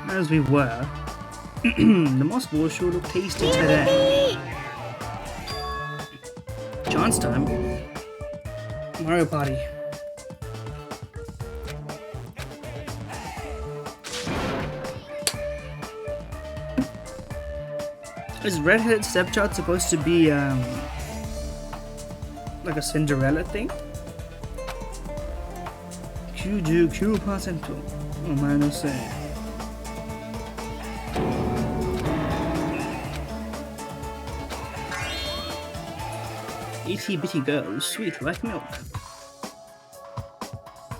as we were, the moss ball sure looked tasty today. Chance time. Mario Party. Is redheaded stepchild supposed to be like a Cinderella thing? 99% お前のせい。Itty bitty girl, sweet like milk.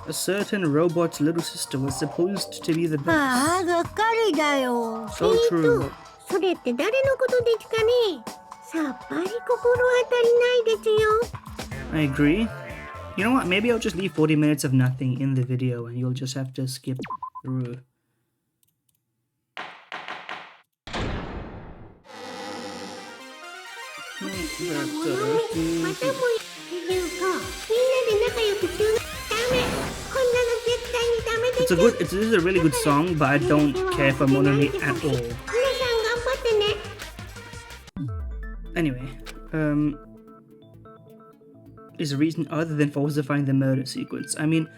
A certain robot's little sister was supposed to be the best. ああ、がっかりだよ。So true. それって誰のことですかね。さっぱり心当たりないですよ。I agree. You know what? Maybe I'll just leave 40 minutes of nothing in the video and you'll just have to skip through. This is a really good song, but I don't care for Monokuma at all. Anyway, is a reason other than falsifying the murder sequence. I mean,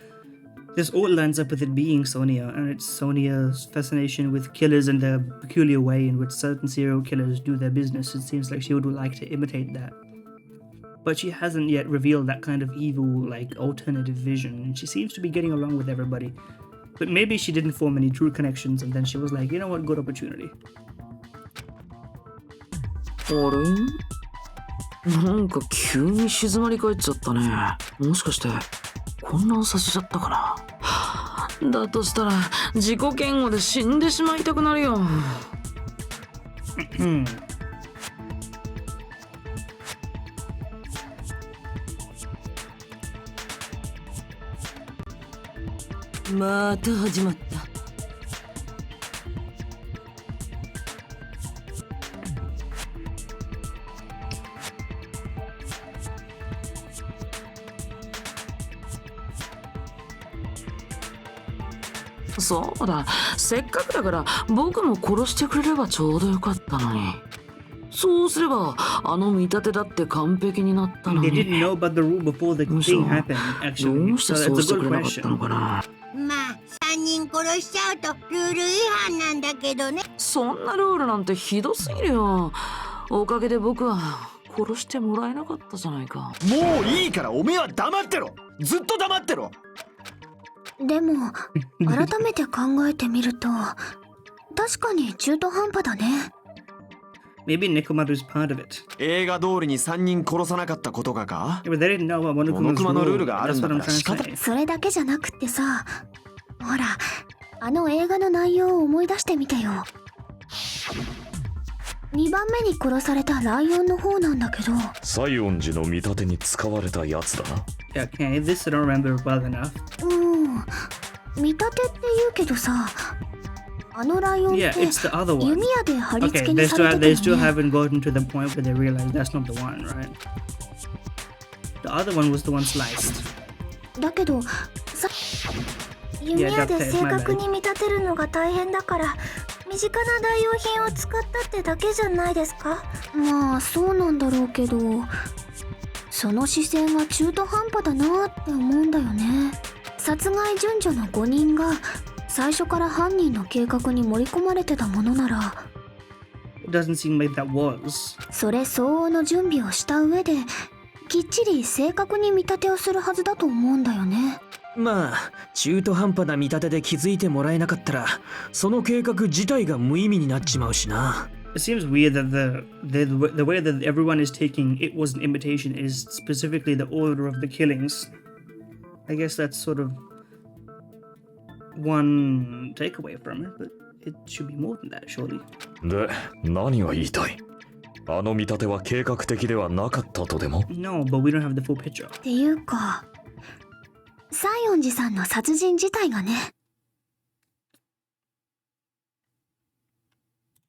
this all lines up with it being Sonia, and it's Sonia's fascination with killers and the peculiar way in which certain serial killers do their business. It seems like she would like to imitate that. But she hasn't yet revealed that kind of evil, like, alternative vision, and she seems to be getting along with everybody. But maybe she didn't form any true connections, and then she was like, you know what, good opportunity. あれ？なんか急に静まり返っちゃったね。もしかして混乱させちゃったかな。だとしたら自己嫌悪で死んでしまいたくなるよ。また始まった。そうだ、せっかくだから僕も殺してくれればちょうどよかったのに。そうすればあの見立てだって完璧になったのに。They didn't know about the rule before the thing happened, actually. どうしてそうしてくれなかったのかな。まあ3人殺しちゃうとルール違反なんだけどね。そんなルールなんてひどすぎるよ。おかげで僕は殺してもらえなかったじゃないか。もういいからおめえは黙ってろ。ずっと黙ってろ。でも改めて考えてみると確かに中途半端だね。Maybe Nekomaru's part of it. 映画通りに3人殺さなかったことがか。 Yeah, but they didn't know about モノクマのルール rule. があるん That's だ what か I'm ら trying 仕 to 方 say. それだけじゃなくってさ、ほらあの映画の内容を思い出してみてよ。2番目に殺されたライオンの方なんだけど、西園寺の見立てに使われたやつだな。Okay, this I don't remember well enough. 見立てって言うけどさ、あのライオンって Yeah, it's the other one. 弓矢で貼り付 Okay, け they にされてた they よ still ね。 haven't gotten to the point where they realize that's not the one, right? The other one was the one sliced. だけどさ、弓矢で正確に見立てるのが大変だから身近な代用品を使ったってだけじゃないですか。まあそうなんだろうけど、その姿勢が中途半端だなって思うんだよね。殺害順序の5人が最初から犯人の計画に盛り込まれてたものなら、 It doesn't seem like that was. それ相応の準備をした上できっちり正確に見立てをするはずだと思うんだよね。まあ中途半端な見立てで気づいてもらえなかったらその計画自体が無意味になっちまうしな。 It seems weird that the way that everyone is taking it was an imitation is specifically the order of the killings. I guess that's sort of one takeaway from it, but it should be more than that, surely. で、何が言いたい？あの見立ては計画的ではなかったとでも？ No, but we don't have the full picture. っていうか、西園寺さんの殺人自体がね。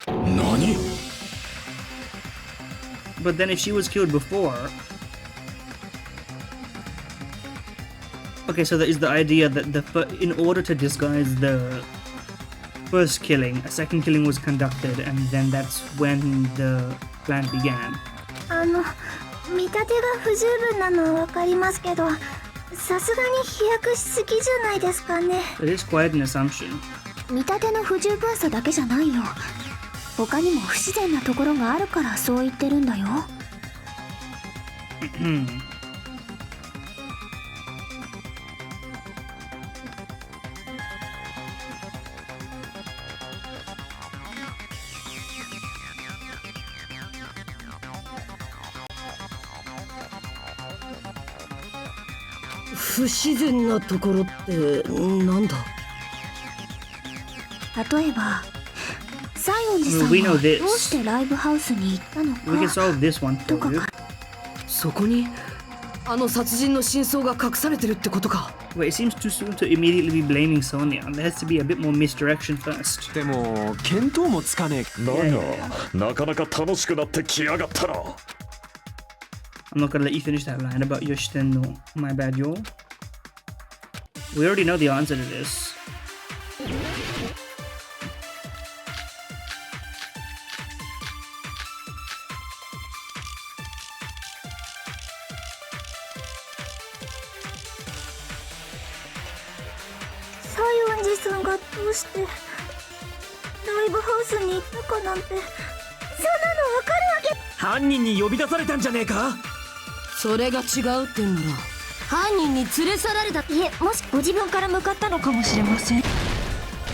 何？ But then if she was killed before... Okay, so that is the idea that in order to disguise the first killing, a second killing was conducted, and then that's when the plan began. 見立てが不十分なのはわかりますけど、さすがに飛躍しすぎじゃないですかね。It is quite an assumption. 見立ての不十分さだけじゃないよ。他にも不自然なところがあるからそう言ってるんだよ。不自然なところってなんだ。例えば西園寺さん We know は this. どうしてライブハウスに行ったの We can か solve this one と for か you. そこにあの殺人の真相が隠されてるってことか。 Wait, it seems too soon to immediately be blaming Sonia. There has to be a bit more misdirection first. でも見当もつかねえ。だがなかなか楽しくなってきやがったな。 I'm not gonna let you finish that line about Yoshiten no. My bad, yo. We already know the answer to this.西園寺さんがどうしてライブハウスに行ったかなんて、そんなのわかるわけ。犯人に呼び出されたんじゃねえか。それが違うってんなら犯人に連れ去られた。いえ、もしご自分から向かったのかもしれません。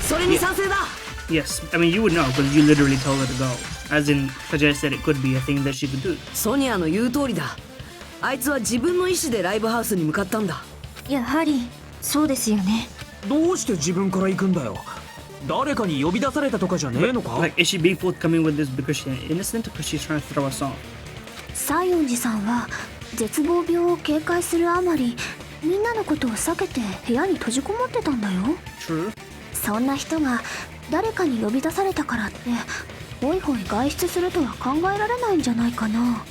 それに賛成だ。 Yes, I mean you would know because you literally told her to go. As in, suggested it could be a thing that she could do. ソニアの言う通りだ。あいつは自分の意思でライブハウスに向かったんだ。やはりそうですよね。どうして自分から行くんだよ。誰かに呼び出されたとかじゃねえのか。 Like, is she being forthcoming with this because she's innocent or because she's trying to throw us off? 西園寺さんは絶望病を警戒するあまり、みんなのことを避けて部屋に閉じこもってたんだよ。 True. そんな人が誰かに呼び出されたからってホイホイ外出するとは考えられないんじゃないかな。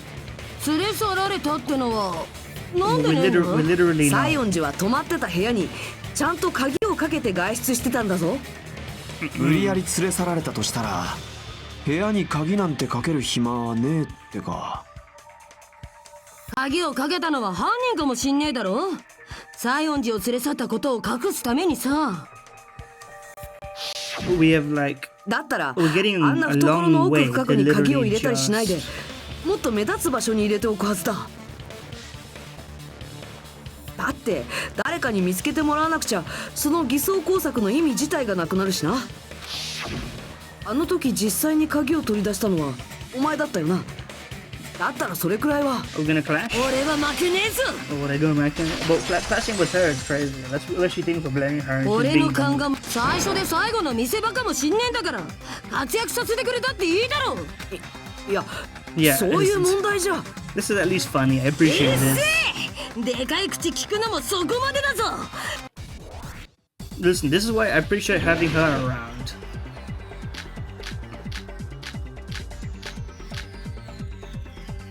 連れ去られたってのはなんで We ねえの。 literally 西 know. 園寺は泊まってた部屋にちゃんと鍵をかけて外出してたんだぞ。無理やり連れ去られたとしたら、部屋に鍵なんてかける暇はねえってか。鍵をかけたのは犯人かもしんねえだろ。西園寺を連れ去ったことを隠すためにさ。We have like だったら we're getting あんな a 懐の long 奥 way 深 to くに鍵を literally 入れたりしないで just. もっと目立つ場所に入れておくはずだ。だって誰かに見つけてもらわなくちゃその偽装工作の意味自体がなくなるしな。あの時実際に鍵を取り出したのはお前だったよな。だったらそれくらいは。 Are we gonna clash? 俺は負けねえぞ。 Oh, what are they doing, American? But clashing with her is crazy. What she thinks for blaming her. and just 俺の being 勘 dumb. が最初で最後の見せ場かもしんねえんだから活躍させてくれたっていいだろう。いや、 Yeah, そういう問題じゃ。 this is at least funny. I appreciate this. でかい口聞くのもそこまでだぞ。 Listen, this is why I appreciate having her around.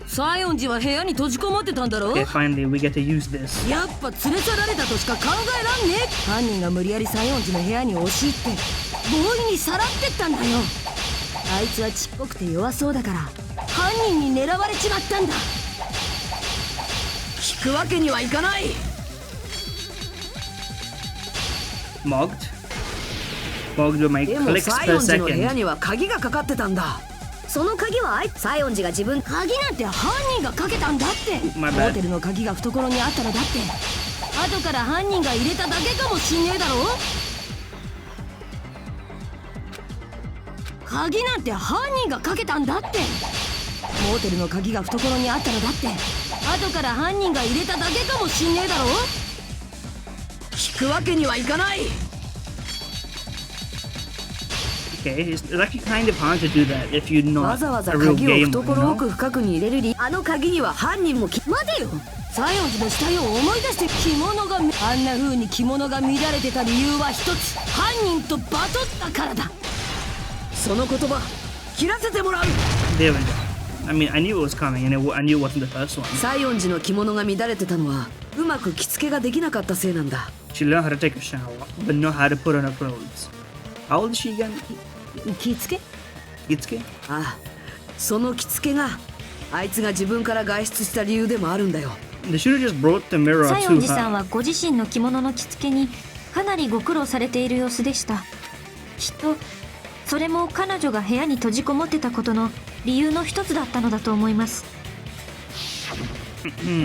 西園寺は部屋に閉じこもってたんだろ。 Okay, finally, we get to use this. やっぱ連れ去られたとしか考えらんねえ。犯人が無理やり西園寺の部屋に押し入って強引にさらってったんだよ。あいつはちっこくて弱そうだから犯人に狙われちまったんだ。引くわけにはいかない。 Mogged? Mogged with my でも clicks 西 per 園寺の部屋 second. には鍵がかかってたんだ。その鍵は西園寺が自分鍵なんて犯人がかけたんだって。 My ホ bad. テルの鍵が懐にあったらだって後から犯人が入れただけかもしんねえだろ。鍵なんて犯人がかけたんだって。モーテルの鍵が懐にあったらだって後から犯人が入れただけかもしんねえだろ。引くわけにはいかない。 Okay, it's actually kind of hard to do that if you're わ not ざわざ a real 鍵を gamer, you 懐 know? 奥深くに入れるあの鍵には犯人も待てよ。西園寺の死体を思い出して着物があんな風に着物が乱れてた理由は一つ犯人とバトったからだ。その言葉切らせてもらう。 There we go. I mean, I knew it was coming, and I knew it wasn't the first one. 西園寺の着物が乱れてたのはうまく着付けができなかったせいなんだ。 She learned how to take a shower, but not how to put on her clothes. How old is she again? 着付け Itsuki? ああ、その着付けがあいつが自分から外出した理由でもあるんだよ。 They should have just brought the mirror 西 to 園寺さん her. はご自身の着物の着付けにかなりご苦労されている様子でした。きっとそれも彼女が部屋に閉じこもってたことの理由の一つだったのだと思います。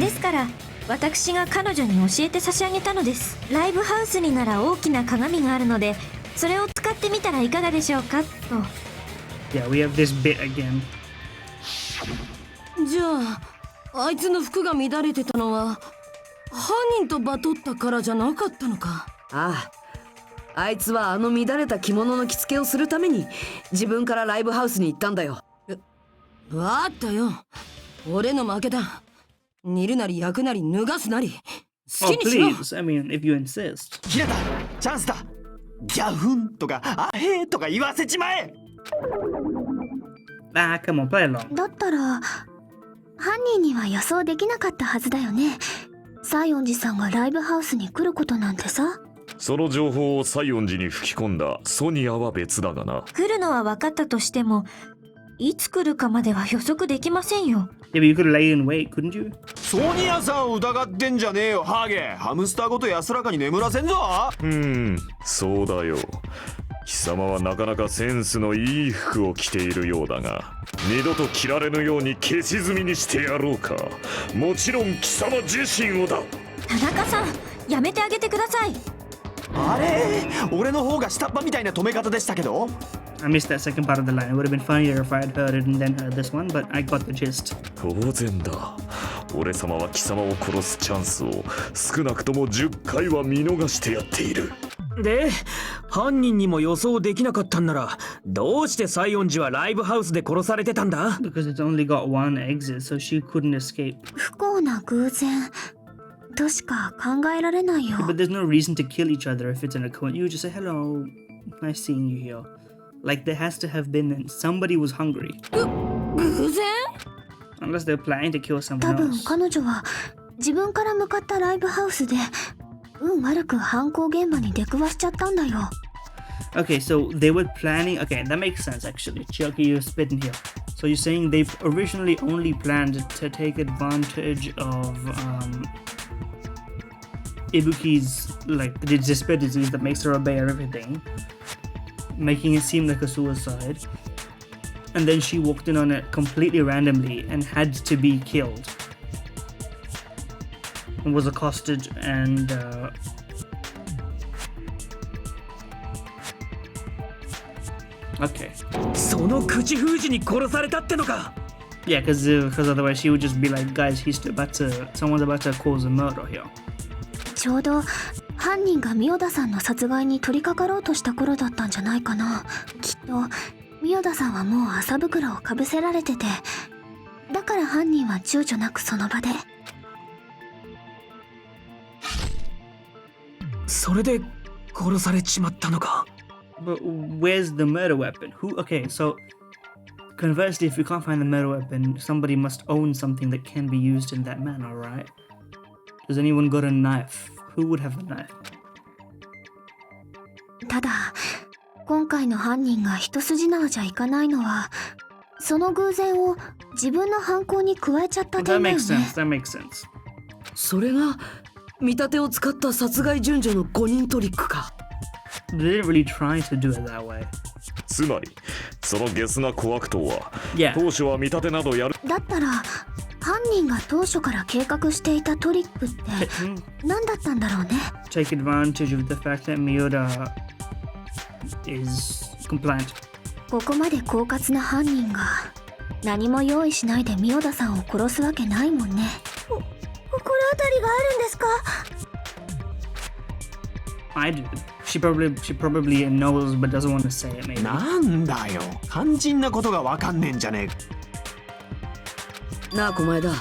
ですから私が彼女に教えて差し上げたのです。ライブハウスになら大きな鏡があるのでそれを使ってみたらいかがでしょうかと。 Yeah, we have this bit again. じゃああいつの服が乱れてたのは犯人とバトったからじゃなかったのか。ああ、あいつはあの乱れた着物の着付けをするために自分からライブハウスに行ったんだよ。わかったよ、俺の負けだ。煮るなり焼くなり脱がすなり好 Oh, きにしろ。 please. I mean, if you insist. ひなたチャンスだ。ギャフンとかあへーとか言わせちまえ。 Ah, come on, play along. だったら犯人には予想できなかったはずだよね。西園寺さんがライブハウスに来ることなんてさ。その情報を西園寺に吹き込んだソニアは別だがな。来るのは分かったとしてもいつ来るかまでは予測できませんよ。 Yeah, but you could lay in wait, couldn't you? ソニアさんを疑ってんじゃねえよハゲ。ハムスターごと安らかに眠らせんぞ。そうだよ。貴様はなかなかセンスのいい服を着ているようだが、二度と着られぬように消し済みにしてやろうか。もちろん貴様自身をだ。田中さんやめてあげてください。あれ俺の方が下っ端みたいな止め方でしたけど。 I missed that second part of the line. It would have been funnier if I had heard it and then heard this one, but I got the gist. 当然だ。俺様は貴様を殺すチャンスを少なくとも10回は見逃してやっている。で、犯人にも予想できなかったんなら、どうして西園寺はライブハウスで殺されてたんだ？ Because it's only got one exit, so she couldn't escape. 不幸な偶然としか考えられないよ。 But there's no reason to kill each other if it's in a coin. You just say, hello, nice seeing you here. Like there has to have been somebody was hungry. 偶然？ Unless they're planning to kill 多 someone 分 else. 彼女は自分から向かったライブハウスで運悪く犯行現場に出くわしちゃったんだよ。 Okay, so they were planning. Okay, that makes sense actually. Chucky, you're spitting here. So you're saying they originally only planned to take advantage of Ibuki's like the despair disease that makes her obey everything, making it seem like a suicide. And then she walked in on it completely randomly and had to be killed. And was accosted and okay. その口封じに殺されたってのか？ Yeah, because otherwise she would just be like, guys, someone's about to cause a murder here. ちょうど犯人がミオダさんの殺害に取り掛かろうとした頃だったんじゃないかな。きっとミオダさんはもう麻袋をかぶせられてて、だから犯人は躊躇なくその場で。それで殺されちまったのか？ But where's the murder weapon? Okay, so conversely, if you can't find the murder weapon, somebody must own something that can be used in that manner, right? Does anyone got a knife? Who would have a knife? ただ今回の犯人が一筋縄じゃいかないのは、その偶然を自分の犯行に加えちゃった Well, 点 that だよ makes ね。 sense. That makes sense. それが見立てを使った殺害順序の誤認トリックか。 They didn't really try to do it that way. つまりそのゲスな小悪党は Yeah. 当初は見立てなどやる。だったら犯人が当初から計画していたトリックって何だったんだろうね。 Take advantage of the fact that Miyoda is compliant. ここまで狡猾な犯人が何も用意しないでミオダさんを殺すわけないもんね。心当たりがあるんですか？ I do. She probably knows but doesn't want to say it maybe. なんだよ肝心なことがわかんねえんじゃねえ。なあ、狛江だ。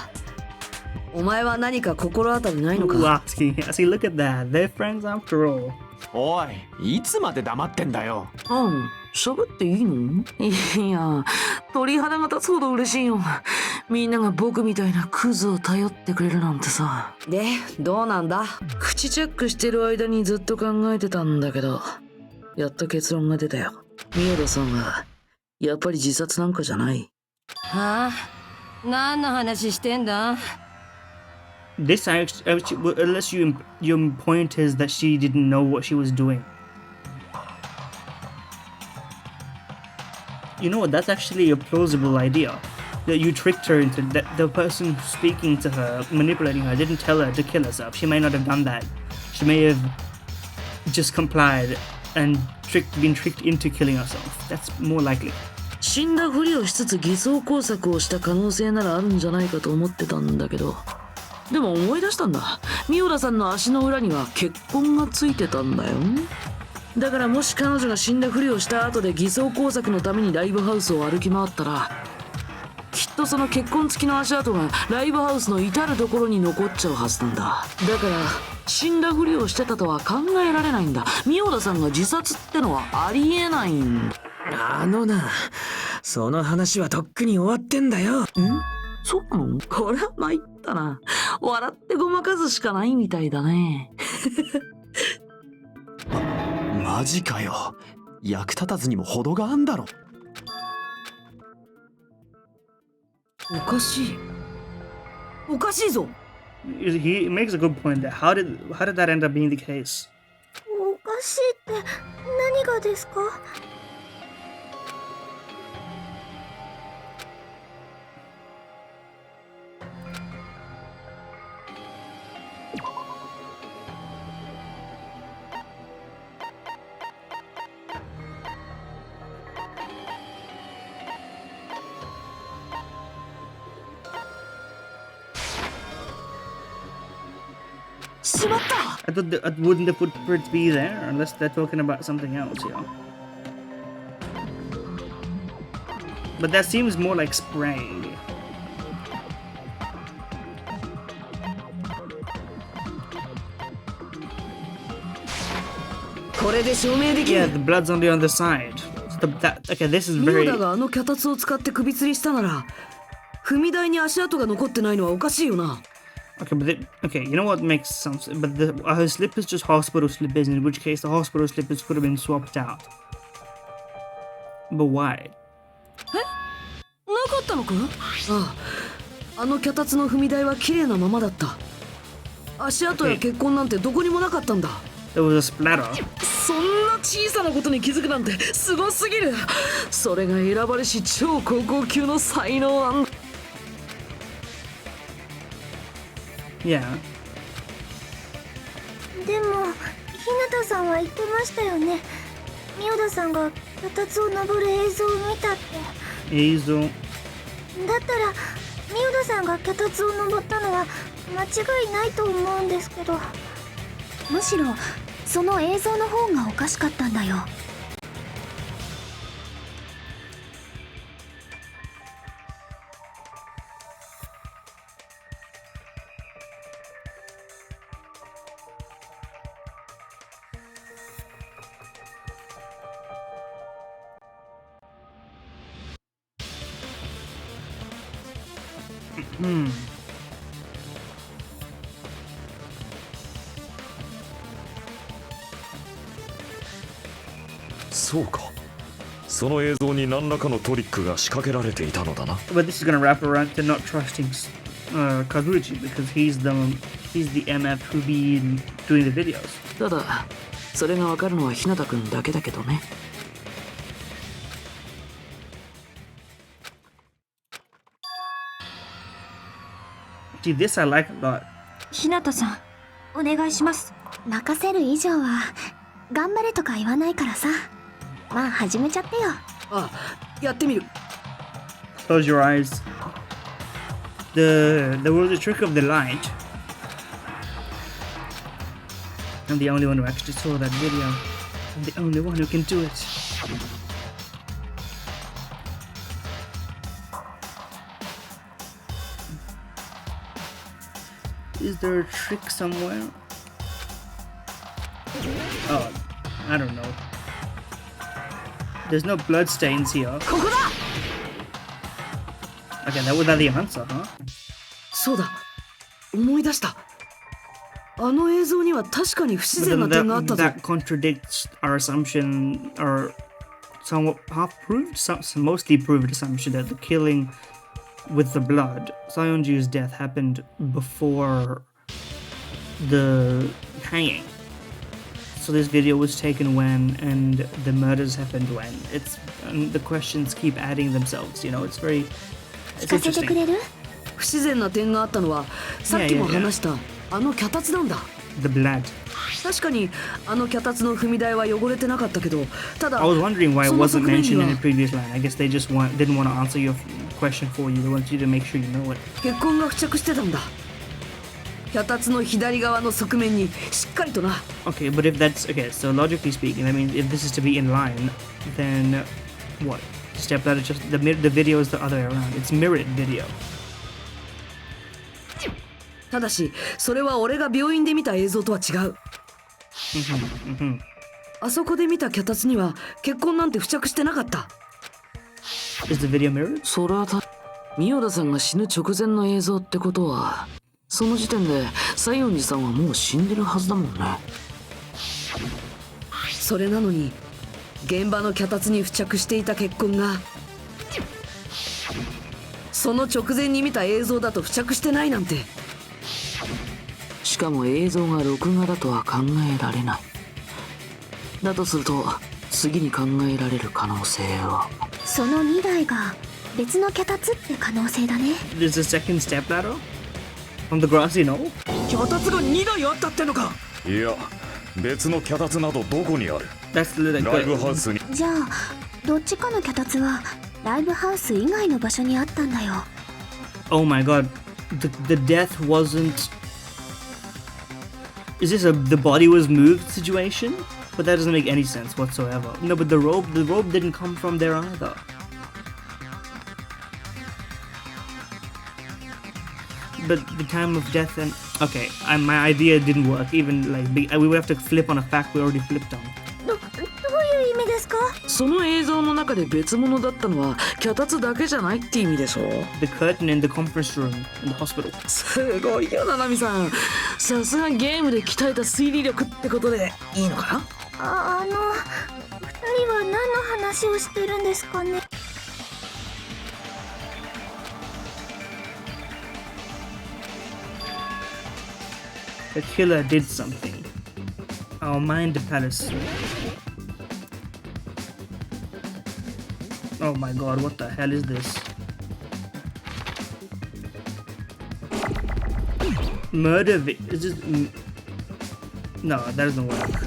お前は何か心当たりないの Ooh, か？ asking. See, look at that. They're friends after all. おいいつまで黙ってんだよ。喋っていいの？いや、鳥肌が立つほど嬉しいよ。みんなが僕みたいなクズを頼ってくれるなんてさ。で、どうなんだ？口チェックしてる間にずっと考えてたんだけど、やっと結論が出たよ。宮田さんはやっぱり自殺なんかじゃない。はあ、何の話してんだ？ This actually, unless your point is that she didn't know what she was doing. You know what? That's actually a plausible idea. That you tricked her into that the person speaking to her, manipulating her, didn't tell her to kill herself. She may not have done that. She may have just complied and been tricked into killing herself. That's more likely. 死んだふりをしつつ偽装工作をした可能性ならあるんじゃないかと思ってたんだけど、でも思い出したんだ。ミオラさんの足の裏には血痕がついてたんだよ。だからもし彼女が死んだふりをした後で偽装工作のためにライブハウスを歩き回ったら、きっとその血痕付きの足跡がライブハウスの至る所に残っちゃうはずなんだ。だから死んだふりをしてたとは考えられないんだ。ミオラさんが自殺ってのはありえないんだ。その話はとっくに終わってんだよ。そうなの？これは参ったな。笑ってごまかすしかないみたいだね。マジかよ。役立たずにも程があんだろ。おかしい。おかしいぞ。He makes a good point there. How did that end up being the case? おかしいって何がですか？しまった。I thought wouldn't the footprints be there unless they're talking about something else, yeah. But that seems more like spraying. Yeah, the blood's only on the side. Okay, this is ミ very. オダがあの脚立を使って首吊りしたなら、踏み台に足跡が残ってないのはおかしいよな。Okay, okay, you know what makes sense? But are her slippers just hospital slippers? In which case, the hospital slippers could have been swapped out. But why? なかったのか？ああ、あの脚立の踏み台は綺麗なままだった。足跡や血痕なんてどこにもなかったんだ。There was a splatter. そんな小さなことに気づくなんてすごすぎる。それが選ばれし超高校級の才能なんだ。Yeah. でも日向さんは言ってましたよね。ミオダさんが脚立を登る映像を見たって。映像。だったらミオダさんが脚立を登ったのは間違いないと思うんですけど。むしろその映像の方がおかしかったんだよ。そうか。その映像に何らかのトリックが仕掛けられていたのだな。But this is gonna wrap around to not trusting Kazuchi because he's the MF who be doing the videos. ただそれがわかるのは日向くんだけだけどね。See, this I like a lot. 日向さん、お願いします。任せる以上は頑張れとか言わないからさ。まあ始めちゃってよ。あ、やってみる。Close your eyes. There was a trick of the light. I'm the only one who actually saw that video. I'm the only one who can do it. Is there a trick somewhere? Oh, I don't know. There's no blood stains here. ここだ。 Okay, that was not the answer, huh? そうだ。思い出した。あの映像には確かに不自 But 然な then 点があったぞ。 that contradicts our assumption, or somewhat half proved, mostly proved assumption that the killing with the blood, Seonju's death, happened before the hanging. So this video was taken when, and the murders happened when. The questions keep adding themselves. You know, it's 聞かせてく interesting. れる？不自然な点があったのはさっきも話したあの脚立なんだ。 The blood. 確かにあの脚立の踏み台は汚れてなかったけど、ただ I was wondering why it その wasn't 側面に mentioned は in the previous line. I guess they just didn't want to answer your question for you. They want you to make sure you know it. 血痕が付着してたんだ。脚立の左側の側面にしっかりとな。 Okay, but if that's okay, so logically speaking, I mean, if this is to be in line, then what? Step that is just the video is the other way around. It's mirrored video. ただしそれは俺が病院で見た映像とは違う。あそこで見た脚立には血痕なんて付着してなかった。 Is the video mirrored? それはミオダさんが死ぬ直前の映像ってことは、その時点で西園寺さんはもう死んでるはずだもんね。それなのに現場の脚立に付着していた血痕がその直前に見た映像だと付着してないなんて。しかも映像が録画だとは考えられない。だとすると次に考えられる可能性は、その2台が別の脚立って可能性だね。 There's a second step ladder on the grassy knoll. 脚立が2台あったってのか。いや、別の脚立などどこにある。 That's like ライブハウスに。じゃあどっちかの脚立はライブハウス以外の場所にあったんだよ。 Oh my god, the death wasn't. Is this the body was moved situation? But that doesn't make any sense whatsoever. No, but the rope didn't come from there either. But the time of death and okay, my idea didn't work. Even like we would have to flip on a fact we already flipped on. どういう意味ですか？その映像の中で別物だったのは脚立だけじゃないって意味でしょ。 The curtain in the conference room in the hospital. すごいよな、ナミさん。さすがゲームで鍛えた推理力ってことでいいのかな。2人は何の話をしてるんですかね？ The killer did something. Our mind palace. Oh my god, what the hell is this? Murder is this... No, that doesn't work.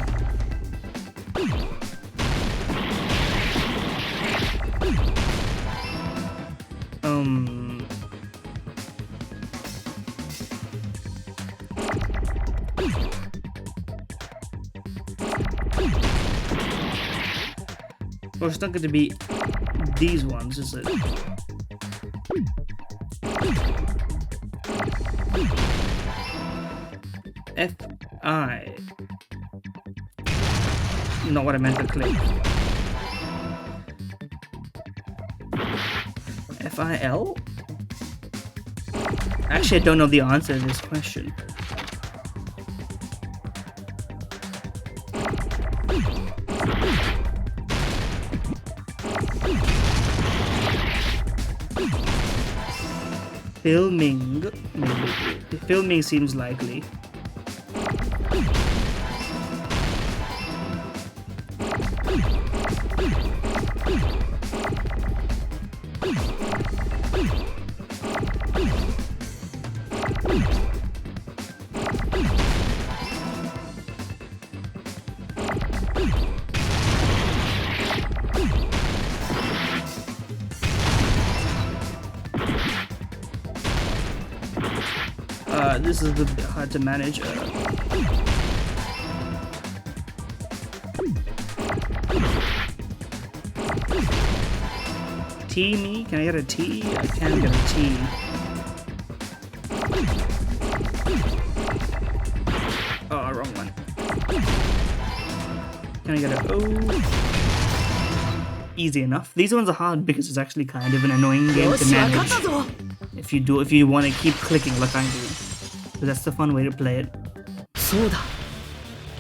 Well, it's not going to be these ones, is it? F-I. Not what I meant to click. F-I-L? Actually, I don't know the answer to this question. Filming, maybe. Filming seems likely. This is a bit hard to manage. T me? Can I get a T? I can get a T. Oh, wrong one. Can I get a O? Easy enough. These ones are hard because it's actually kind of an annoying game to manage. If you want to keep clicking like I do. But that's the fun way to play it. そうだ、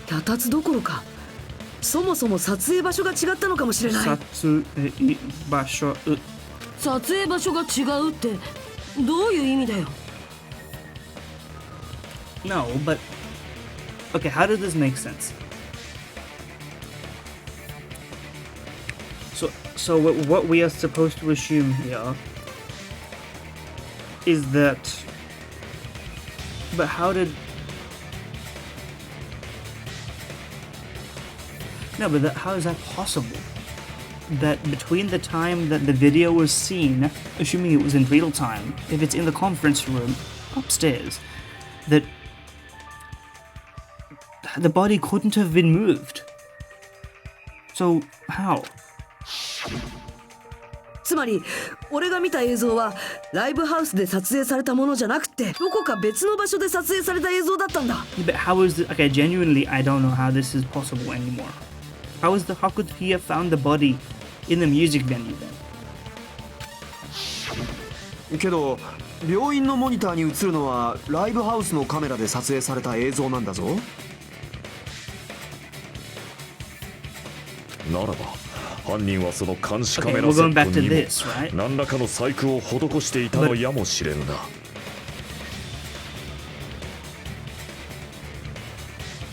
脚立どころかそもそも撮影場所が違ったのかもしれない。撮影場所。撮影場所が違うってどういう意味だよ。 No, but okay, how does this make sense? So what we are supposed to assume here is that, but how did, no, but how is that possible? That between the time that the video was seen, assuming it was in real time, if it's in the conference room upstairs, that the body couldn't have been moved. So how? つまり俺が見た映像はライブハウスで撮影されたものじゃなくて、どこか別の場所で撮影された映像だったんだ。 But how is it? Okay, genuinely, I don't know how this is possible anymore. How could he have found the body in the music venue then? けど病院のモニターに映るのはライブハウスのカメラで撮影された映像なんだぞ。ならば犯人はその監視カメ Okay, ラ we're セ going ッ back ト to にも this, right? 何らかの細工を施していたのやもしれんな。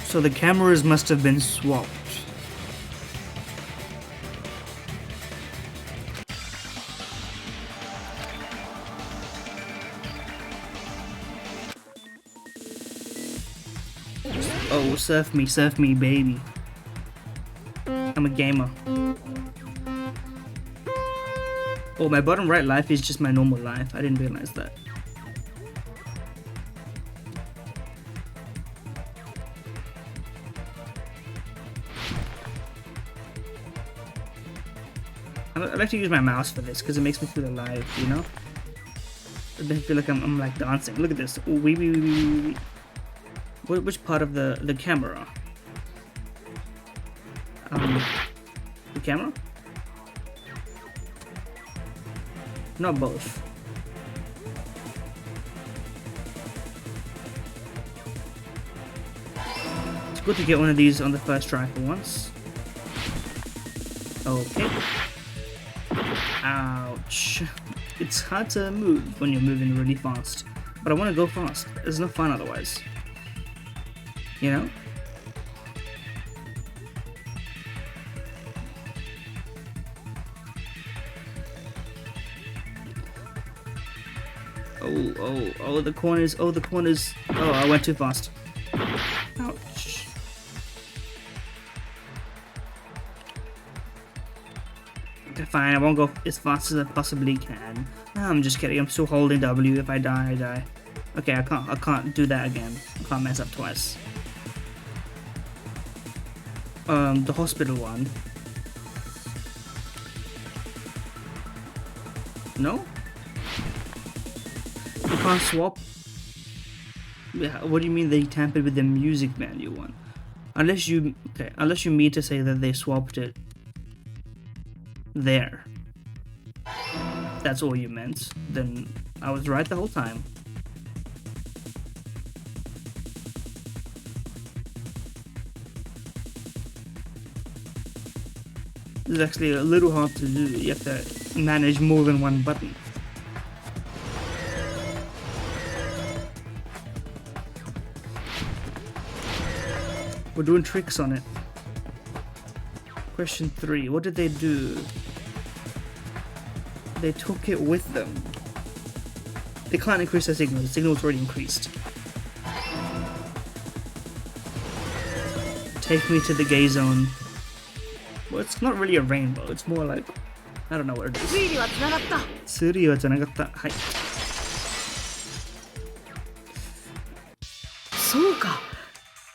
So the cameras must have been swapped. Oh, surf me, baby. I'm a gamer. Oh, my bottom right life is just my normal life. I didn't realize that. I like to use my mouse for this because it makes me feel alive, you know? It makes me feel like I'm like dancing. Look at this. Ooh, wee. Which part of the camera? The camera? Not both. It's good to get one of these on the first try for once. Okay. Ouch. It's hard to move when you're moving really fast. But I want to go fast. It's no fun otherwise. You know? Oh, the corners. Oh, the corners. Oh, I went too fast. Ouch. Okay, fine, I won't go as fast as I possibly can. I'm just kidding, I'm still holding W. If I die, I die. Okay, I can't do that again. I can't mess up twice. The hospital one. No? You can't swap? Yeah, what do you mean they tampered with the music manual one? Unless you mean to say that they swapped it there. That's all you meant. Then I was right the whole time. It's actually a little hard to do. You have to manage more than one button. We're doing tricks on it. Question 3. What did they do? They took it with them. They can't increase the signal. The signal's already increased. Take me to the gay zone. Well, it's not really a rainbow. It's more like... I don't know what it is. 推理は繋がった。推理は繋がった。はい。そうか。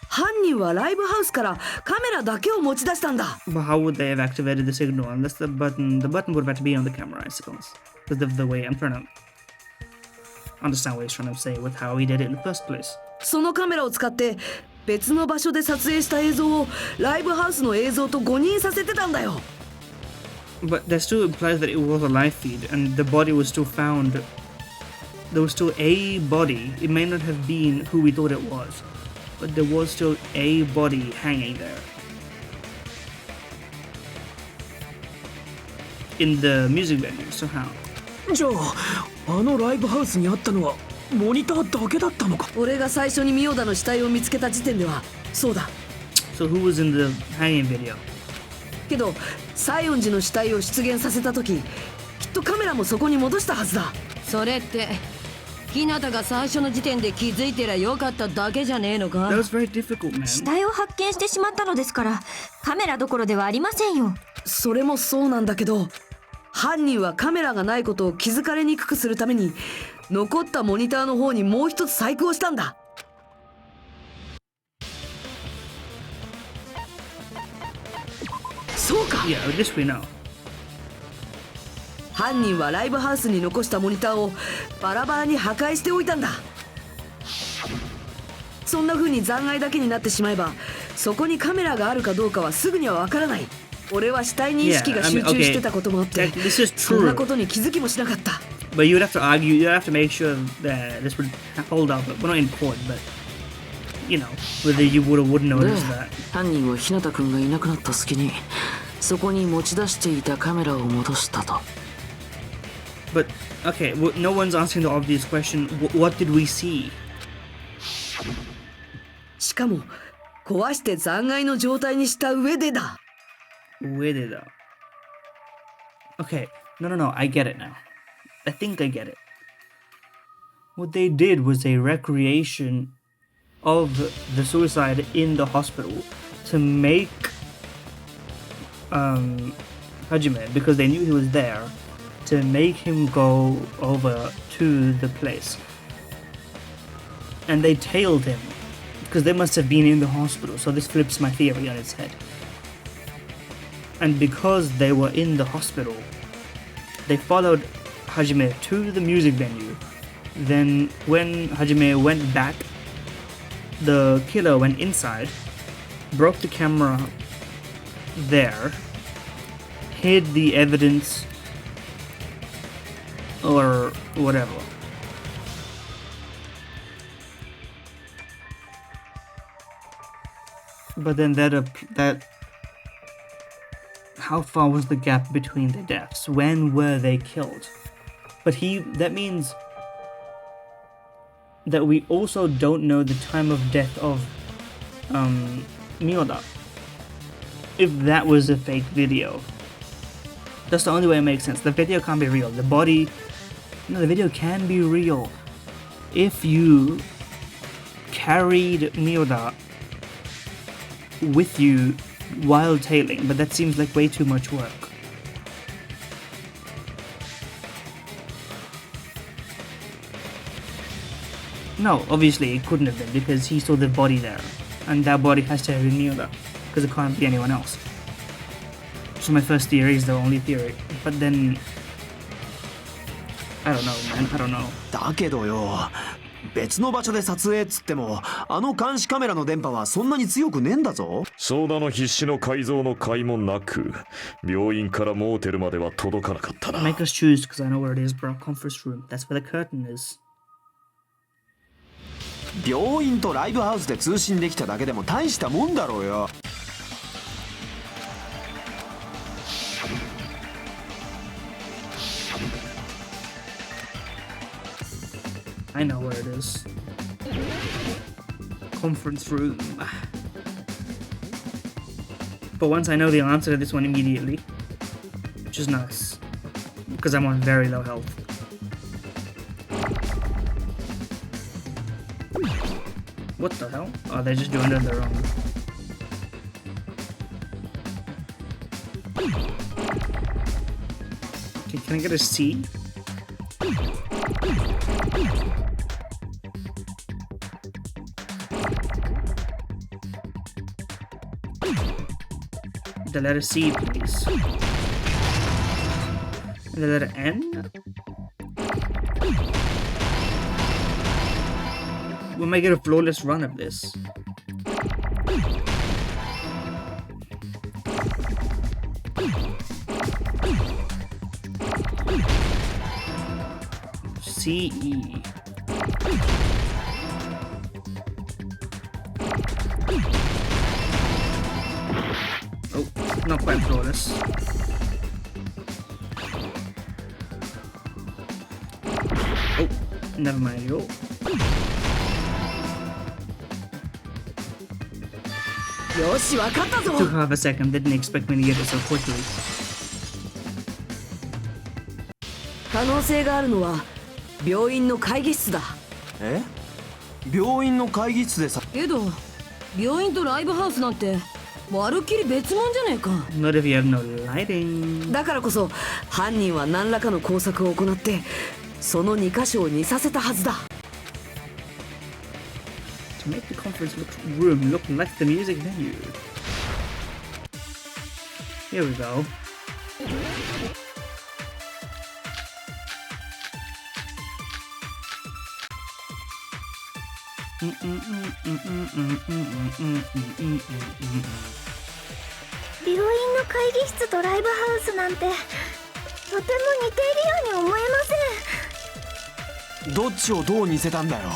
犯人はライブハウスからカメラだけを持ち出したんだ。 But how would they have activated the signal unless the button would have had to be on the camera, I suppose. Because of the way I'm trying to understand what he's trying to say with how he did it in the first place. そのカメラを使って別の場所で撮影した映像をライブハウスの映像と誤認させてたんだよ。 But that still implies that it was a live feed and the body was still found. There was still a body. It may not have been who we thought it was. but there was still a body hanging there. In the music venue, so how? じゃあ、あのライブハウスにあったのはモニターだけだったのか。俺が最初にミオダの死体を見つけた時点ではそうだ。 So who was in the hanging video? けど西園寺の死体を出現させた時、きっとカメラもそこに戻したはずだ。それって日向が最初の時点で気づいてりゃよかっただけじゃねえのか。 That was very difficult, man. 死体を発見してしまったのですから、カメラどころではありませんよ。それもそうなんだけど、犯人はカメラがないことを気づかれにくくするために残ったモニターの方にもう一つ細工をしたんだ。そうか。 Yeah, this we know. 犯人はライブハウスに残したモニターをバラバラに破壊しておいたんだ。そんな風に残骸だけになってしまえば、そこにカメラがあるかどうかはすぐにはわからない。俺は死体に意識が集中してたこともあって、 This is そんな true. ことに気づきもしなかった。 But you'd have to argue, you'd have to make sure that this would hold up. Well, not in court, but, you know, whether you would or wouldn't で notice that. 犯人は日向くんがいなくなった隙にそこに持ち出していたカメラを戻したと。 But, okay, well, no one's asking the obvious question. What did we see? しかも壊して残骸の状態にした上でだ。 Where did that? Okay, no, I get it now. I think I get it. What they did was a recreation of the suicide in the hospital to make Hajime, because they knew he was there, to make him go over to the place. And they tailed him, because they must have been in the hospital, so this flips my theory on its head. And because they were in the hospital, they followed Hajime to the music venue. Then when Hajime went back, the killer went inside, broke the camera there, hid the evidence or whatever. But then that how far was the gap between the deaths? When were they killed? But that means that we also don't know the time of death of Miyoda. If that was a fake video. That's the only way it makes sense. The video can't be real. The video can be real. If you carried Miyoda with you while tailing, but that seems like way too much work. No, obviously it couldn't have been because he saw the body there, and that body has to have been Miyoda, because it can't be anyone else. So my first theory is the only theory, but then I don't know, man. I don't know. だけどよ、別の場所で撮影っつってもあの監視カメラの電波はそんなに強くねえんだぞ。相談の必死の改造の甲斐もなく、病院からモーテルまでは届かなかったな。 Make us choose, because I know where it is, bro. Conference room. That's where the curtain is. 病院とライブハウスで通信できただけでも大したもんだろうよ。I know where it is. Conference room. But once I know the answer to this one immediately, which is nice, because I'm on very low health. What the hell? Oh, they're just doing it on their own. Okay, can I get a C? The letter C, please. And the letter N? We might get a flawless run of this. C-E. quite flawless. Oh, never mind, yo. Took half a second, didn't expect me to get it so quickly. 可能性があるのは病院の会議室だ。え？病院の会議室でさ。けど病院とライブハウスなんてまるっきり別物じゃねえか。 Not if you have no lighting. だからこそ犯人は何らかの工作を行ってその2箇所を似させたはずだ。 To make the conference room look like the music venue. Here we go. Mm-mm-mm-mm-mm-mm-mm-mm-mm-mm-mm. 病院の会議室とライブハウスなんてとても似ているように思えません。どっちをどう似せたんだよ。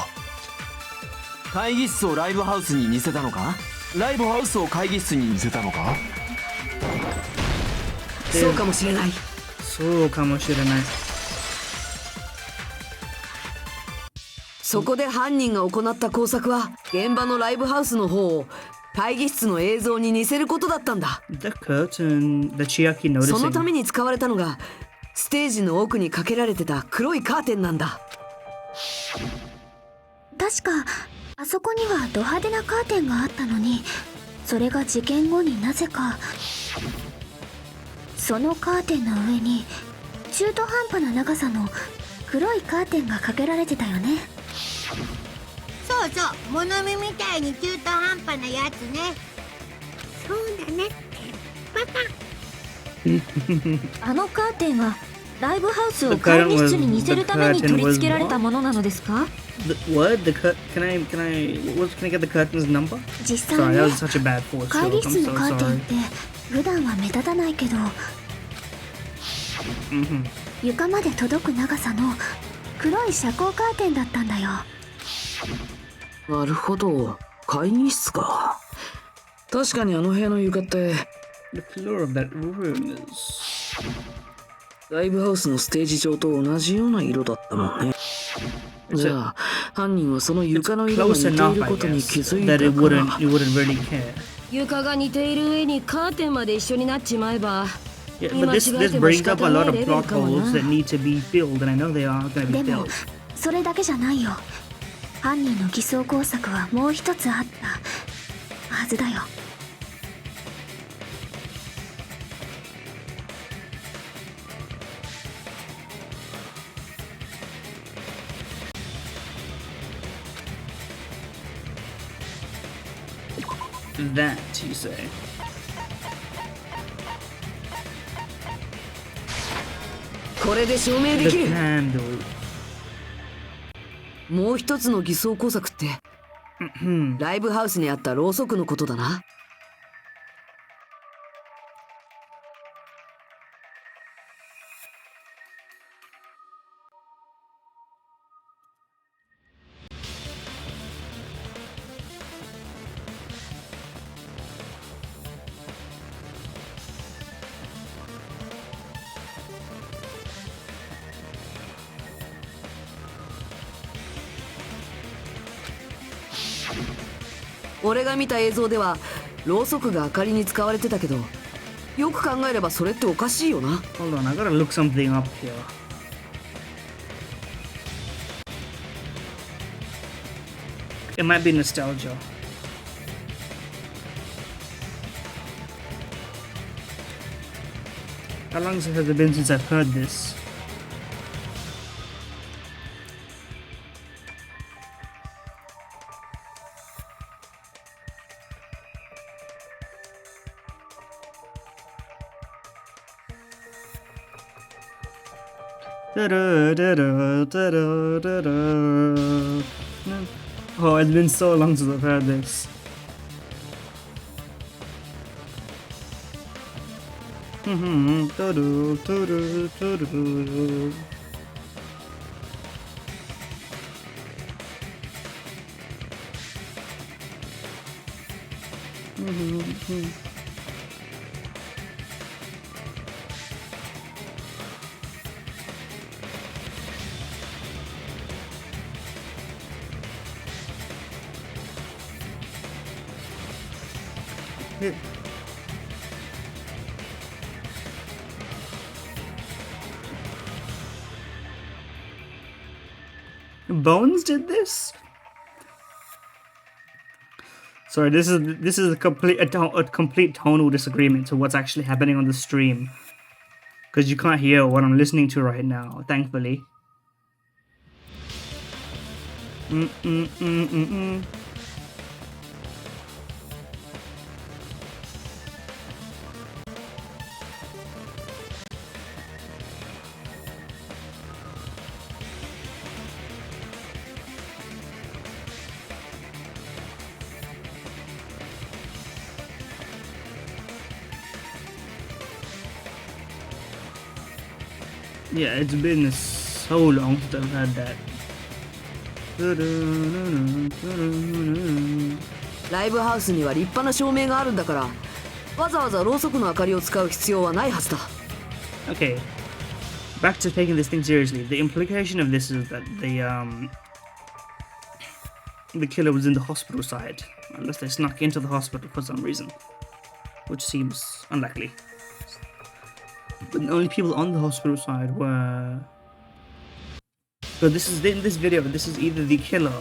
会議室をライブハウスに似せたのか？ライブハウスを会議室に似せたのか？そうかもしれない。そうかもしれない。そこで犯人が行った工作は現場のライブハウスの方を会議室の映像に似せることだったんだ。 The curtain that Chiaki そのた noticing. めに使われたのがステージの奥にかけられてた黒いカーテンなんだ。確かあそこにはド派手なカーテンがあったのに、それが事件後になぜかそのカーテンの上に中途半端な長さの黒いカーテンがかけられてたよね。そうそう、物見みたいに中途半端なやつね。そうだね、バカ。あのカーテンはライブハウスを会議室に似せるために取り付けられたものなのですか？ What? The can I get the curtain's number? 実際 Sorry, ね、 that was such a bad force 会議 joke. 室 I'm の so カーテンっ sorry. て普段は目立たないけど、 Mhm. 床まで届く長さの黒い遮光カーテンだったんだよ。なるほど、会議室か。確かにあの部屋の床って The floor of that room is. ライブハウスのステージ上と同じような色だったもんね。じゃあ犯人はその床の色が似 Close てい enough, る I ことに guess, 気づい that た it から wouldn't really care. 床が似ている上にカーテンまで一緒になっちまえば Yeah, but this brings up a lot of plot holes that need to be filled, and I know they are going to be でも filled. それだけじゃないよ。犯人の偽装工作はもう一つあったはずだよ。That you say? これで証明で The きる。 candle. もう一つの偽装工作ってライブハウスにあったろうそくのことだな。俺が見た映像ではろうそくが明かりに使われてたけど、よく考えればそれっておかしいよな。 Hold on, I gotta look something up here. It might be nostalgia. How long has it been since I've heard this? Oh, it's been so long since I've heard this. Bones did this? Sorry, this is a complete tonal disagreement to what's actually happening on the stream, because you can't hear what I'm listening to right now, thankfully. Yeah, it's been so long since I've had that. ライブハウスには立派な照明があるんだから、わざわざろうそくの明かりを使う必要はないはずだ。Okay, back to taking this thing seriously. The implication of this is that the killer was in the hospital side, unless they snuck into the hospital for some reason, which seems unlikely. But the only people on the hospital side were. So this is in this video. This is either the killer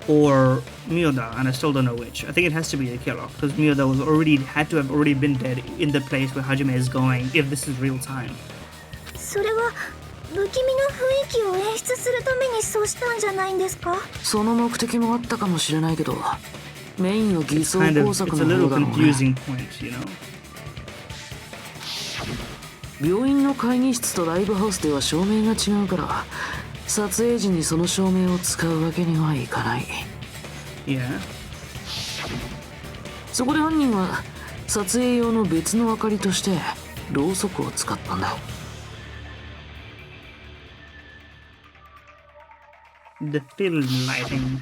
or Miyoda, and I still don't know which. I think it has to be the killer because Miyoda had to have already been dead in the place where Hajime is going. If this is real time. それは不気味な雰囲気を演出するためにそうしたんじゃないんですか？その目的もあったかもしれないけど、メインの偽装 It's 工作 a の little 方だろうね。 confusing point, you know. 病院の会議室とライブハウスでは照明が違うから、撮影時にその照明を使うわけにはいかない。Yeah. そこで犯人は撮影用の別の明かりとしてろうそくを使ったんだ。The film lighting.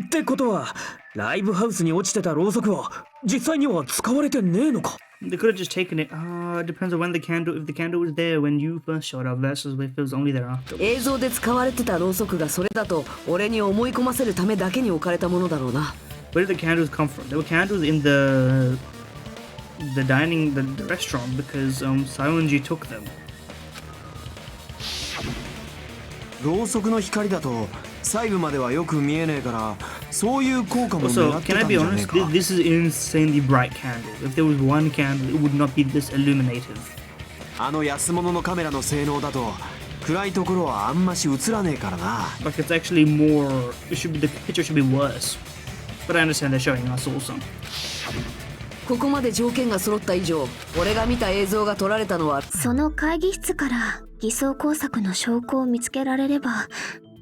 ってことは、ライブハウスに落ちてたろうそくは実際には使われてねえのか？ They could have just taken it. It depends on when if the candle was there when you first showed up versus if it was only there after. 映像で使われてたろうそくがそれだと俺に思い込ませるためだけに置かれたものだろうな。Where did the candles come from? There were candles in the dining, the restaurant because Saionji took them. ろうそくの光だと細部まではよく見えねえから、そういう効果も狙 Also, って can た I ん be じゃねえ honest? か。 This is insanely bright candle. If there was one candle, it would not be this illuminative. あの安物のカメラの性能だと暗いところはあんまし映らねえからな。 Like it's actually more. The picture should be worse. But I understand they're showing us also. ここまで条件が揃った以上、俺が見た映像が撮られたのはその会議室から偽装工作の証拠を見つけられれば、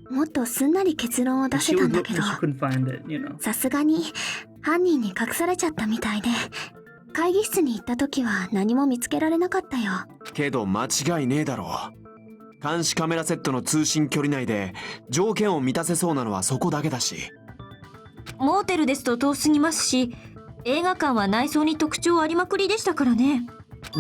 もっとすんなり結論を出せ She た was んだ looking, け but ど、 she couldn't find it. You know. さすがに犯人に隠されちゃったみたいで、会議室に行った時は何も見つけられなかったよ。けど間違いねえだろう。監視カメラセットの通信距離内で条件を満たせそうなのはそこだけだし。モーテルですと遠すぎますし、映画館は内装に特徴ありまくりでしたからね。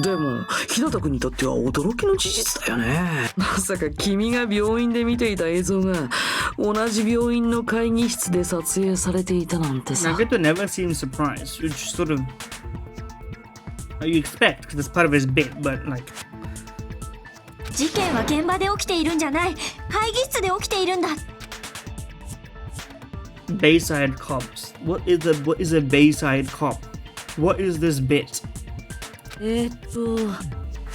でも日向君にとっては驚きの事実だよね。まさか君が病院で見ていた映像が同じ病院の会議室で撮影されていたなんてさ。 Nagato never seems surprised. You just sort of you expect because it's part of his bit, but like. 事件は現場で起きているんじゃない、会議室で起きているんだ。Bayside cops. What is a Bayside cop? What is this bit?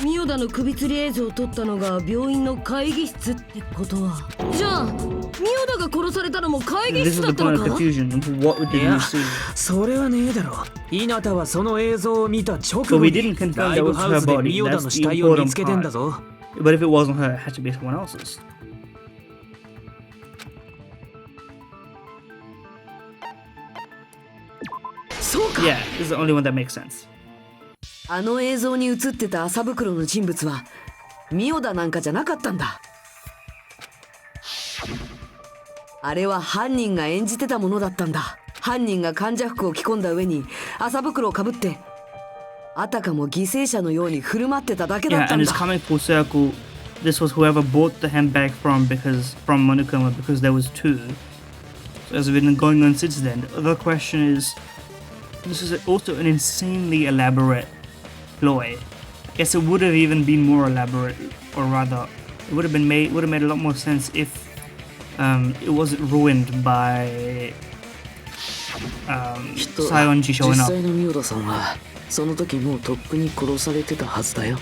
ミオダの首吊り映像を撮ったのが病院の会議室ってことは、じゃあミオダが殺されたのも会議 This 室 is だ the ったの point of か？ confusion. What did you see? それはねえだろ。稲田はその映像を見た直 But 後 we に didn't confirm ラ that イブ was ハ her ウスで body. ミオダ That's の the 死体を見 important つけてんだ part. ぞ。 But if it wasn't her, it had to be someone else's. そうか。 Yeah, this is the only one that makes sense. あの映像に映ってた麻袋の人物はミオダなんかじゃなかったんだ。あれは犯人が演じてたものだったんだ。犯人が患者服を着込んだ上に麻袋をかぶってあたかも犠牲者のように振る舞ってただけだ Yeah, ったん and だ。 it's coming full circle. This was whoever bought the handbag from Monokuma because there was two. So it's been going on since then. The question is, This is also an insanely elaborate ploy. I guess it would have even been more elaborate, or rather, it would have made a lot more sense if it wasn't ruined by Sionji 実 showing up. 際のミオダさんはその時もうとっくに殺されてたはずだよ。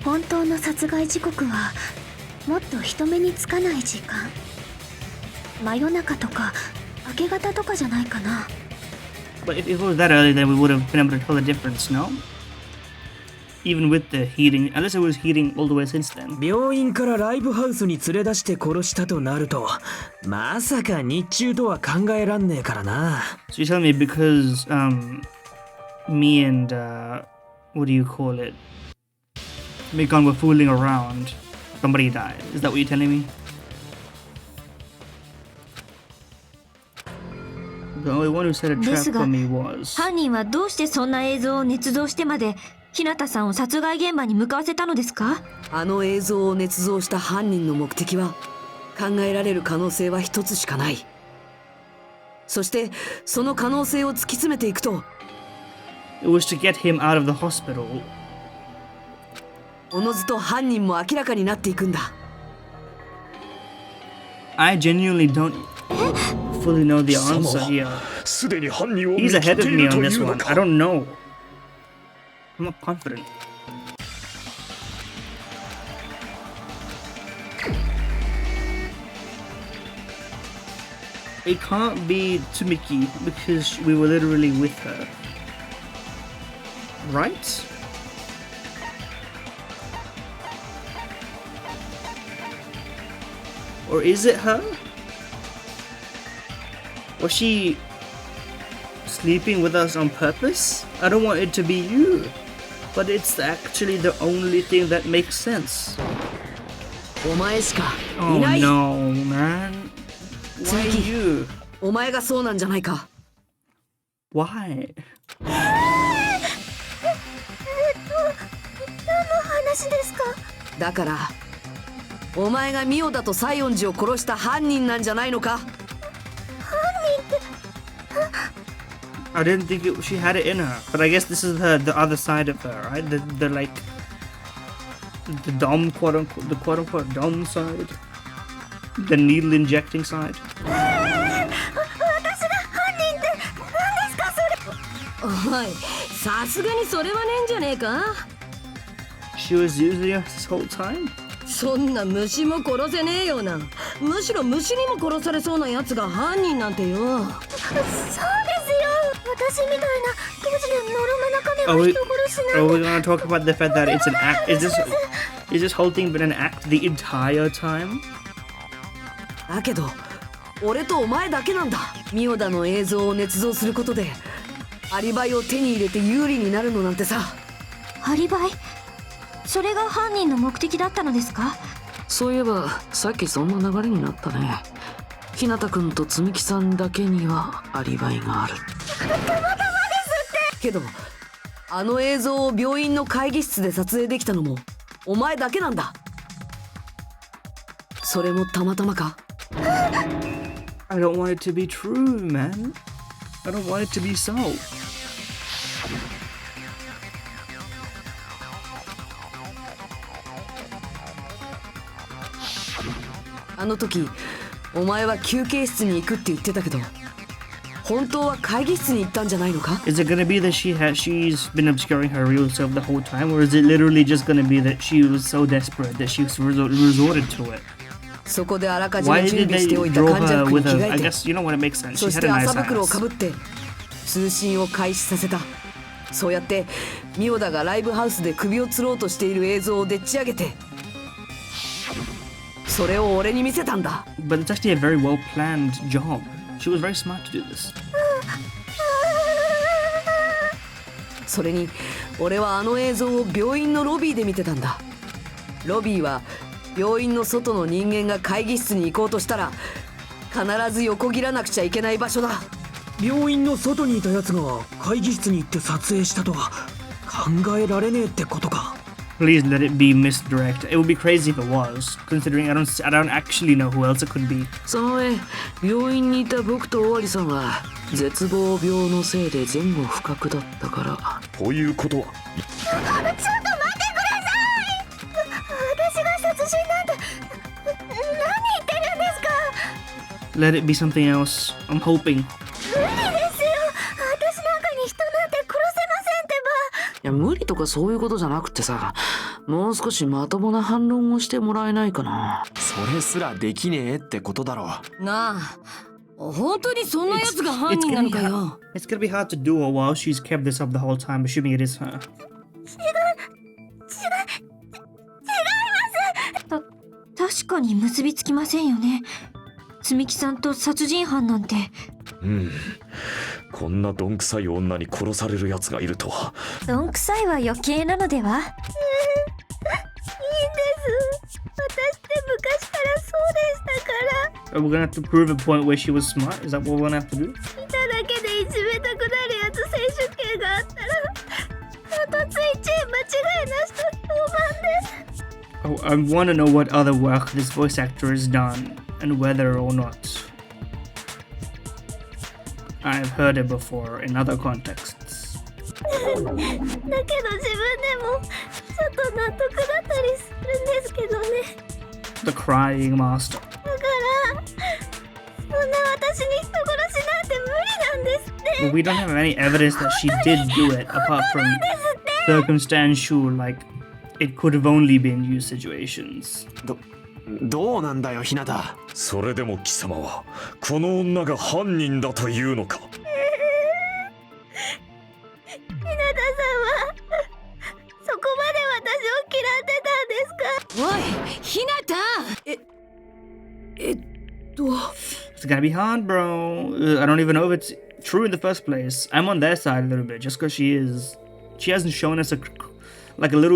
本当の殺害時刻はもっと人目につかない時間、真夜中とか明け方とかじゃないかな。 But if it was that early, then we would have been able to tell the difference, no? Even with the heating, unless it was heating all the way since then. 病院からライブハウスに連れ出して殺したとなると、まさか日中とは考えらんねえからな。 So you're telling me because me and what do you call it? Mikon were fooling around, somebody died. Is that what you're telling me? The only one who set a trap for me was. 犯人はどうしてそんな映像を捏造してまで日向さんを殺害現場に向かわせたのですか？あの映像を捏造した犯人の目的は考えられる可能性は一つしかない。そしてその可能性を突き詰めていくと、 It was to get him out of the hospital. おのずと犯人も明らかになっていくんだ。 I genuinely don't fully know the answer here. すでに犯人を見 He's 切っ ahead て of い me ると on い this うの one. か I don't know. I'm not confident. It can't be Tsumiki because we were literally with her. Right? Or is it her? Was she sleeping with us on purpose? I don't want it to be you, but it's actually the only thing that makes sense. お前しか Oh いない。 no, man. Why Tsumiki. you? お前がそうなんじゃないか。 Why? 何の話ですか？だからお前がミオダと西園寺を殺した犯人なんじゃないのか。 I didn't think she had it in her, but I guess this is the other side of her, right? The like the dom quote unquote dom side, the needle injecting side. 私が犯人って何ですかそれ？おい、さすがにそれはねえんじゃねえか。 She was using us this whole time. そんな虫も殺せねえような、むしろ虫にも殺されそうなやつが犯人なんてよ。そうですよ。私みたいな当時でノルマ中で Are は we 人殺しな are ん we て。 gonna talk about the fact that it's an act? Is this whole thing been an act the entire time? だけど俺とお前だけなんだ。ミオダの映像を捏造することでアリバイを手に入れて有利になるのなんてさ。アリバイ？それが犯人の目的だったのですか？そういえばさっきそんな流れになったね。日向くんとつみきさんだけにはアリバイがある。けどあの映像を病院の会議室で撮影できたのもお前だけなんだ。それもたまたまか。 I don't want it to be true, man. I don't want it to be so. あの時お前は休憩室に行くって言ってたけど、本当は会議室に行ったんじゃないのか。 Is it gonna be that she's been obscuring her real self the whole time, or is it literally just gonna be that she was so desperate that she resorted to it? そこであらかじ Why め準 did 備して they おいた draw 患者 her 服に with 着 a? 替 I えて、 guess you know what, it makes sense. そ She し had て a nice 麻袋を ass. かぶって通信を開始させた。そうやってミオダがライブハウスで首を吊ろうとしている映像をでっち上げて、それを俺に見せたんだ。 But it's actually a very well planned job. She was very smart to do this. それに俺はあの映像を病院のロビーで見てたんだ。ロビーは病院の外の人間が会議室に行こうとしたら必ず横切らなくちゃいけない場所だ。病院の外にいたやつが会議室に行って撮影したとは考えられねえってことか。Please let it be misdirect. It would be crazy if it was, considering I don't actually know who else it could be. その上、病院にいた僕と尾張さんは絶望病のせいで前後不覚だったから。ということは、ちょっと待ってください。私が殺人なんて何言ってるんですか。 Let it be something else. I'm hoping. 無理ですよ。私なんかに人なんて殺せませんってば。いや、無理とかそういうことじゃなくてさ、もう少しまともな反論をしてもらえないかな。それすらできねえってことだろ。なあ、本当にそんなやつが犯人なのかよ。It's gonna be hard to do it while she's kept this up the whole time, assuming it is her. 確かに結びつきませんよね。積木さんと殺人犯なんて。こんなどんくさい女に殺されるやつがいるとは。どんくさいは余計なのでは。いいんです。私って昔からそうでしたから。Are we gonna have to prove a point where she was smart? Is that what we're gonna have to do? 見ただけでいじめたくなるやつ選手権があったら、あとついち間違いなしと評判で。Oh, I want to know what other work this voice actor has done and whether or not I've heard it before in other contexts. だけど自分でもちょっと納得だったりするんですけどね。 The Crying Master. だからそんな私に人殺しなんて無理なんですって。 Well, we don't have any evidence that she did do it apart from circumstantial, like it could have only been used situations. どうなんだよ、ひなた。それでも貴様はこの女が犯人だというのか。ひなたさんはそこまで私を嫌ってたんですか。おい、ひなた。It's gonna be hard, bro. I don't even know if it's true in the first place. I'm on their side a little bit just because she hasn't shown us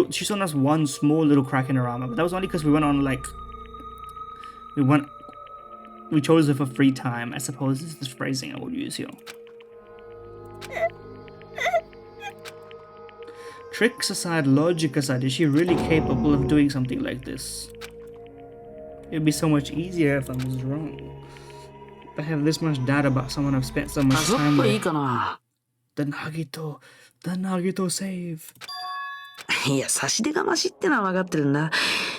she's shown us one small little crack in her armor, but that was only because we chose her for free time, I suppose is the phrasing I would use here. Tricks aside, logic aside, is she really capable of doing something like this? It'd be so much easier if I was wrong. If I have this much data about someone I've spent so much time with. The Nagito save. いや、差し出がましってのは分かってるんだ。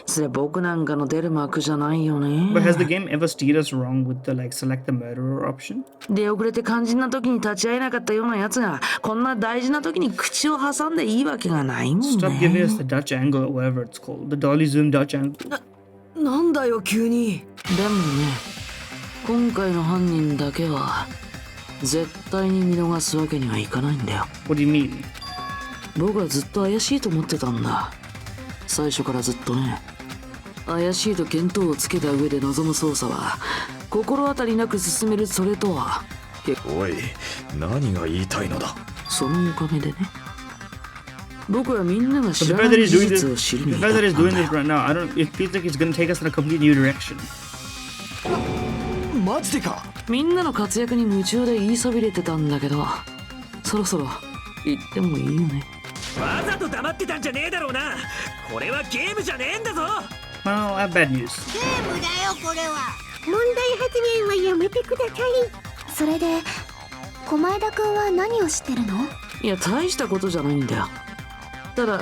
それ僕なんかの出る幕じゃないよね。But has the game ever steered us wrong with the select the murderer option? 出遅れて肝心な時に立ち会えなかったようなやつがこんな大事な時に口を挟んでいいわけがないもんね。Stop giving us the Dutch angle or whatever it's called. The dolly zoom Dutch angle. なんだよ急に。でもね、今回の犯人だけは絶対に見逃すわけにはいかないんだよ。What do you mean? 僕はずっと怪しいと思ってたんだ。最初からずっとね。怪しいと見当をつけた上で臨む捜査は心当たりなく進める。それとはおい、何が言いたいのだ。そのおかげでね、僕はみんなが知らない事実を知りに行ったんだよ。 The fact that he's doing this right now, it feels like he's gonna take us in a completely new direction. マジでか。みんなの活躍に夢中で言いそびれてたんだけど、そろそろ言ってもいいよね。わざと黙ってたんじゃねえだろうな。これはゲームじゃねえんだぞ。Well, I have bad news. ゲームだよこれは。問題発言はやめてください。それで狛枝くんは何を知ってるの？いや、大したことじゃないんだよ。ただ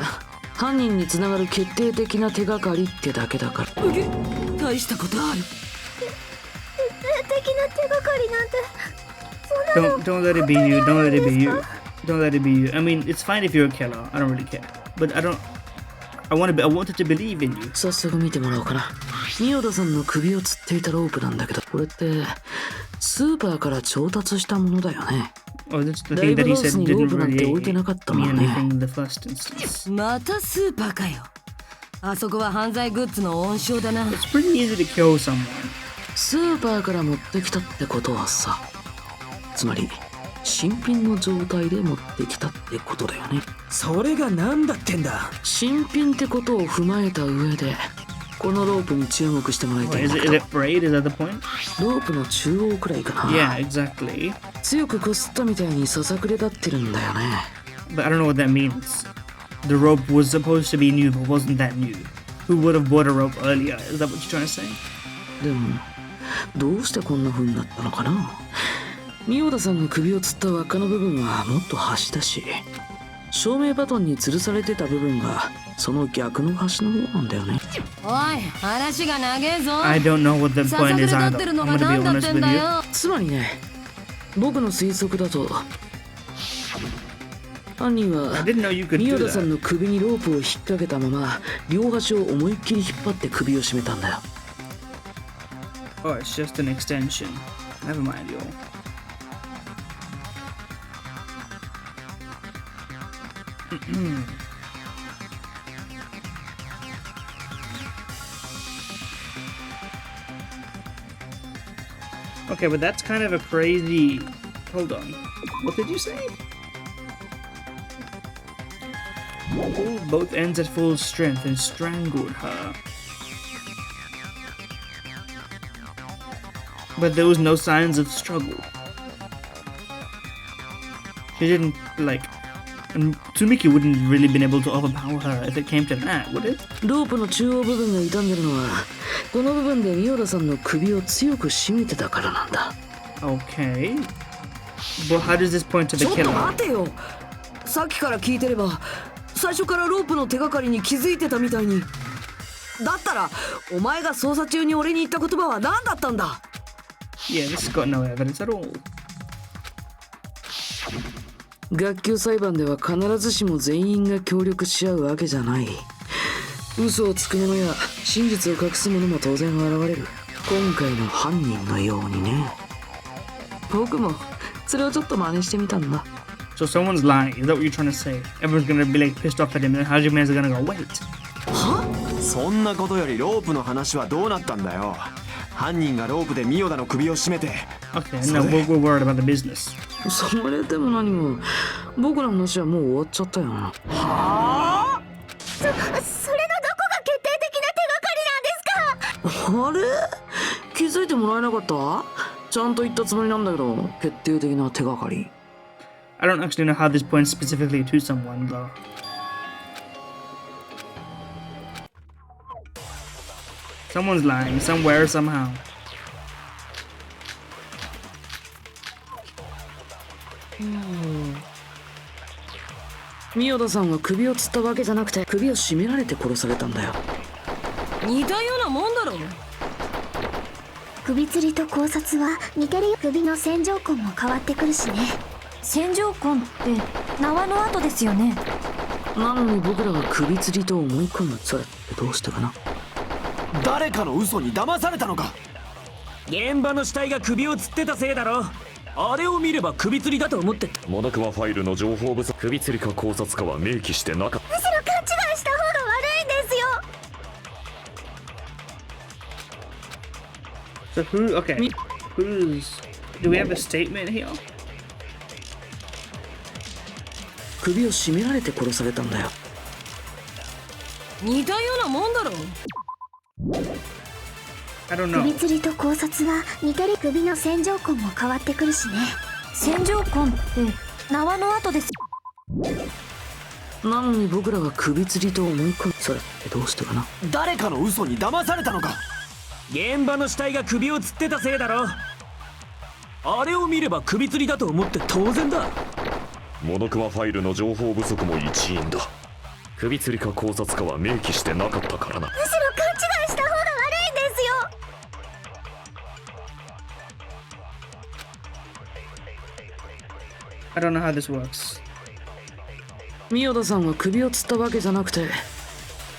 犯人につながる決定的な手がかりってだけだから。大したことある。決定的な手がかりなんてそんなの。 Don't let it be you. Don't let it be you. Don't let it be you. I mean, it's fine if you're a killer. I don't really care. But I wanted to believe in you. 早速見てもらおうかな。仁田さんの首をつっていたロープなんだけど、これってスーパーから調達したものだよね。Oh, that's the thing that he said didn't really 置いてなかったも mean んね。 anything in the first instance. またスーパーかよ。あそこは犯罪グッズの温床だな。 It's pretty easy to kill someone. スーパーから持ってきたってことはさ、つまり新品の状態で持ってきたってことだよね。それが何だってんだ。新品ってことを踏まえた上でこのロープに注目してもらいたいんだけ Is ど、 it braid? Is that the point? ロープの中央くらいかな。 Yeah, exactly. 強くこすったみたいにささくれ立ってるんだよね。 But I don't know what that means. the rope was supposed to be new but wasn't that new. Who would have bought a rope earlier? Is that what you're trying to say? でもどうしてこんな風になったのかな。三代田さんが首を吊った輪っかの部分はもっと端だし、照明バトンに吊るされてた部分がその逆の端の方なんだよね。おい、話が長えぞ。 I don't know what the さ point さくれ is 立 either. ってる I'm のが gonna be 何だっ honest て with んだ you. よ。つまりね、僕の推測だと犯人は I didn't know you could 三 do 代田さん that. の首にロープを引っ掛けたまま両端を思いっきり引っ張って首を絞めたんだよ。 Oh, it's just an extension. Never mind, yo. Okay, but that's kind of a crazy... Hold on. What did you say? Pulled both ends at full strength and strangled her. But there was no signs of struggle. She didn't, like... And Tsumiki wouldn't really been able to overpower her if it came to that, would it? ロープの中央部分が傷んでるのはこの部分で三代田さんの首を強く締めてたからなんだ。 Okay. But how does this point to the ちょっと killer? 待てよ。さっきから聞いてれば最初からロープの手がかりに気づいてたみたいに。だったらお前が捜査中に俺に言った言葉は何だったんだ。 Yeah, this has got no evidence at all. 学級裁判では必ずしも全員が協力し合うわけじゃない。嘘をつく者や真実を隠す者も当然現れる。今回の犯人のようにね。僕もそれをちょっと真似してみたんだ。 So someone's lying. Is that what you're trying to say? Everyone's gonna be like pissed off at him, and Hajime's gonna go, wait. そんなことよりロープの話はどうなったんだよ。犯人がロープでミヨダの首を絞めて。 Okay, no, we're worried about the business. それでも何も僕の話はもう終わっちゃったよな。それのどこが決定的な手がかりなんですか？あれ気づいてもらえなかった？ちゃんと言ったつもりなんだけど、決定的な手がかり。 I don't actually know how this points specifically to someone, though. Someone's lying, somewhere, somehow. 三代田さんは首を吊ったわけじゃなくて首を絞められて殺されたんだよ。似たようなもんだろ。首吊りと考察は似てるよ。首の線条痕も変わってくるしね。線条痕って縄の跡ですよね。なのに僕らは首吊りと思い込む。それってどうしてかな。誰かの嘘に騙されたのか。現場の死体が首を吊ってたせいだろ。あれを見れば首吊りだと思ってモノクマファイルの情報不足、首吊りか考察かは明記してなかった。むしろ勘違いした方が悪いんですよ。 So who, okay, who's, do we have a statement here? 首を絞められて殺されたんだよ。似たようなもんだろ。 I don't know. 首吊りと考察は似てる。首の線条痕も変わってくるしね。線条痕って縄の跡です。なのに僕らは首吊りと思い込む。それってどうしてかな。誰かの嘘に騙されたのか。現場の死体が首を吊ってたせいだろ。あれを見れば首吊りだと思って当然だ。モノクマファイルの情報不足も一因だ。首吊りか考察かは明記してなかったからな。むしろ勘違いした方が悪いんですよ。 I don't know how this works. 三代田さんは首を吊ったわけじゃなくて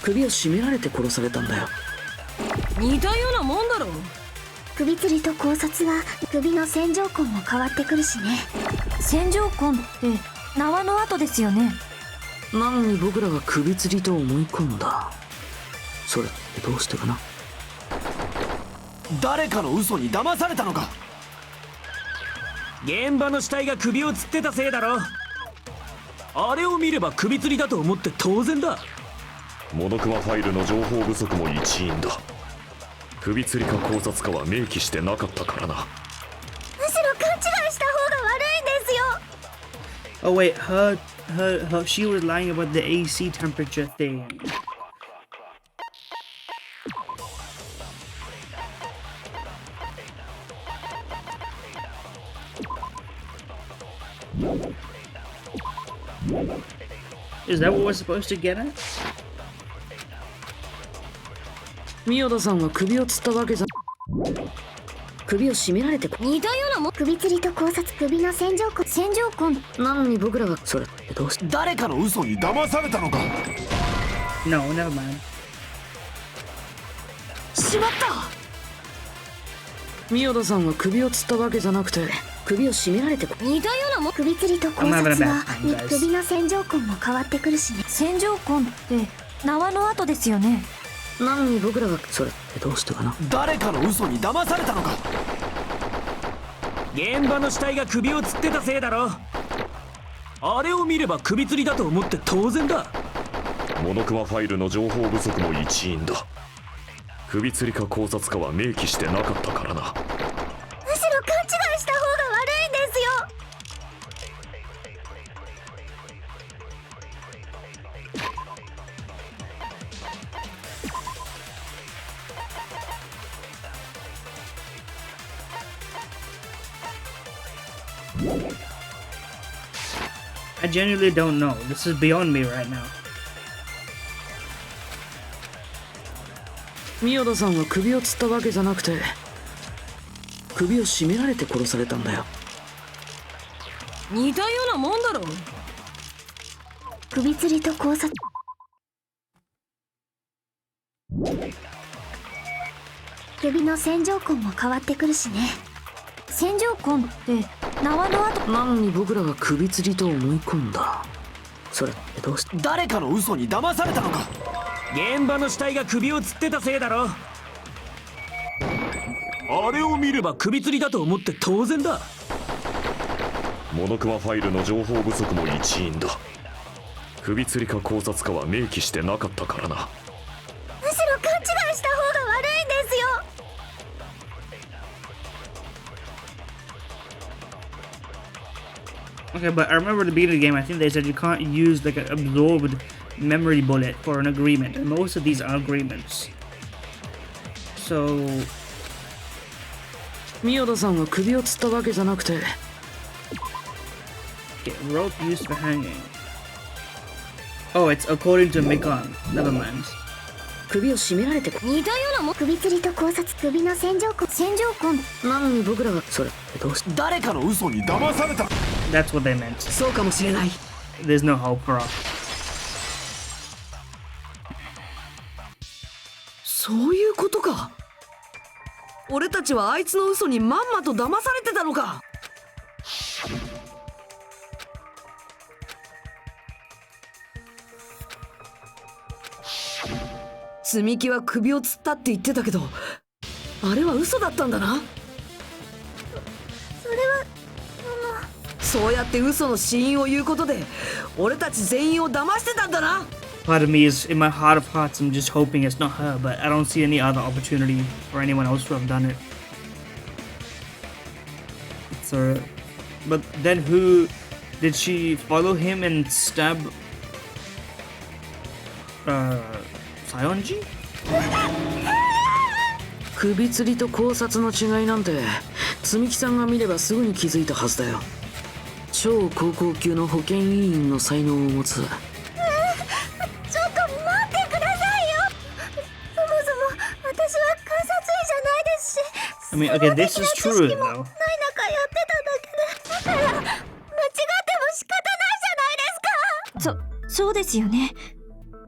首を絞められて殺されたんだよ。似たようなもんだろ。首吊りと考察は首の線条痕も変わってくるしね。線条痕って縄の跡ですよね。なのに僕らは首吊りと思い込んだ。それってどうしてかな。誰かの嘘に騙されたのか。現場の死体が首を吊ってたせいだろ。あれを見れば首吊りだと思って当然だ。モノクマファイルの情報不足も一因だ。首吊りか考察かは明記してなかったからな。むしろ勘違いした方が悪いんですよ。 Oh wait, she was lying about the AC temperature thing. Is that what we're supposed to get at? ミオダさんは首を吊ったわけじゃ。首を絞められて似たようなもん。首吊りと考察、首の線状痕。なのに僕らはそれってどうして。誰かの嘘に騙されたのか。 No, never mind. しまった。ミオダさんは首を吊ったわけじゃなくて首を絞められて。似たようなもん。首吊りと考察は首の線状痕も変わってくるしね。線状痕って縄の跡ですよね。なのに僕らはそれってどうしてかな。誰かの嘘に騙されたのか。現場の死体が首を吊ってたせいだろ。あれを見れば首吊りだと思って当然だ。モノクマファイルの情報不足も一因だ。首吊りか考察かは明記してなかったからな。むしろ勘違いした方が悪いんですよ。I genuinely don't know. This is beyond me right now. ミオダさんは首を吊ったわけじゃなくて首を絞められて殺されたんだよ。似たようなもんだろ。首吊りと考察。首の線状痕も変わってくるしね。線状痕って縄の跡。なのに僕らは首吊りと思い込んだ。それってどうして。誰かの嘘に騙されたのか。現場の死体が首を吊ってたせいだろ。あれを見れば首吊りだと思って当然だ。モノクマファイルの情報不足も一因だ。首吊りか考察かは明記してなかったからな。むしろ勘違いした方が悪いんですよ。Okay, but I remember at the beginning of the game, I think they said you can't use like an absorbed memory bullet for an agreement, and most of these are agreements. So ミオダさんは首を吊ったわけじゃなくて。 get rope used for hanging. Oh, it's according to Mikon. Never mind. 首を絞められて。似たようなもん。首吊りと考察、首の線状痕。なのに僕らはそれってどうして。誰かの嘘に騙された。 That's what they meant. そうかもしれない。 There's no hope for us. そういうことか。俺たちはあいつの嘘にまんまと騙されてたのか。積み木は首を吊ったって言ってたけど、あれは嘘だったんだな。それはそうやって嘘の死因を言うことで俺たち全員を騙してたんだな。 Part of me is, in my heart of hearts, I'm just hoping it's not her, but I don't see any other opportunity for anyone else to have done it. So, but then who did she follow him and stab Sayonji? 首吊りと考察の違いなんて積木さんが見ればすぐに気づいたはずだよ。超高校級の保健委員の才能を持つ。ちょっと待ってくださいよ。そもそも私は観察医じゃないですし、 I mean, okay, this is true ない中や though. ってただけで、だから間違っても仕方ないじゃないですか。そうですよね。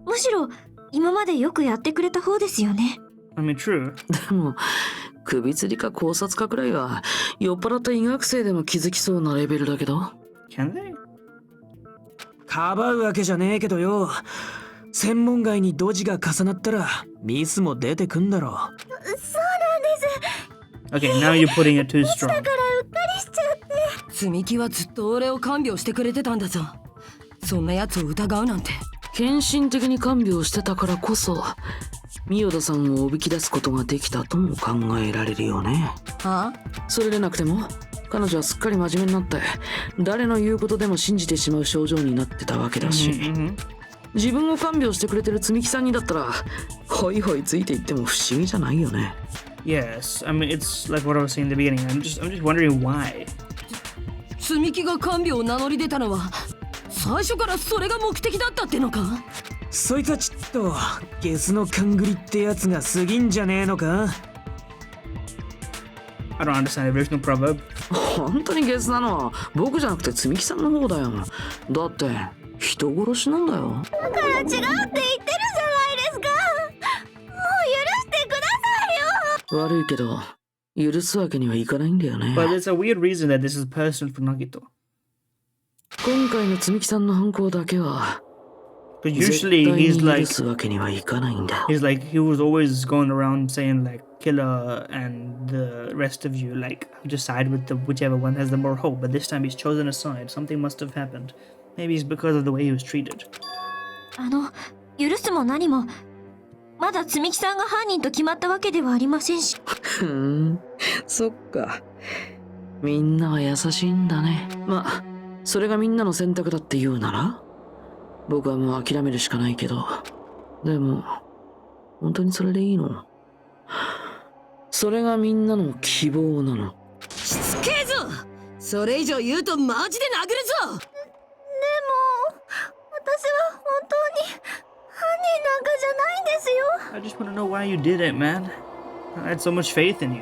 むしろ今までよくやってくれた方ですよね。I mean, true. でも首吊りか考察かくらいは酔っ払った医学生でも気づきそうなレベルだけど。 Can they? かばうわけじゃねえけどよ。専門外にドジが重なったらミスも出てくんだろ。そうなんです。 Okay, now you're putting it too だ strong. からうっかりしちゃって。積み木はずっと俺を看病してくれてたんだぞ。そんな奴を疑うなんて。献身的に看病してたからこそミオダさんをおびき出すことができたとも考えられるよね。はそれでなくても彼女はすっかり真面目になって誰の言うことでも信じてしまう症状になってたわけだし、自分を看病してくれてる積み木さんにだったらホイホイついていっても不思議じゃないよね。 Yes, I mean it's like what I was saying in the beginning. I'm just wondering why. 積み木が看病を名乗り出たのは最初からそれが目的だったってのか。そいつはちょっとゲスの勘繰りってやつが過ぎんじゃねえのか。 I don't understand the original proverb. 本当にゲスなのは僕じゃなくて積み木さんの方だよ。だって人殺しなんだよ。だから違うって言ってるじゃないですか。もう許してくださいよ。悪いけど許すわけにはいかないんだよね。 But there's a weird reason that this is personal for Nagito. 今回の積み木さんの犯行だけは But usually he's like 許すわけにはいかないんだ。 he was always going around saying like killer and the rest of you like just side with the whichever one has the more hope. But this time he's chosen a side. Something must have happened. Maybe it's because of the way he was treated. 許すも何もまだ積木さんが犯人と決まったわけではありませんし。そっか。みんなは優しいんだね。まあそれがみんなの選択だって言うなら僕はもう諦めるしかないけど、でも本当にそれでいいの？それがみんなの希望なの？しつけえぞ。それ以上言うとマジで殴るぞ。私は本当に犯人なんかじゃないんですよ。 I just want to know why you did it, man. I had so much faith in you.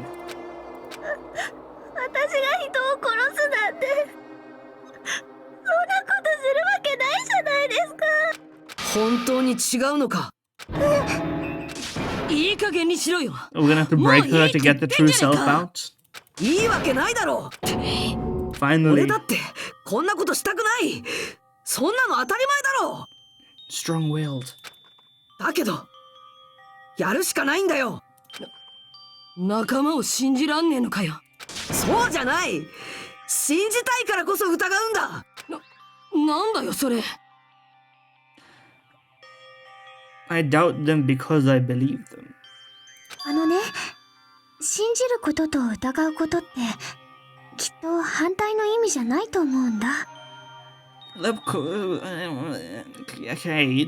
私が人を殺すなんてそんなことするわけないじゃないですか。本当に違うのか。いい加減にしろよ。 We're gonna have to break her to get the true self out. いいわけないだろう。 Finally. 俺だってこんなことしたくない。そんなの当たり前だろう。 Strong-willed. だけどやるしかないんだよ。仲間を信じらんねえのかよ。そうじゃない。信じたいからこそ疑うんだ。なんだよそれ。 I doubt them because I believe them. 信じることと疑うことってきっと反対の意味じゃないと思うんだ。Okay,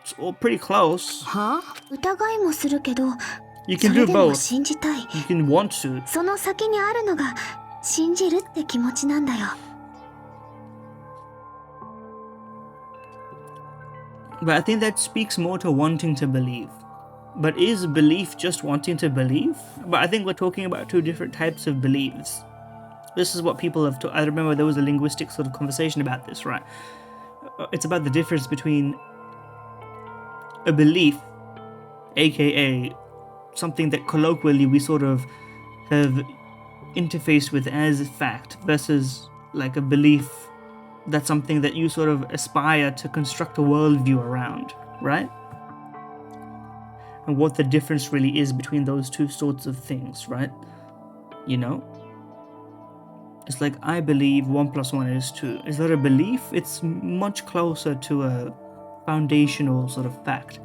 it's all pretty close. はあ？疑いもするけど、 You そ can れ do でも both. 信じたい。 You can want to. その先にあるのが信じるって気持ちなんだよ。 But I think that speaks more to wanting to believe. But is belief just wanting to believe? But I think we're talking about two different types of beliefs. This is what people have I remember there was a linguistic sort of conversation about this, right? It's about the difference between a belief, aka something that colloquially we sort of have interfaced with as fact, versus like a belief that's something that you sort of aspire to construct a worldview around, right? And what the difference really is between those two sorts of things, right? You know? It's like, I believe 1 + 1 is 2. Is that a belief? It's much closer to a foundational sort of fact.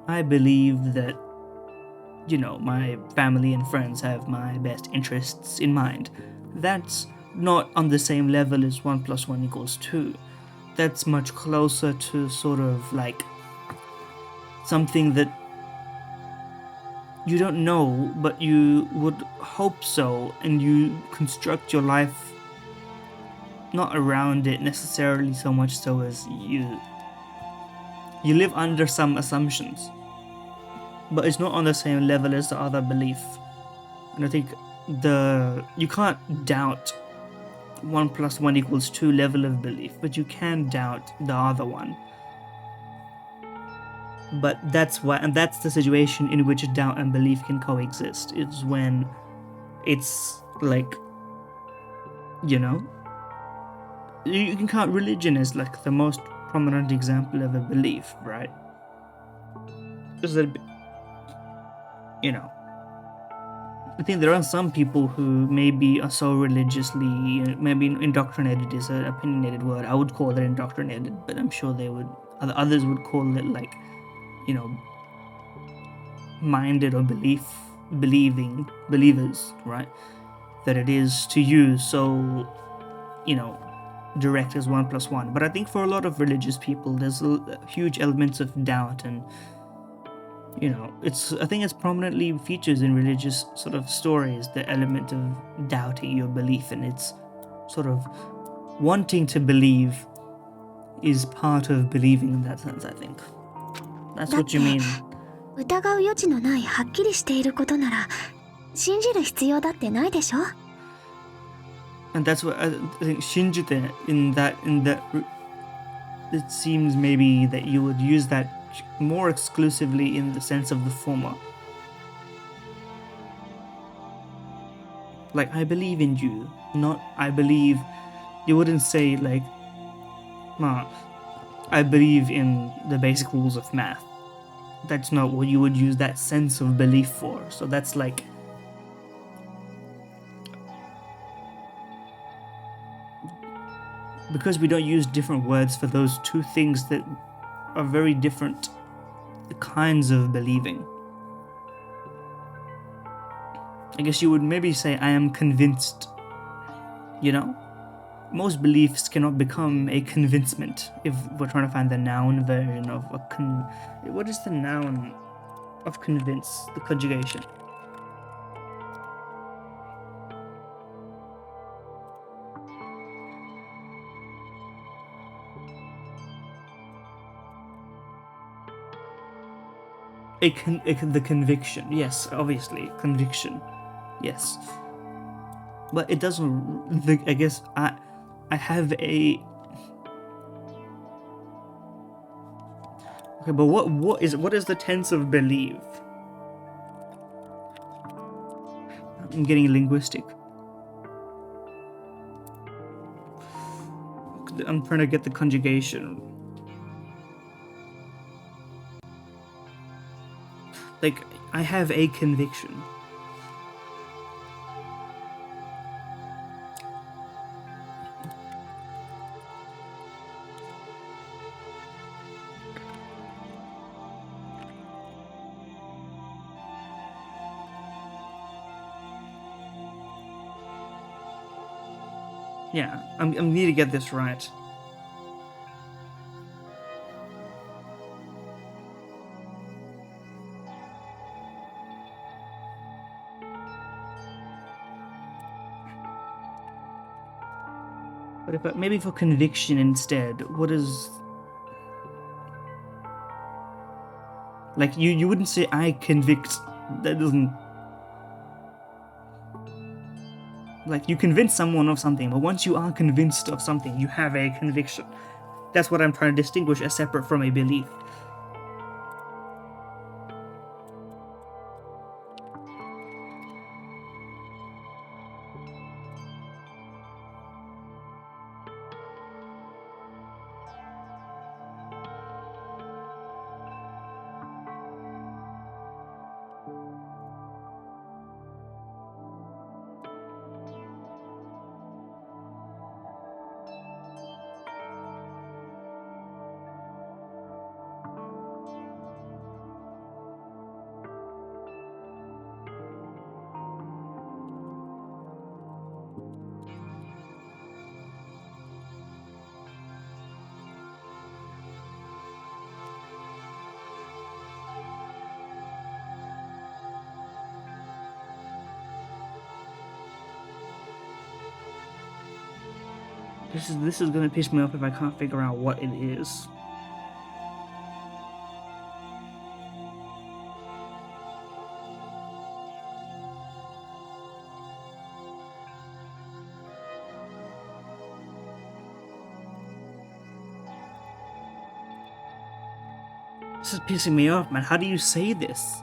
I believe that, you know, my family and friends have my best interests in mind. That's not on the same level as 1 + 1 = 2. That's much closer to sort of like something that you don't know, but you would hope so, and you construct your life not around it necessarily so much so as you live under some assumptions, but it's not on the same level as the other belief. And I think you can't doubt 1 + 1 = 2 level of belief, but you can doubt the other one. But that's the situation in which doubt and belief can coexist. It's when it's like, you know, you can count religion as like the most prominent example of a belief, right? Just that, you know, I think there are some people who maybe are so religiously, maybe indoctrinated is an opinionated word. I would call it indoctrinated, but I'm sure others would call it like, you know, minded or believers, right? that it is to you so, direct as 1+1. But I think for a lot of religious people, there's huge elements of doubt, and I think it's prominently features in religious sort of stories, the element of doubting your belief, and it's sort of wanting to believe is part of believing in that sense, I think. That's what you mean. 疑う余地のないはっきりしていることなら信じる必要だってないでしょ And that's what I think shinjite in that it seems maybe that you would use that more exclusively in the sense of the former. Like, I believe in you, not I believe. You wouldn't say like, I believe in the basic rules of math. That's not what you would use that sense of belief for. So that's like, because we don't use different words for those two things that are very different kinds of believing. I guess you would maybe say, I am convinced. Most beliefs cannot become a convincement if we're trying to find the noun version of what is the noun of convince, the conjugation? The conviction, yes, obviously, conviction, yes. But it doesn't, I guess, I have a... Okay, but what is the tense of believe? I'm getting linguistic. I'm trying to get the conjugation. Like, I have a conviction. Yeah, I need to get this right. But if maybe for conviction instead, what is... Like, you wouldn't say I convict. That doesn't... Like, you convince someone of something, but once you are convinced of something, you have a conviction. That's what I'm trying to distinguish as separate from a belief. This is gonna piss me off if I can't figure out what it is. This is pissing me off, man. How do you say this?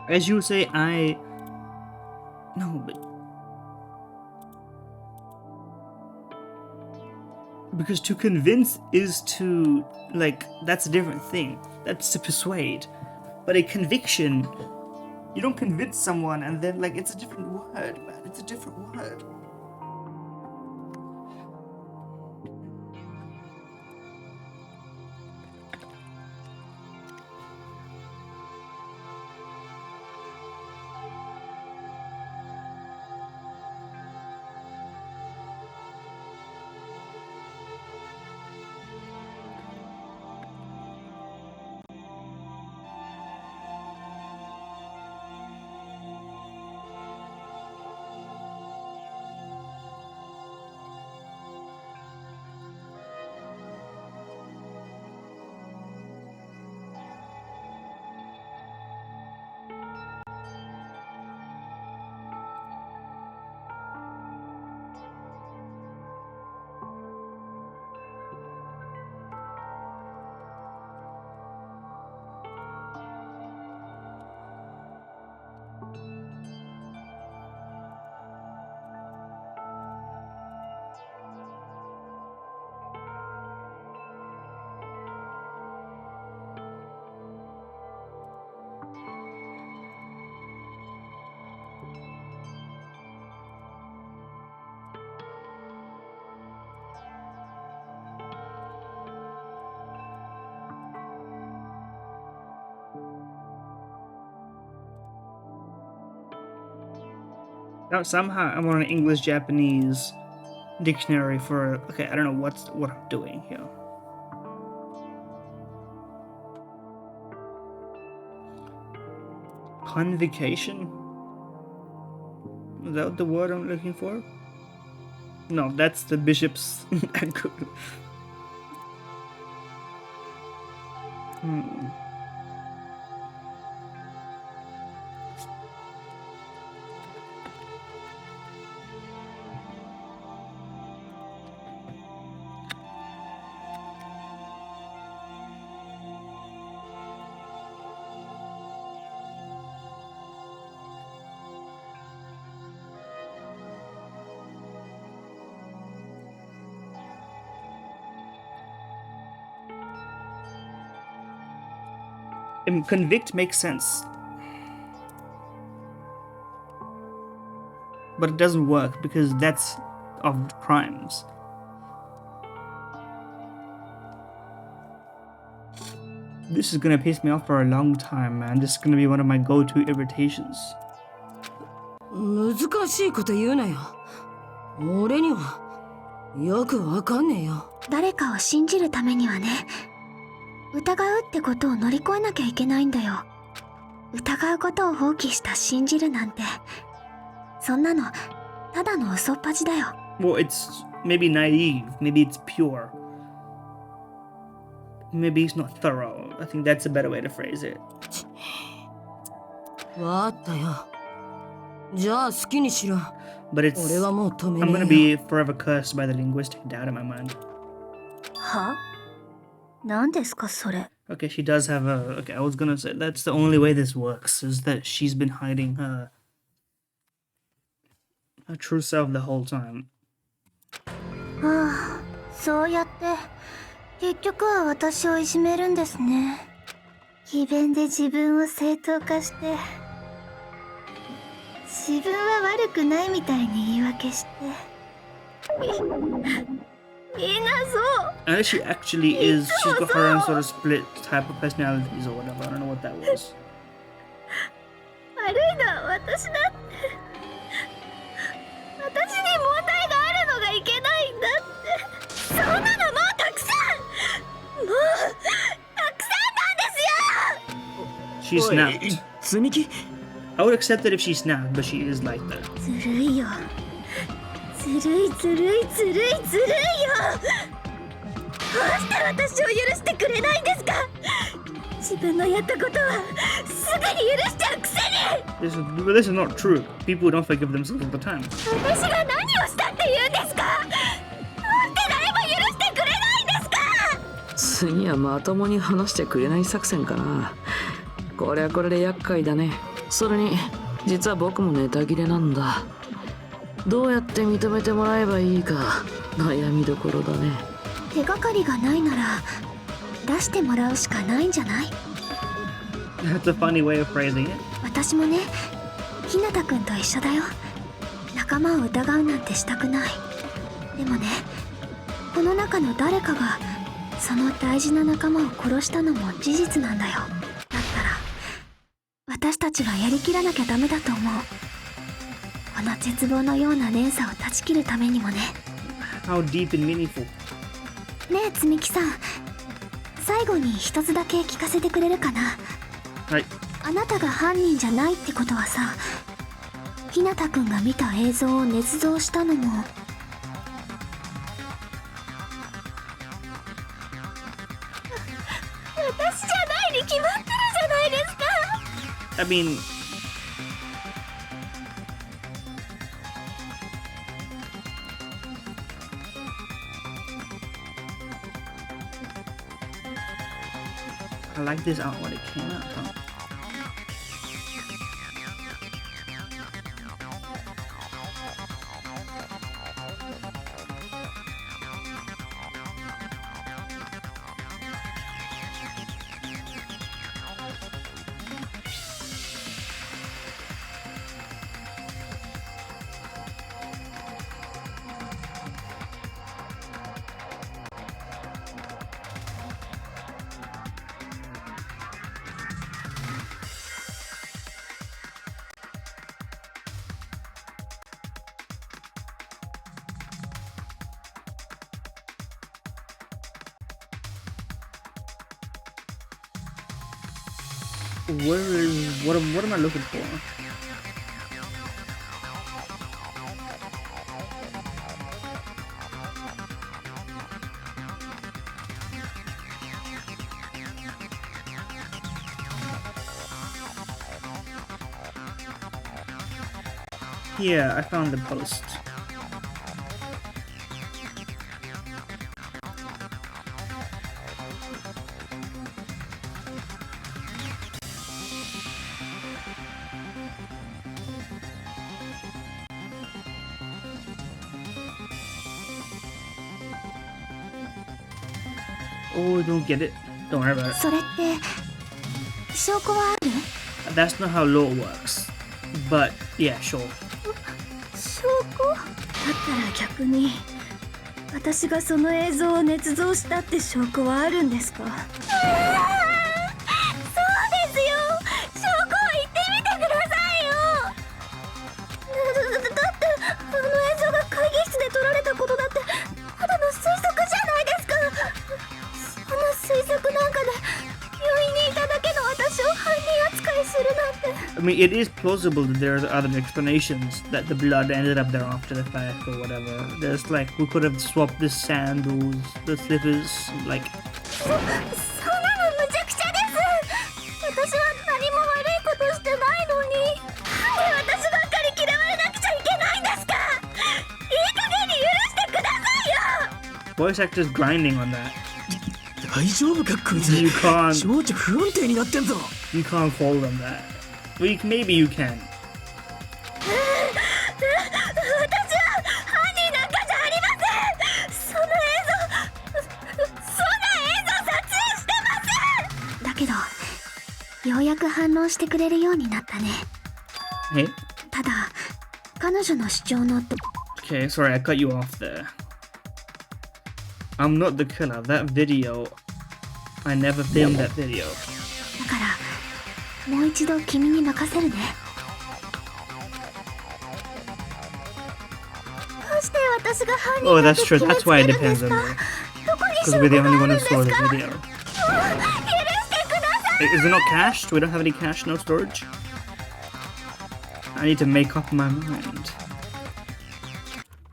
As you say, no, but because to convince is to, like, that's a different thing. That's to persuade. But a conviction, you don't convince someone and then, like, it's a different word, man. It's a different word. Now somehow I'm on an English-Japanese dictionary for, okay, I don't know what I'm doing here. Convocation? Is that the word I'm looking for? No, that's the bishop's. Convict makes sense, but it doesn't work because that's of crimes. This is gonna piss me off for a long time, man. This is gonna be one of my go-to irritations. 難しいこと言うなよ。俺にはよくわかんねえよ。誰かを信じるためにはね、疑うってことを乗り越えなきゃいけないんだよ。疑うことを放棄した信じるなんて、そんなのただの嘘っぱちだよ。Well, it's maybe naive, maybe it's pure. Maybe it's not thorough. I think that's a better way to phrase it. わかったよ。じゃあ好きにしろ。 But it's, 俺はもう止めね I'm えよ。 gonna be forever cursed by the linguistic doubt in my mind. は？何ですかそれ？ Okay, she does have a. Okay, I was gonna say that's the only way this works is that she's been hiding her true self the whole time. ああ、そうやって結局は私をいじめるんですね。詭弁で自分を正当化して、自分は悪くないみたいに言い訳して。みんなそう。 And she actually is. She's got her own sort of split type of personalities or whatever. I don't know what that was. 悪いのは私だって。私に問題があるのがいけないんだって。そんなのもうたくさん。もうたくさんなんですよ。 She snapped. 積み木 I would accept it if she snapped, but she is like that. ずるいよ。ずるいずるいずるいずるいよ。どうして私を許してくれないんですか。自分のやったことはすぐに許しちゃうくせに。 This is not true. People don't forgive themselves all the time. 私が何をしたって言うんですか。どうして誰も許してくれないんですか。次はまともに話してくれない作戦かな。これはこれで厄介だね。それに実は僕もネタ切れなんだ。どうやって認めてもらえばいいか悩みどころだね。手がかりがないなら出してもらうしかないんじゃない？ That's a funny way of phrasing it. 私もね、日向くんと一緒だよ。仲間を疑うなんてしたくない。でもね、この中の誰かがその大事な仲間を殺したのも事実なんだよ。だったら私たちがやりきらなきゃダメだと思う。この絶望のような連鎖を断ち切るためにもね。 How deep and meaningful. ねえつみきさん、最後に一つだけ聞かせてくれるかな。はい。あなたが犯人じゃないってことはさ、日向くんが見た映像を捏造したのも私じゃないに決まってるじゃないですか。I mean, I like this out when it came out, huh? What am I looking for? Yeah, I found the post. Oh, don't get it. Don't worry about it. それって証拠はある？ That's not how law works. But yeah, sure. 証拠？だったら逆に私がその映像を捏造したって証拠はあるんですか？そうですよ。証拠を言ってみてくださいよ。だってあの映像が会議室で撮られたことだってただの推測じゃないですか。そんな推測なんかで病院にいただけの私を犯人扱いするなんて。I mean, it is plausible that there are other explanations that the blood ended up there after the fact or whatever. There's like, we could have swapped the sandals, the slippers, like... そんなのむちゃくちゃです。私は何も悪いことしてないのに。なんで私ばっかり嫌われなくちゃいけないんですか。いい加減に許してくださいよ。 Voice actors grinding on that. 大丈夫かこいつ。 You can't... 情緒不安定になってんぞ。 You can't call them that. Well, maybe you can. 私は犯人なんかじゃありません。そんな映像撮影してません。だけどようやく反応してくれるようになったね。Hey? ただ彼女の主張の Okay, sorry, I cut you off there. I'm not the killer. That video... I never filmed that video. だからもう一度君に任せるね。どうして私が犯人 Oh, だ that's と true. 決め That's つけ why る it んで depends す on か？ me. どこに Because 証 we're the 拠が only あ one る who んですか？ saw the 許 video. してください。 Is it not cached? We don't have any cache, no storage? I need to make up my mind.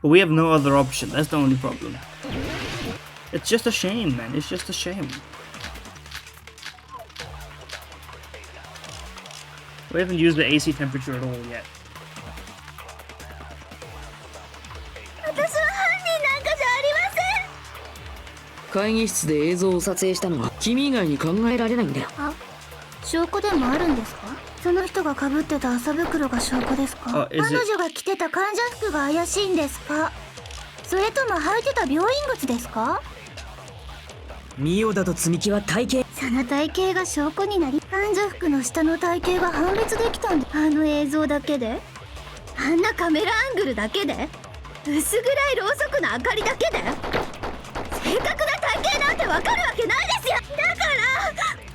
But we have no other option. That's the only problem. It's just a shame, man. It's just a shame. We haven't used the AC temperature at all yet. 私は犯人なんかじゃありません。会議室で映像を撮影したのは君以外に考えられないんだよ。証拠でもあるんですか？その人が被ってた麻袋が証拠ですか？彼女が着てた患者服が怪しいんですか？それとも履いてた病院靴ですか？ミオだと積み木は体型。その体型が証拠になり、患者服の下の体型が判別できたんで、あの映像だけで、あんなカメラアングルだけで、薄暗いろうそくの明かりだけで、正確な体型なんてわかるわけないですよ。だか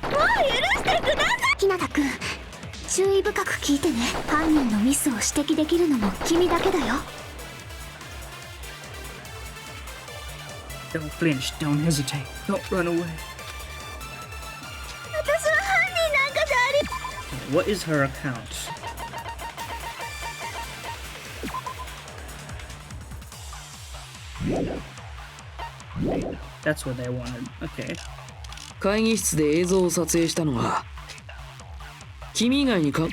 らもう許してください。日向くん、注意深く聞いてね。犯人のミスを指摘できるのも君だけだよ。Don't flinch, don't hesitate, don't run away. 私は犯人なんかじゃあり。What is her account? That's what they wanted. Okay. 会議室で映像を撮影したのは君以外にか。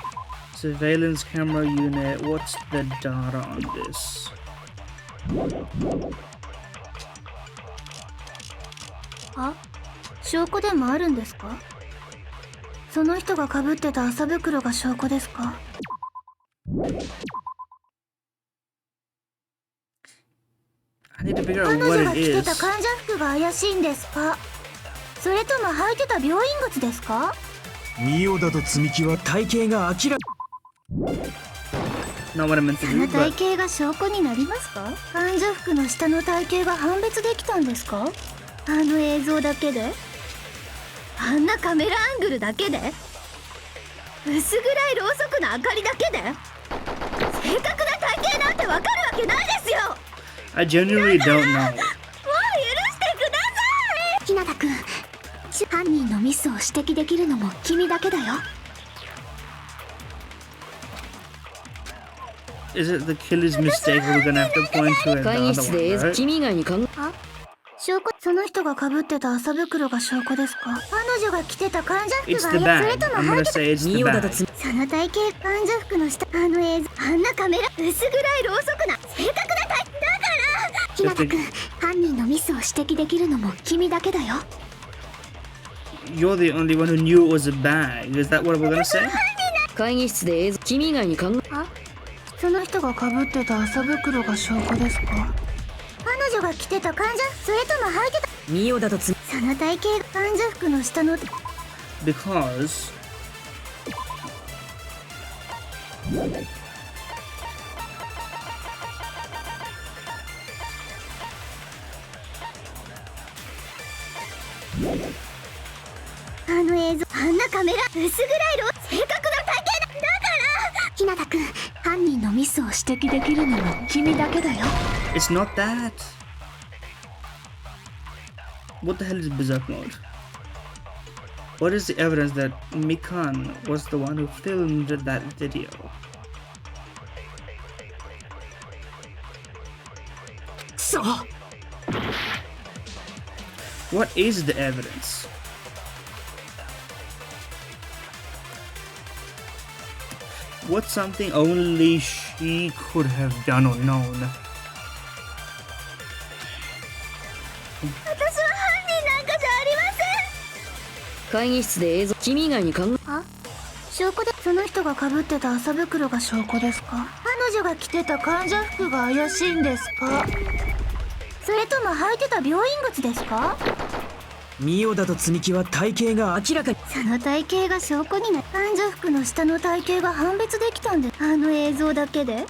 Surveillance camera unit. What's the data on this? あ、証拠でもあるんですか？その人が被ってた麻袋が証拠ですか？ I need to figure 彼 out what 女が it 着て is. た患者服が怪しいんですか？それとも履いてた病院靴ですか？ミオだと積み木は体型が明らか。 Not what I meant to そ do, の体 but 型が証拠になりますか？患者服の下の体型が判別できたんですか？あの映像だけで、あんなカメラアングルだけで、薄暗いろうそくの明かりだけで、正確な体型なんてわかるわけないですよ。 I genuinely don't know. もう許してください。日向くん、犯人のミスを指摘できるのも君だけだよ。 Is it the killer's mistake or we're gonna have to point to it? 会 The 議 other 室で one, 映像 right? 君以外に考え。あ、証拠。その人が被ってた麻袋が証拠ですか？彼女が着てた患者服 It's が the それ bag. とも I'm 履 gonna いてた say it's the ミオだと bag. 積み。その体型、患者服の下、あの映像、あんなカメラ、薄暗いろうそくな正確な体だから。日向くん、犯人のミスを指摘できるのも君だけだよ。 You're the only one who knew it was a bag. Is that what we're gonna say? 会議室で映像君以外に考え。あ、その人が被ってた麻袋が証拠ですか？彼女が着てた患者、それとも履いてた。ミオだと積み。その体型、患者服の下の。 Becauseあの映像、あんなカメラ、薄暗いろ、正確な体型だ。だから日向くん、犯人のミスを指摘できるのも君だけだよ。 it's not that. What the hell is berserk mode? What is the evidence that Mikan was the one who filmed that video? So. What is the evidence? What's something only she could have done or known? 私は犯人なんかじゃありません。会議室で映像君以外に考え。あ、証拠で、その人が被ってた麻袋が証拠ですか？彼女が着てた患者服が怪しいんですか？それとも履いてた病院靴ですか？ミオだと積み木は体型が明らかに。その体型が証拠になる。患者服の下の体型が判別できたんで、あの映像だけで、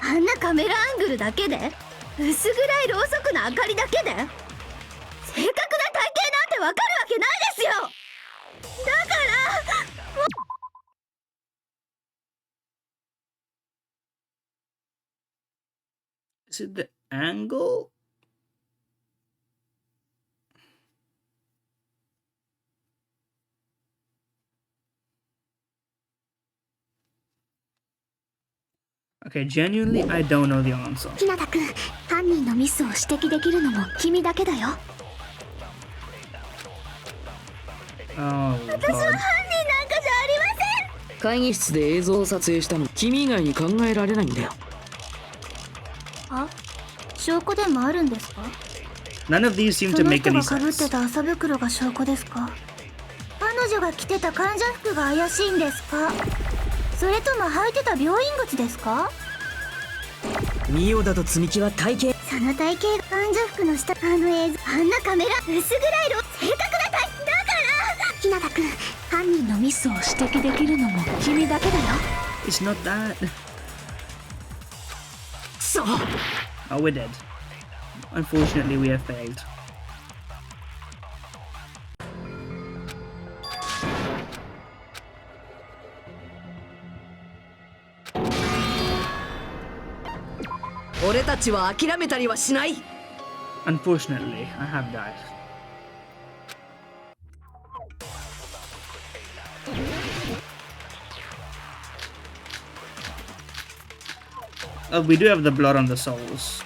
あんなカメラアングルだけで、薄暗いろうそくの明かりだけで、正確な体型なんてわかるわけないですよ。だからIs it the angle? Okay, genuinely, I don't know the answer. 日向くん、犯人のミスを指摘できるのも君だけだよ。 Oh, 私は犯人なんかじゃありません。会議室で映像を撮影したの君以外に考えられないんだよ。あ、証拠でもあるんですか？ None of these seem そ to の make 人 any が被って sense. た麻袋が証拠ですか？彼彼女が着てた患者服が怪しいんですか、それとも履いてた病院靴ですか。ミオダと積み木は体型。その体型が患者服の下、あの映像、あんなカメラ薄暗い色、正確な体だから。日向君、犯人のミスを指摘できるのも君だけだよ。 It's not that. そう。 Oh, we're dead. Unfortunately, we have failed. Unfortunately, I have died. Oh, we do have the blood on the souls.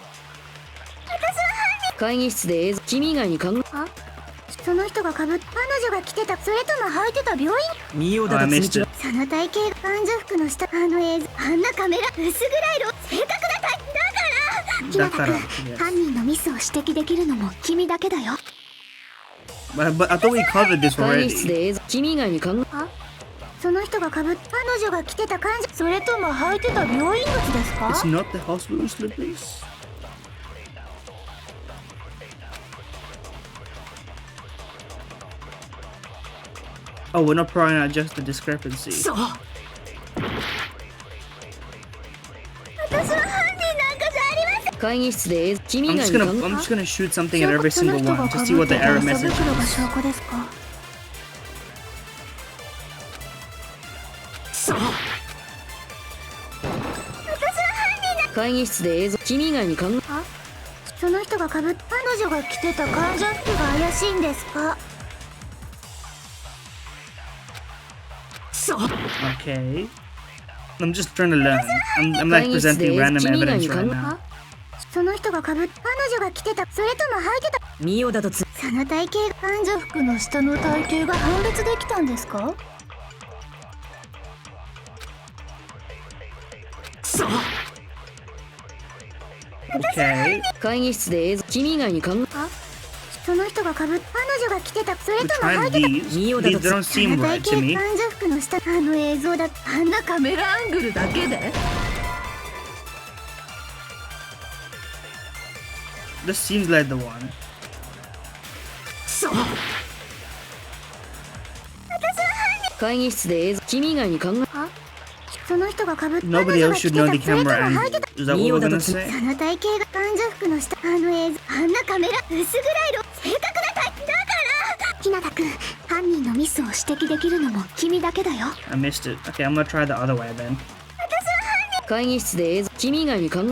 会議室で君以外に考えその人が彼女が着てた、それとも履いてた病院。ミオダ Oh, I と積み missed 木 it. その体型が患者服の下、あの映像、あんなカメラ薄暗い色、正確な体だから。日向君、犯人のミスを指摘できるのも君だけだよ。 But I thought we covered this 会議室 already. で君以外に考えその人が彼女が着てた患者、それとも履いてた病院靴ですか。 It's not the hospital slippers. Oh, we're not prying out just the discrepancy. そう。私は犯人なんかじゃありません。会議室で君以 I'm 外 just に gonna 考 I'm just gonna shoot something at every その single 人が one 被 to って see what the た error 麻 message 袋が is. 証拠ですか。そう。え会議室で君以外に考えその人が彼女が着てた患者服が怪しいんですか。そう。 Okay. I'm just trying to learn. I'm like presenting random evidence right now. その人が彼女が着てた、それとも履いてた。ミオダと積その体型、患者服の下の体型が判別できたんですか。そう。 Okay. 会議室で君以外に考えその人が彼女が着てた、それ We're とも履い trying てた。 these. Mio These だと don't seem その right 体 to me. 型、患者服の下、あの映像だ、あんなカメラアングルだけで。 This seems like the one. そう。会議室で君以外に考えその人が彼女 Nobody が else 着 should て know た、 the それとも camera 履いて angle. た。 Is that what we're gonna say? その体型が患者服の下、あの映像、あんなカメラ薄暗い色、正確な体だから。日向君、犯人のミスを指摘できるのも君だけだよ。 I missed it. Okay, I'm gonna try the other way then. 会議室で君以外に考え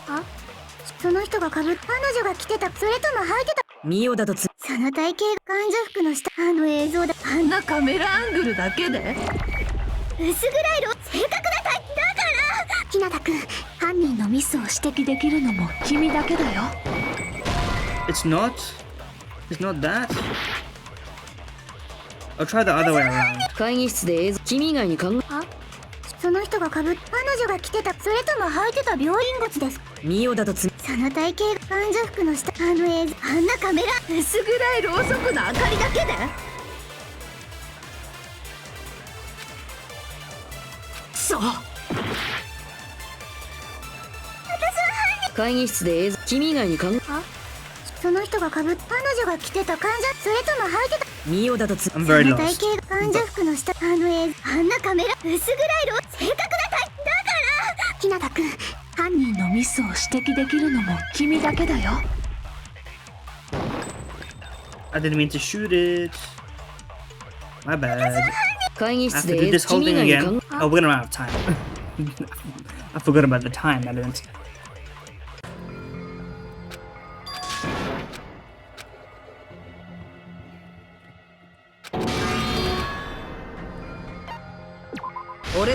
その人が彼女が着てた、それとも履いてた。ミオダと積その体型、患者服の下、あの映像だ、あんなカメラアングルだけで。薄暗い色、正確な体だから。日向君、犯人のミスを指摘できるのも君だけだよ。 It's not. It's not that. I'll try the other way around. 会議室で君以外に考えその人が彼女が着てた、それとも履いてた病院靴です。ミオダと積みその体型、患者服の下、あの映像、あんなカメラ薄暗いろうそくの明かりだけで。そう。会議室で君以外に考えその人が彼女が着てた患者、それとも履いてた。ミオダと積 I'm そ very の体 lost. 型、患者服の下、あの映像、あんなカメラ薄暗い色、正確な体だから。日向君、犯人のミスを指摘できるのも君だけだよ。 I didn't mean to shoot it. My bad. 会議 I 室 have to do で this whole 君以 thing 外に again. 考 Oh, we're gonna run out of time. I forgot about the time element. We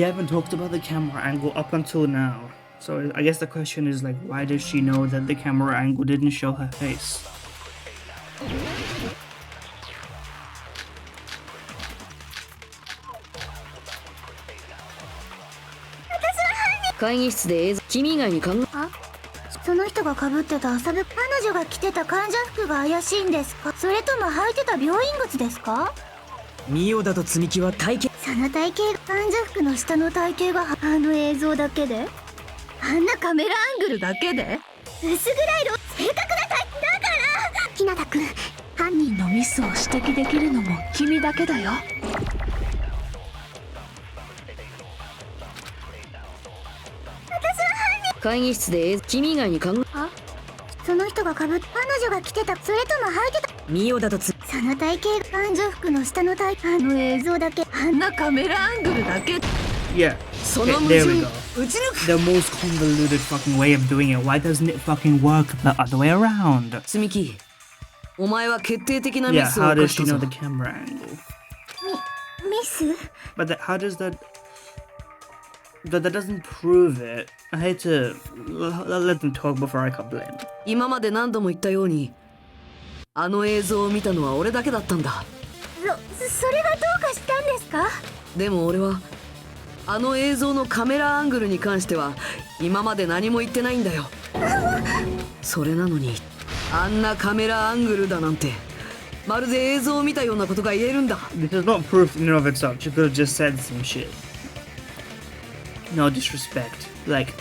haven't talked about the camera angle up until now. So I guess the question is like, why does she know that the camera angle didn't show her face?会議室で君以外に考えその人人が被ってた朝服、彼女が着てた患者服が怪しいんですか？それとも履いてた病院靴ですか？ミオダと積み木は体型。その体型、患者服の下の体型があの映像だけで、あんなカメラアングルだけで、薄暗い正確な体だから日向くん、犯人のミスを指摘できるのも君だけだよ。会議室で君以外にあ、その人が被っ、彼女が着てた、それとも履いてた。ミオダとその体型、患者服の下の体、あの映像だけ、あんなカメラアングルだけ。 Yeah. Okay, there we go. The most convoluted fucking way of doing it. Why doesn't it fucking work the other way around? 積み木、お前は決定的なミ Yeah, スを how 犯 does し she た know ぞ。 the camera angle? ミス？ But how does that... That doesn't prove it. I hate to let them talk before I complain. 今まで何度も言ったように、あの映像を見たのは俺だけだったんだ。それがどうかしたんですか？でも俺はあの映像のカメラアングルに関しては今まで何も言ってないんだよ。それなのにあんなカメラアングルだなんて、まるで映像を見たようなことが言えるんだ。 This is not proof in and of itself. She could have just said some shit. No disrespect. Like,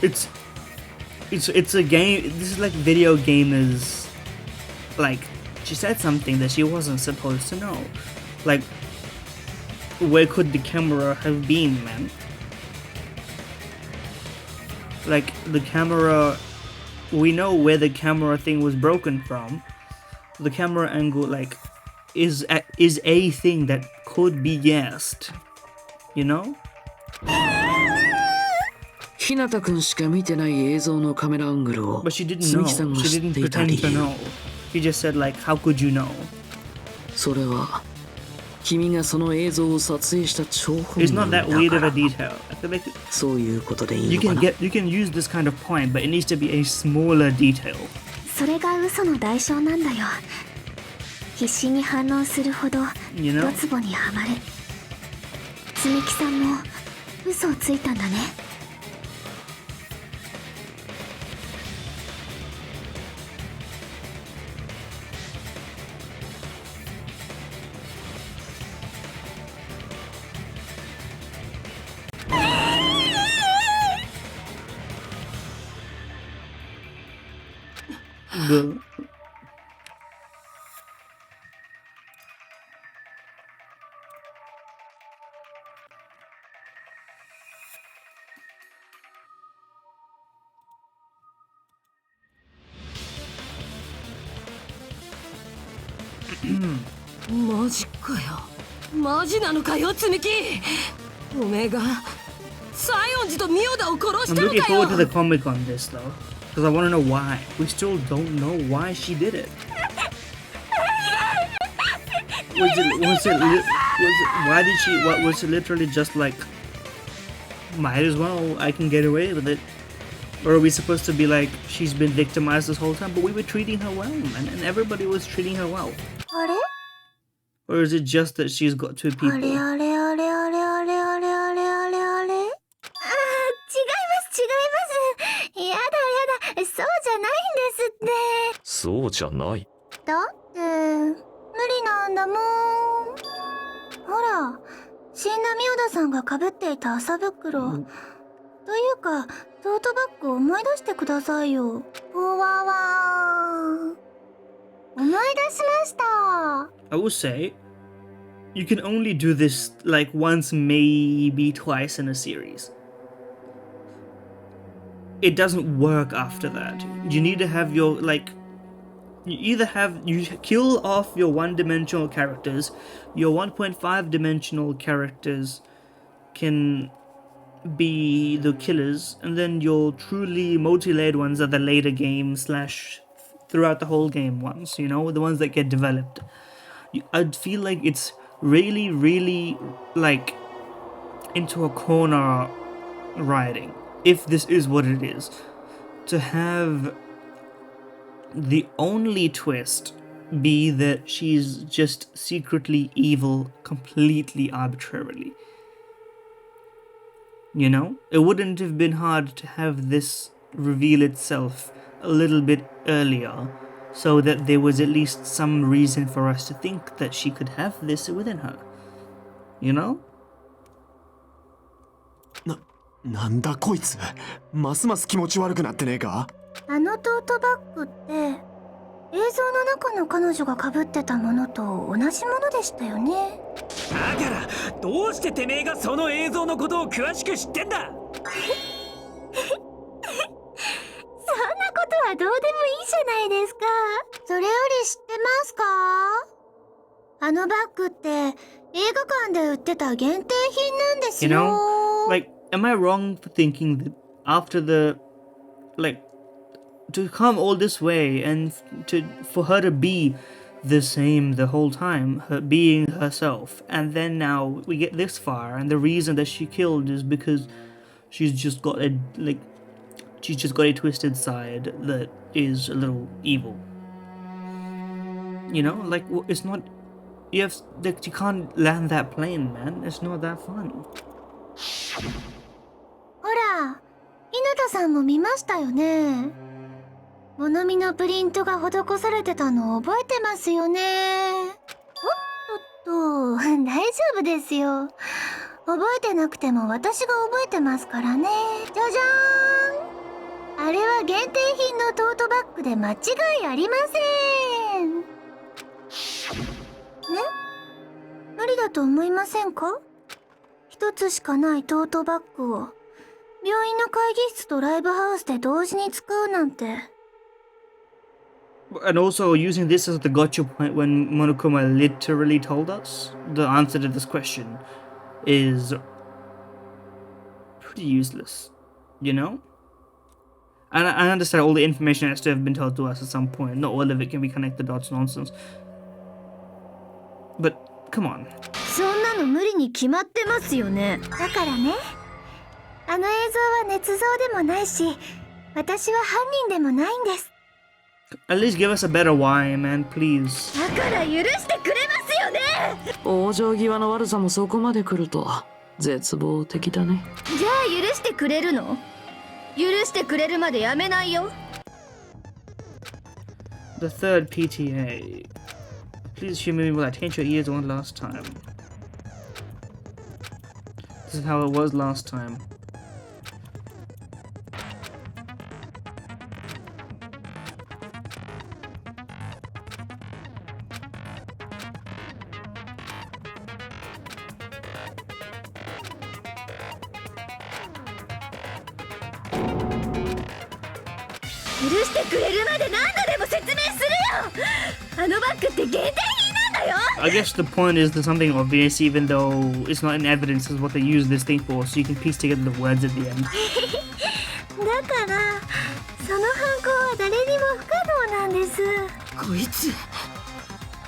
it's a game. This is like video gamers. Like, she said something that she wasn't supposed to know. Like, where could the camera have been, man? Like, the camera, we know where the camera thing was broken from. The camera angle, like, is a thing that could be guessed. You know? 日向くんしか見てない映像のカメラアングルを But she didn't 積 know. 木さんが She 知っ didn't ていた pretend 理 to 由 know. She just said, like, how could you know? それは君がその映像を撮影した張本 It's 人 not だ that weird か of a ら detail. I feel like そういうことでいい you のか can な。 you can use this kind of point, but it needs to be a smaller detail. それが嘘の代償なんだよ。必死に反応するほど You ド know? ツボにはまる。積木さんも嘘をついたんだね。Theマジかよ。マジなのかよ、積み木。おめえが西園寺とミオダを殺し I'm たの looking かよ。 forward to the comic on this though, because I want to know why. We still don't know why she did it. Why did she? What was it? Literally just like, might as well. I can get away with it. Or are we supposed to be like, she's been victimized this whole time, but we were treating her well, man, and everybody was treating her well. あれ？ Or is it just that she's got two あ people? れあれあれあれあれあれあれあれあれ。違います違います。やだやだ、そうじゃないんですって。そうじゃない。だって無理なんだもん。ほら、死んだミオダさんが被っていた麻袋、というかトートバッグを思い出してくださいよ。ほわわー。思い出しました。 I will say, you can only do this like once, maybe twice in a series. It doesn't work after that. You need to have your, like, you kill off your one-dimensional characters. Your 1.5-dimensional characters can be the killers, and then your truly multi-layered ones are the later game / throughout the whole game ones, you know, the ones that get developed. I'd feel like it's really, really, like, into a corner writing, if this is what it is, to have the only twist be that she's just secretly evil completely arbitrarily. You know? It wouldn't have been hard to have this reveal itself a little bit earlier, so that there was at least some reason for us to think that she could have this within her. You know? なんだこいつ、ますます気持ち悪くなってねえか。あのトートバッグって映像の中の彼女が被ってたものと同じものでしたよね。だからどうしててめえがその映像のことを詳しく知ってんだ。そんなことはどうでもいいじゃないですか。それより知ってますか？あのバッグって映画館で売ってた限定品なんですよ。You know, like, am I wrong for thinking that after the, like, to come all this way and for her to be the same the whole time, her being herself, and then now we get this far, and the reason that she killed is because she's just got a twisted side that is a little evil. You know, like, it's not, you can't land that plane, man. It's not that fun. ほら、日向さんも見ましたよね。物見のプリントが施されてたの覚えてますよね。おっとっと、大丈夫ですよ。覚えてなくても私が覚えてますからね。じゃじゃーん。あれは限定品のトートバッグで間違いありません。ね？無理だと思いませんか？一つしかないトートバッグを病院の会議室とライブハウスで同時に使うなんて。And also using this as the gotcha point when Monokuma literally told us the answer to this question is pretty useless, you know? And I understand all the information has to have been told to us at some point. Not all of it can be connected dots nonsense. But come on. そんなの無理に決まってますよね。だからね、あの映像は捏造でもないし、私は犯人でもないんです。At least give us a better why, man, please. だから許してくれますよね。往生際の悪さもそこまで来ると絶望的だね。じゃあ許してくれるの？許してくれるまでやめないよ。The third PTA. Please humor me while I taint your ears one last time. This is how it was last time. I guess the point is there's something obvious, even though it's not in evidence, is what they use this thing for, so you can piece together the words at the end. だからその犯行は誰にも不可能なんです。こいつ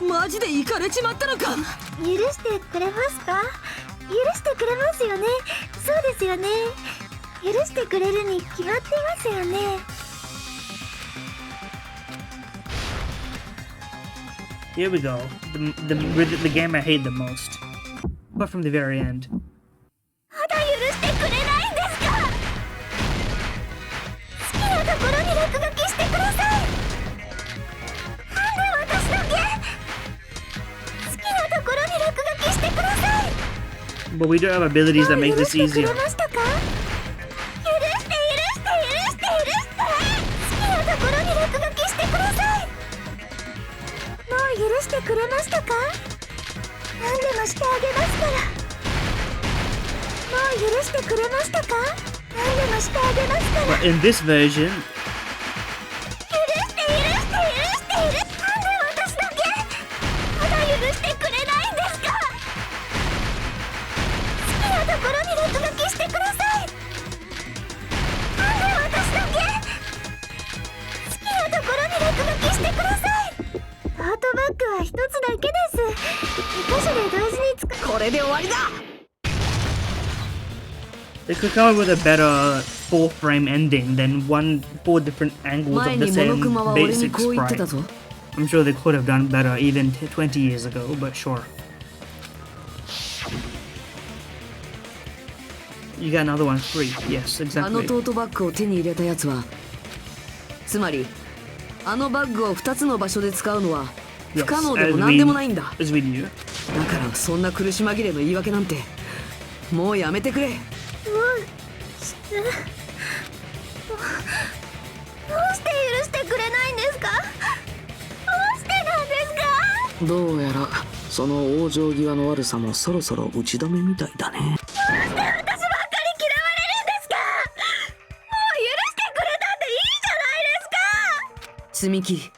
マジでイカれちまったのか。許してくれますか？許してくれますよね。そうですよね。許してくれるに決まってますよね。Here we go. The game I hate the most. But from the very end. まだ許してくれないんですか？好きなところに落書きしてください。なんで私だけ？好きなところに落書きしてください。But we do have abilities that make this easier. 許してくれましたか？許して。好きなところに落書きしてください。もう許してくれましたか？何でもしてあげますから。もう許してくれましたか？何でもしてあげますから。But in this version, 許して。なんで私だけ？まだ許してくれないんですか？好きなところに落書きしてください。なんで私だけ？好きなところに落書きしてください。トートバッグは一つだけです。2箇所で同時に使う。これで終わりだ。they could come up with a better full-frame ending than 4 different angles 前 of に the モノ same クマは俺に basic こう言ってた sprite. ぞ。 I'm sure they could have done better even 20 years ago, but sure. you get another one free. Yes, あの exactly. トートバッグを手に入れたやつは、つまりあのバッグを2つの場所で使うのは不可能でも何でもないんだ。 As we knew. だからそんな苦し紛れの言い訳なんてもうやめてくれ。どうして許してくれないんですか？どうしてなんですか？どうやらその往生際の悪さもそろそろ打ち止めみたいだね。どうして私ばっかり嫌われるんですか？もう許してくれたっていいじゃないですか。積み木、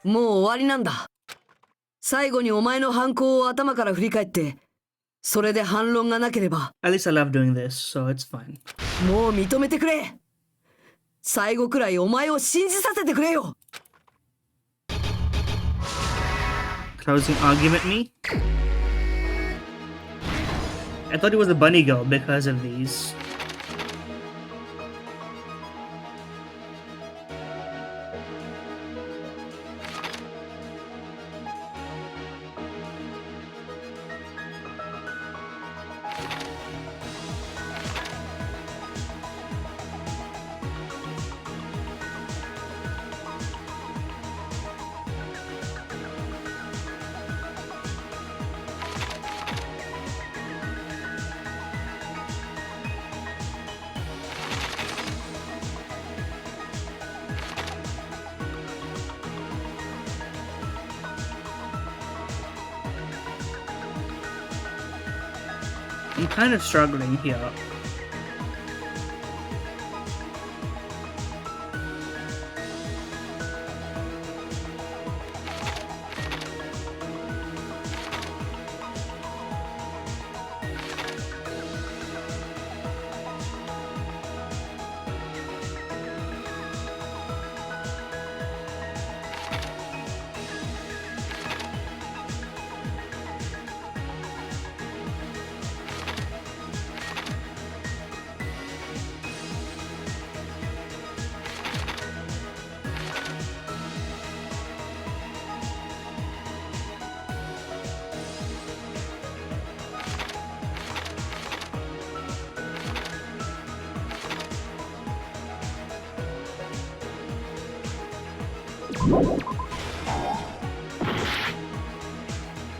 もう終わりなんだ。最後にお前の犯行を頭から振り返ってそれで反論がなければ At least I love doing this, so it's fine. もう認めてくれ。最後くらいお前を信じさせてくれよ。Closing argument me? I thought it was a bunny girl because of these. I'm kind of struggling here.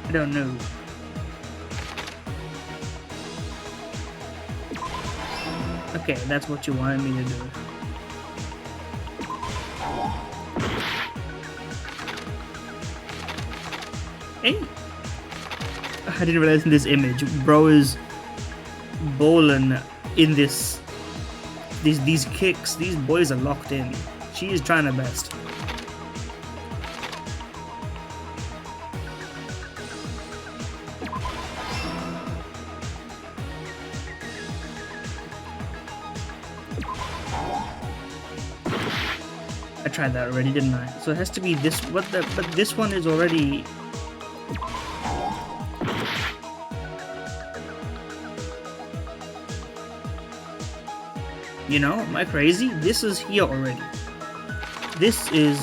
I don't know. Okay, that's what you wanted me to do. Hey! I didn't realize in this image, bro is bowling in these kicks. These boys are locked in. She is trying her best. I tried that already, didn't I? So it has to be this. But this one is already. You know, am I crazy? This is here already. This is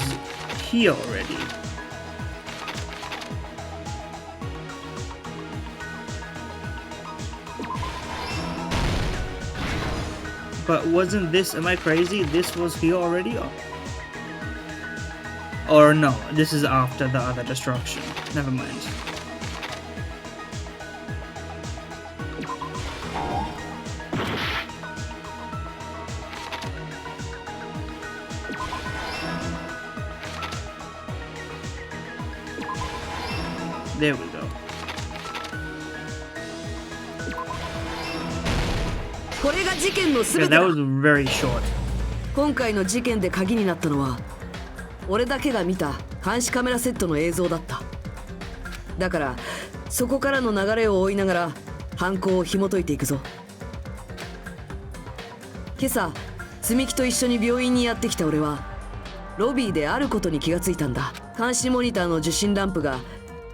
here already. But wasn't this, am I crazy? This was here already? Or no, this is after the other destruction. Never mind. There we go. これが事件の Yeah, 全て that だ。 was very short. 今回の事件で鍵になったのは俺だけが見た監視カメラセットの映像だった。だからそこからの流れを追いながら犯行を紐解いていくぞ。今朝積み木と一緒に病院にやってきた俺はロビーであることに気がついたんだ。監視モニターの受信ランプが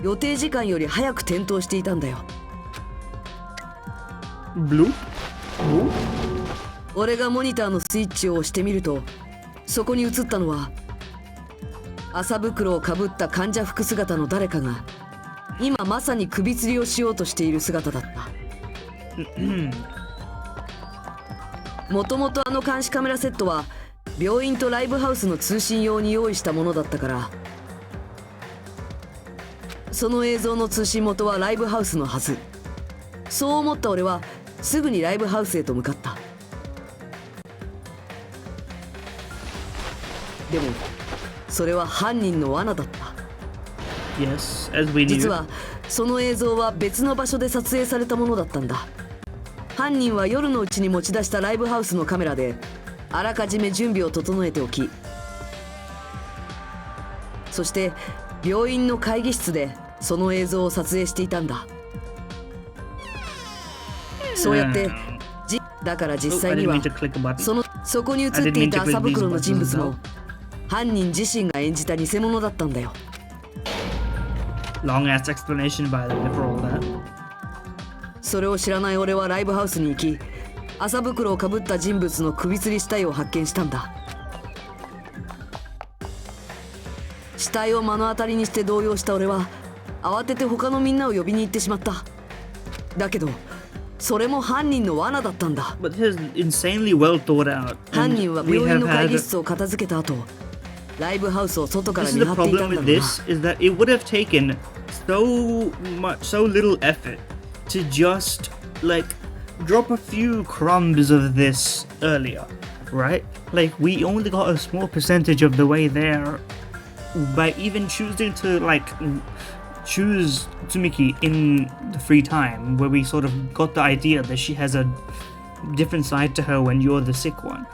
予定時間より早く点灯していたんだよ。 Blue? 俺がモニターのスイッチを押してみるとそこに映ったのは麻袋をかぶった患者服姿の誰かが今まさに首吊りをしようとしている姿だった。もともとあの監視カメラセットは病院とライブハウスの通信用に用意したものだったから、その映像の通信元はライブハウスのはず。そう思った俺はすぐにライブハウスへと向かった。でもそれは犯人の罠だった。 Yes, as we knew. 実はその映像は別の場所で撮影されたものだったんだ。犯人は夜のうちに持ち出したライブハウスのカメラであらかじめ準備を整えておき、そして病院の会議室でその映像を撮影していたんだ。そうやってだから実際にはそこに映っていた麻袋の人物も犯人自身が演じた偽物だったんだよ。 Long ass explanation by the way for all that. それを知らない俺はライブハウスに行き、麻袋をかぶった人物の首吊り死体を発見したんだ。死体を目の当たりにして動揺した俺は慌てて他のみんなを呼びに行ってしまった。だけどそれも犯人の罠だったんだ。But this is insanely well thought out. 犯人は病院の会議室を片付けた後、ライブハウスを外から This is 見 the 張っていた problem んだろ with うな。 this is that it would have taken so little effort to just like drop a few crumbs of this earlier, right? Like we only got a small percentage of the way there by even choosing to like choose Tsumiki in the free time, where we sort of got the idea that she has a different side to her when you're the sick one.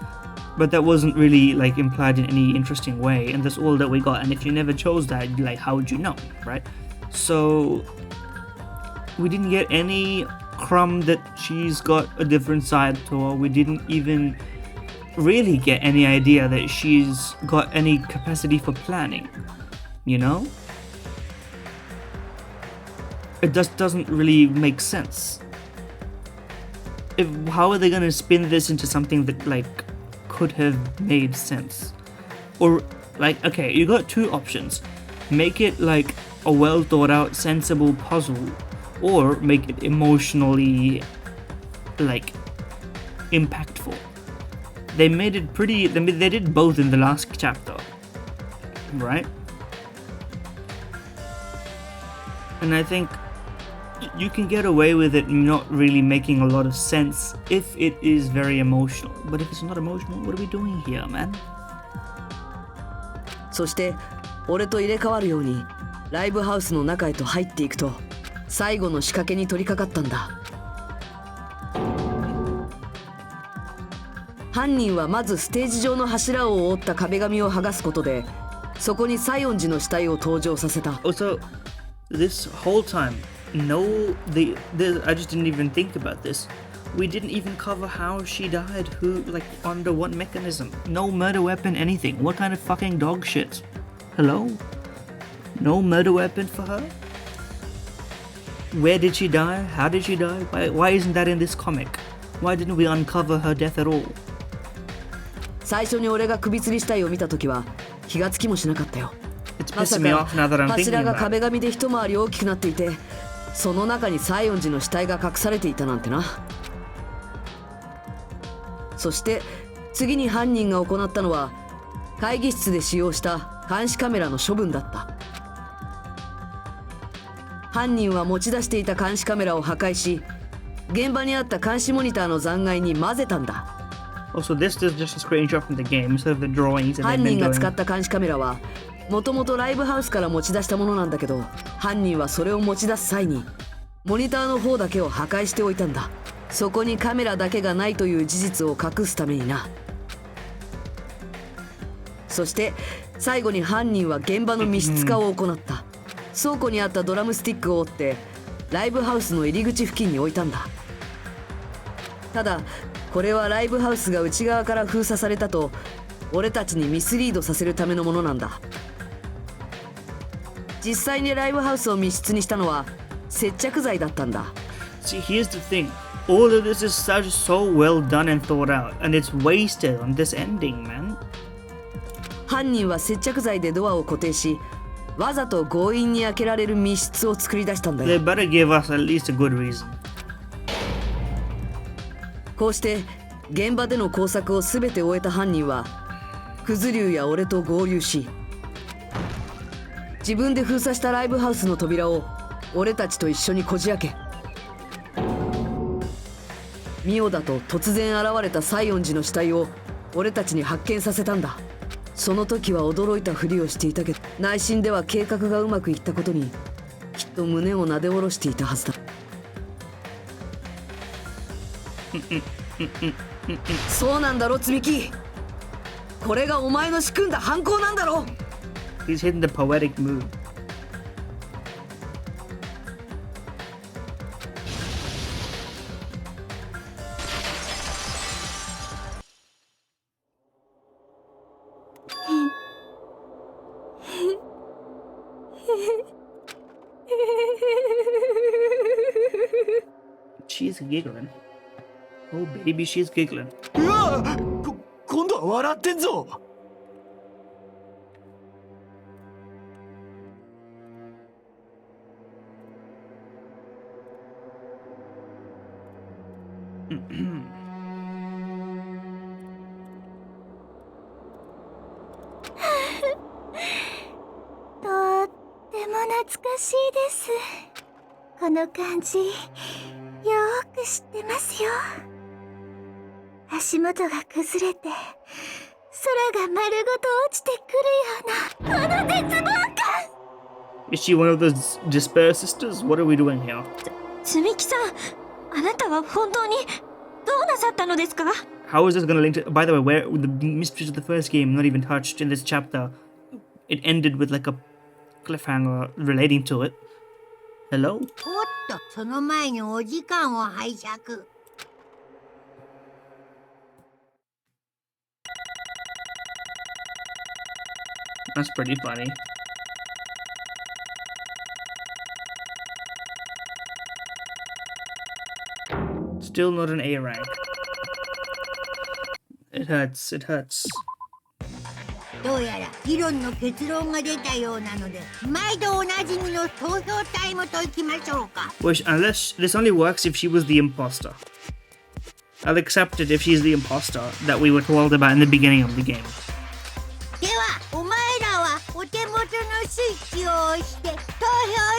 But that wasn't really like implied in any interesting way, and that's all that we got. And if you never chose that, like how would you know, right? So we didn't get any crumb that she's got a different side to her. We didn't even really get any idea that she's got any capacity for planning, you know? It just doesn't really make sense. How are they gonna spin this into something that like could have made sense? Or like, okay, you got two options. Make it like a well thought out, sensible puzzle, or make it emotionally like impactful. They made it pretty, they did both in the last chapter, right? And I think you can get away with it not really making a lot of sense if it is very emotional. But if it's not emotional, what are we doing here, man? そして俺と入れ替わるようにライブハウスの中へと入っていくと、最後の仕掛けに取り掛かったんだ。犯人はまずステージ上の柱を覆った壁紙を剥がすことで、そこに西園寺の死体を登場させた。Also, this whole time, I just didn't even think about this. We didn't even cover how she died, who, like, under what mechanism. No murder weapon, anything. What kind of fucking dog shit? Hello? No murder weapon for her? Where did she die? How did she die? Why isn't that in this comic? Why didn't we uncover her death at all? 最初に俺が首吊り死体を見た時は気がつきもしなかったよ。 It's まさ pissing me off か now that I'm thinking 柱が about 壁 it. 紙で一回り大きくなっていて、その中に西園寺の死体が隠されていたなんてな。そして次に犯人が行ったのは会議室で使用した監視カメラの処分だった。犯人は持ち出していた監視カメラを破壊し、現場にあった監視モニターの残骸に混ぜたんだ。Also, this is just a screenshot from the game instead of the drawings that 犯 they've 人 been が使 doing. った監視カメラはもともとライブハウスから持ち出したものなんだけど、犯人はそれを持ち出す際にモニターの方だけを破壊しておいたんだ。そこにカメラだけがないという事実を隠すためにな。そして最後に犯人は現場の密室化を行った。倉庫にあったドラムスティックを折ってライブハウスの入り口付近に置いたんだ。ただこれはライブハウスが内側から封鎖されたと俺たちにミスリードさせるためのものなんだ。実際にライブハウスを密室にしたのは接着剤だったんだ。 See, here's the thing. All of this is so well done and thought out, and it's wasted on this ending, man. 犯人は接着剤でドアを固定し、わざと強引に開けられる密室を作り出したんだ They よ。 better give us at least a good reason. こうして現場での工作を全て終えた犯人はクズ竜や俺と合流し、自分で封鎖したライブハウスの扉を俺たちと一緒にこじ開け、ミオだと突然現れた西園寺の死体を俺たちに発見させたんだ。その時は驚いたふりをしていたけど、内心では計画がうまくいったことにきっと胸をなで下ろしていたはずだ。そうなんだろ積木。これがお前の仕組んだ犯行なんだろ。 He's hitting the poetic mood. She's giggling. Oh baby, she's giggling. うわ今度は笑ってんぞ。とっても懐かしいです。この感じ、よーく知ってますよ。足元が崩れて、空が丸ごと落ちてくるような、この絶望感。 Is she one of those despair sisters? What are we doing here? 積木さん、あなたは本当にどうなさったのですか？ How is this gonna link to? By the way, where the mysteries of the first game not even touched in this chapter? It ended with like a cliffhanger relating to it. Hello? おっと、その前にお時間を拝借。That's pretty funny. Still not an A rank. It hurts, it hurts. どうやら議論の結論が出たようなので、毎度おなじみの投票タイムといきましょうか。 Which, unless this only works if she was the imposter. I'll accept it if she's the imposter that we were told about in the beginning of the game. では、お前らはお手元のスイッチを押して投票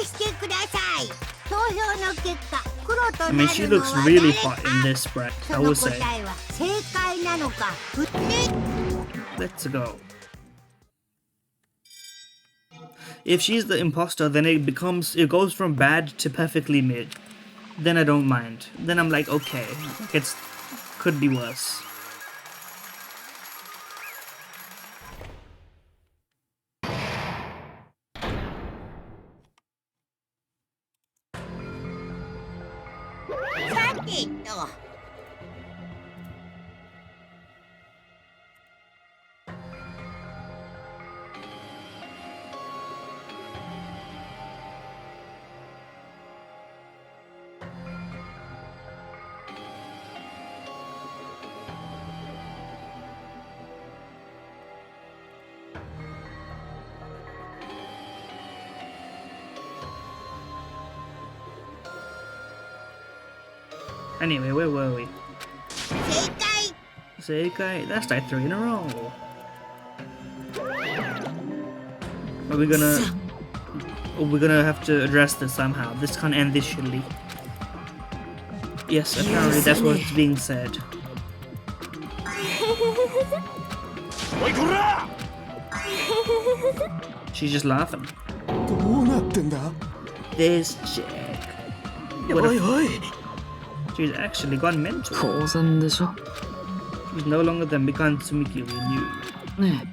してください。投票の結果、黒と I な mean, she るの looks は really 誰 hot in this spread, そ I の will say. 答えは正解なのか、不正。 Let's go. If she's the imposter, then it goes from bad to perfectly mid. Then I don't mind. Then I'm like, okay, could be worse. Sakit. Anyway, where were we? 正解。 Seikai, that's like 3 in a row. Are we gonna have to address this somehow? This can't end this shittily. Yes, apparently that's what's being said. おいこら She's just laughing. どうなってんだ This chick. おいおい She's actually gone mental. 当然でしょ。 She's no longer the Mikan Tsumiki we knew. ね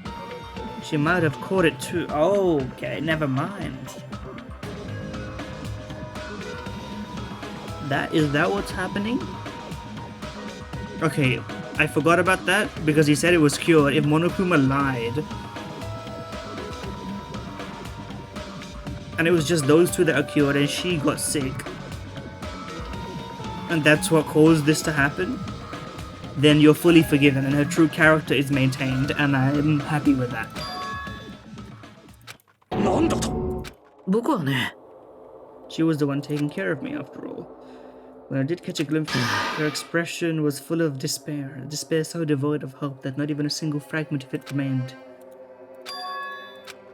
She might have caught it too. Oh, okay, never mind. Is that what's happening? Okay, I forgot about that because he said it was cured. If Monokuma lied, and it was just those two that are cured and she got sick, and that's what caused this to happen, then you're fully forgiven and her true character is maintained, and I'm happy with that. なんだと僕はね、 She was the one taking care of me after all. When I did catch a glimpse of her expression was full of despair. Despair so devoid of hope that not even a single fragment of it remained.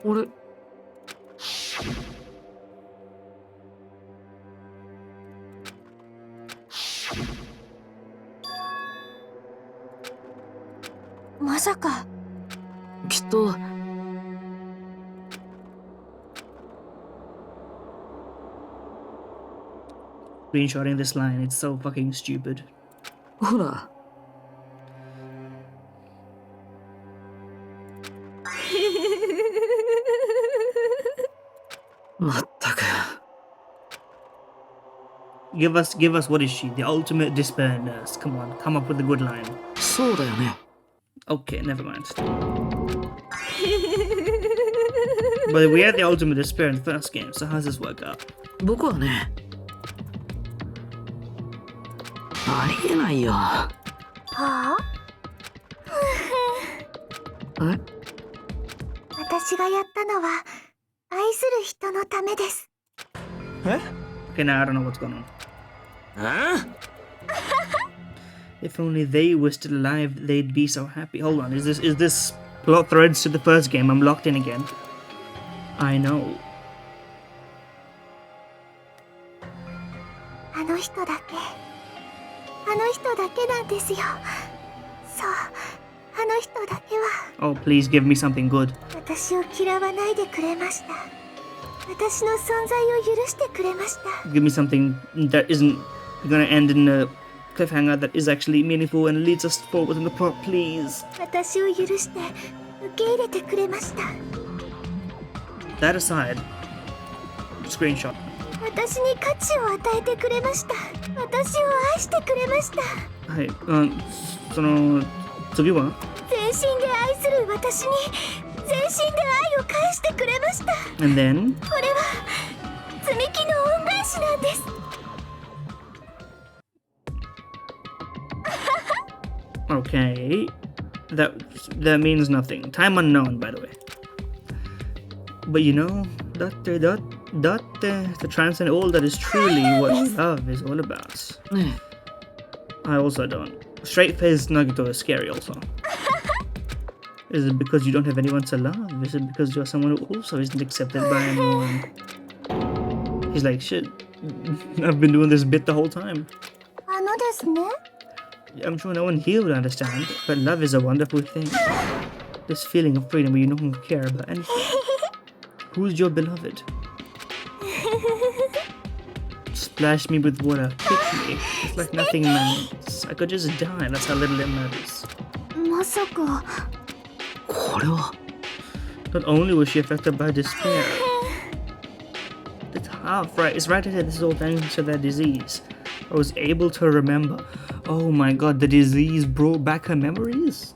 俺まさかきっと Screenshotting this line, it's so fucking stupid. ほらまったく Give us what is she? The ultimate despair nurse. Come on, come up with a good line. そうだよね Okay, never mind. But we had the ultimate despair in the first game, so how's this work out? 僕はねありえないよはあえ私がやったのは愛する人のためです。 Okay, now I don't know what's going on. あ If only they were still alive, they'd be so happy. Hold on, is this plot threads to the first game? I'm locked in again. I know. あの人だけなんですよ。そうあの人だけは Oh, please give me something good. 私を嫌わないでくれました。私の存在を許してくれました。 Give me something that isn't gonna end in a cliffhanger that is actually meaningful and leads us forward in the plot, please. 私を許して受け入れてくれました。 That aside, screenshot. 私に価値を与えてくれました。私を愛してくれました。はい、その次は全身で愛する私に全身で愛を返してくれました。 And then これは積み木の恩返しなんです。 Okay, that means nothing. Time unknown, by the way. But you know, to transcend all that is truly what love is all about. ね I also don't. Straight-faced Nagito is scary also. Is it because you don't have anyone to love? Is it because you're someone who also isn't accepted by anyone? He's like, shit, I've been doing this bit the whole time. あのですね。 I'm sure no one here would understand, but love is a wonderful thing. This feeling of freedom where you no longer care about anything. Who's your beloved? Splash me with water, kick me. It's like nothing matters. I could just die, that's how little it matters. まさか これは Not only was she affected by despair, it's half right. It's right to say this is all thanks to that disease. I was able to remember. Oh my god, the disease brought back her memories?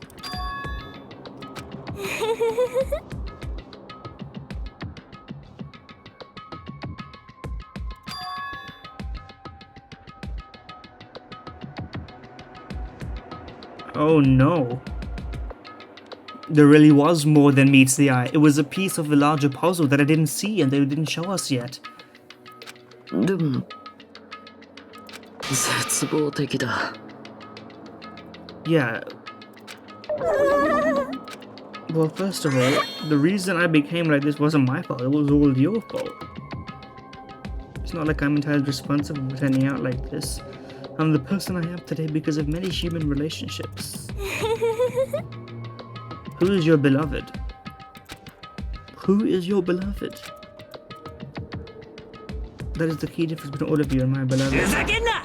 Oh no. There really was more than meets the eye. It was a piece of a larger puzzle that I didn't see and they didn't show us yet. でも絶望的だ Yeah. Well, first of all, the reason I became like this wasn't my fault. It was all your fault. It's not like I'm entirely responsible for turning out like this. I'm the person I am today because of many human relationships. Who is your beloved? Who is your beloved? That is the key difference between all of you and my beloved. ふざけんな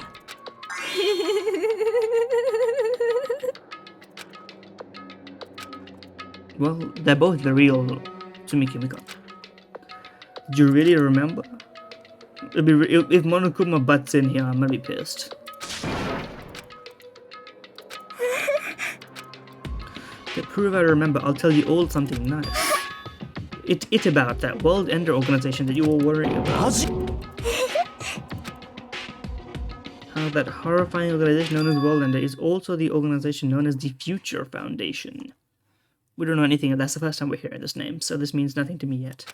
Well, they're both the real Tsumiki Mika. Did you really remember? If Monokuma butts in here, I'm gonna be pissed. To prove I remember, I'll tell you all something nice. It about that World Ender organization that you were worrying about. How that horrifying organization known as World Ender is also the organization known as the Future Foundation. We don't know anything, that's the first time we're hearing this name, so this means nothing to me yet.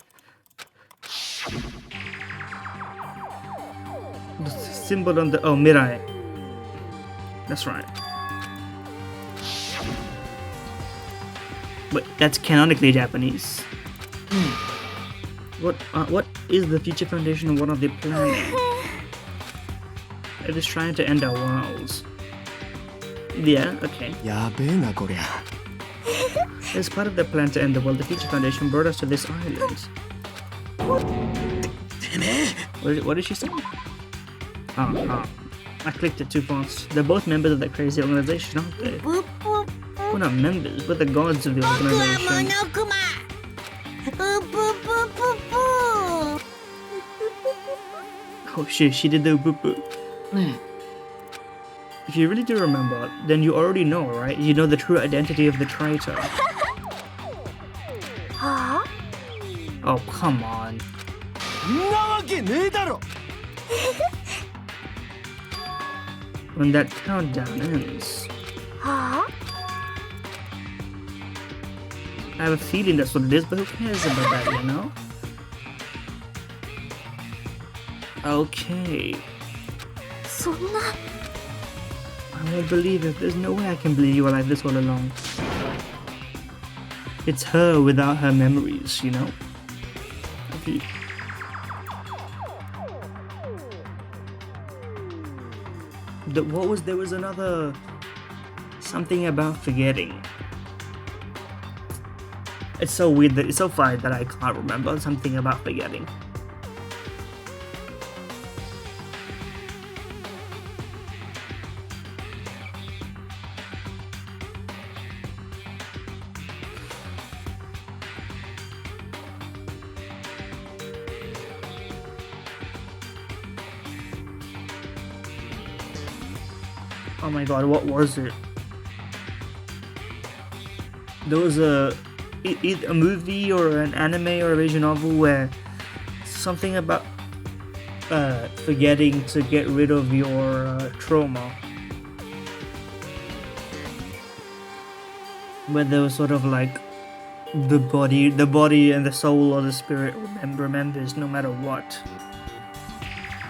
symbol on the... Oh, Mirai. That's right. But that's canonically Japanese. What is the Future Foundation and what are they planning? It is trying to end our worlds. Yeah, okay. As part of their plan to end the world, the Future Foundation brought us to this island. What did she say? I clicked it too fast. They're both members of that crazy organization, aren't they? We're not members, we're the gods of the organization. Monokuma! Oh shit, she did the boop boop. If you really do remember, then you already know, right? You know the true identity of the traitor. Huh? Oh, come on. When that countdown ends. Huh? I have a feeling that's what it is, but who cares about that, you know? Okay. そんな I won't believe it. There's no way I can believe you were like this all along. It's her without her memories, you know? Okay. There was another... something about forgetting. It's so weird that it's so funny that I can't remember something about forgetting. Oh my god, what was it? There was a movie or an anime or a visual novel where something about forgetting to get rid of your trauma. Where there was sort of like the body and the soul or the spirit remembers no matter what.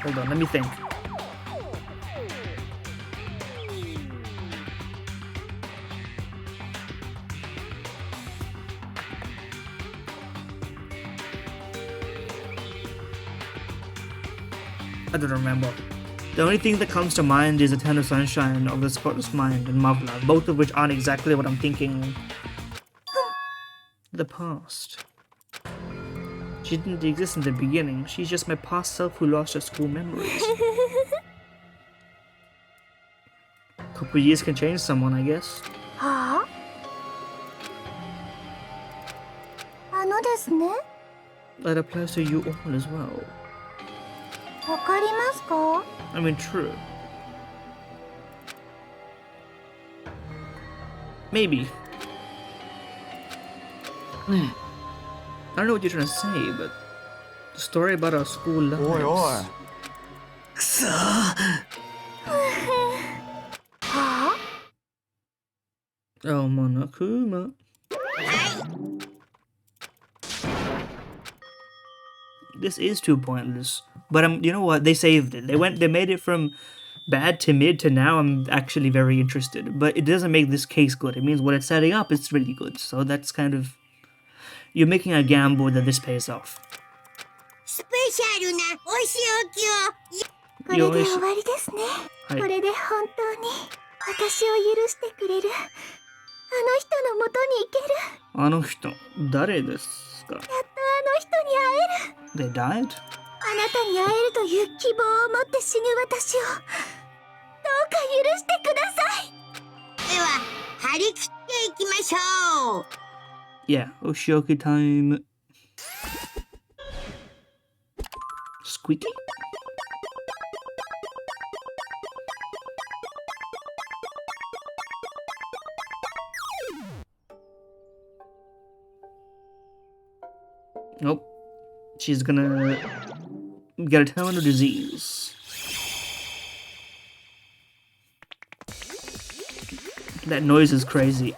Hold on, let me think. I don't remember. The only thing that comes to mind is Eternal Sunshine of the Spotless Mind and Mavla, both of which aren't exactly what I'm thinking. The past. She didn't exist in the beginning. She's just my past self who lost her school memories. A couple years can change someone, I guess. Huh? ですね That applies to you all as well. わかりますか I mean, true. Maybe. I don't know what you're trying to say, but the story about our school lives. くそー。は Oh, Monokuma. This is too pointless. But you know what? They saved it. They made it from bad to mid to now. I'm actually very interested. But it doesn't make this case good. It means what it's setting up is really good. So that's kind of... You're making a gamble that this pays off. スペシャルなお仕置きを。これで終わりですね。はいこれで本当に私を許してくれるあの人の元に行ける。あの人、誰ですか？やっとあの人に会える。 They died? あなたに会えるという希望を持って死ぬ私をどうか許してください。では張り切っていきましょう。 Yeah, Oshioki time. Squeaky? Nope. She's gonna get a terminal disease. That noise is crazy.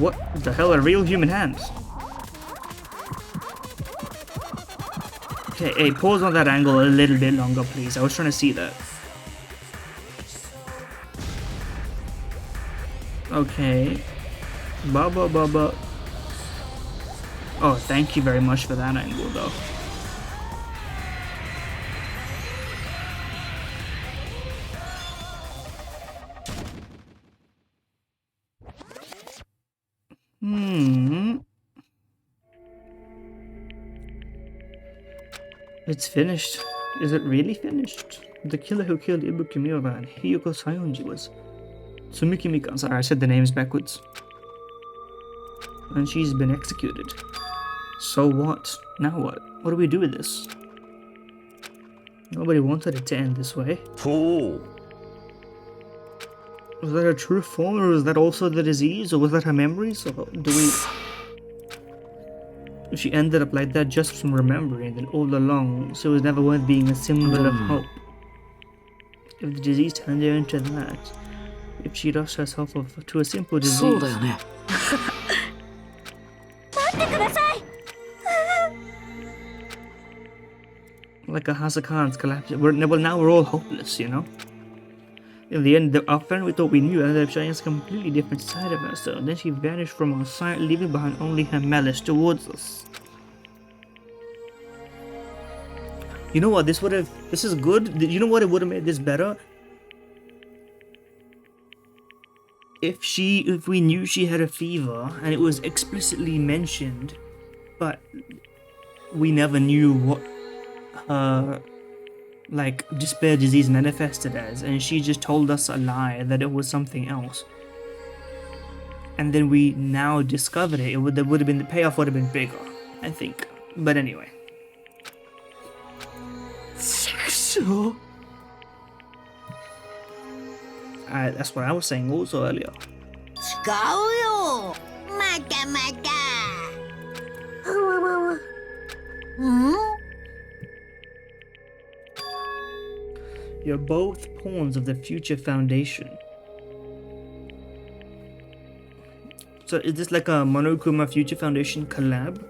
What the hell are real human hands? Okay, hey, pause on that angle a little bit longer, please. I was trying to see that. Okay. Baba. Oh, thank you very much for that angle, though. It's finished. Is it really finished? The killer who killed Ibuki Miura and Hiyoko Sayonji was Tsumiki Mikan. Sorry, I said the names backwards. And she's been executed. So what? Now what? What do we do with this? Nobody wanted it to end this way. Oh. Was that her true form, or was that also the disease, or was that her memories? Or do we... If she ended up like that just from remembering, then all along, she was never worth being a symbol of hope. If the disease turned her into that, if she lost herself to a simple disease... そうだよね。待ってください Like a House of Cards collapse. Well, now we're all hopeless, you know? In the end, our friend we thought we knew ended up showing us a completely different side of herself. Then she vanished from our sight, leaving behind only her malice towards us. You know what? This is good. You know what? It would have made this better? If we knew she had a fever and it was explicitly mentioned, but we never knew what her despair disease manifested as, and she just told us a lie that it was something else, and then we now discovered it. The payoff would have been bigger, I think. But anyway. That's what I was saying also earlier. 違うよ。またまた。You're both pawns of the future foundation. So is this like a Monokuma Future Foundation collab?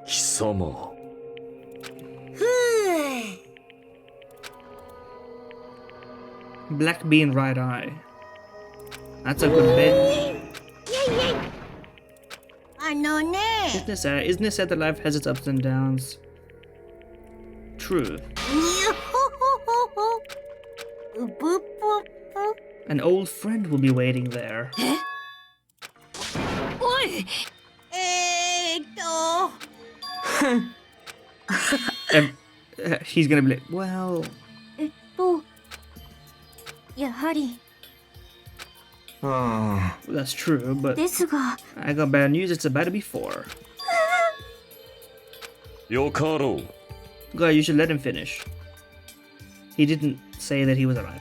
貴様。 Black bean right eye. That's a good bit. Isn't it sad that life has its ups and downs? True. An old friend will be waiting there. He's gonna be like, well... やはり That's true, but ですが I got bad news. It's about to be 4. よかろう。 God, you should let him finish. He didn't say that he was alive.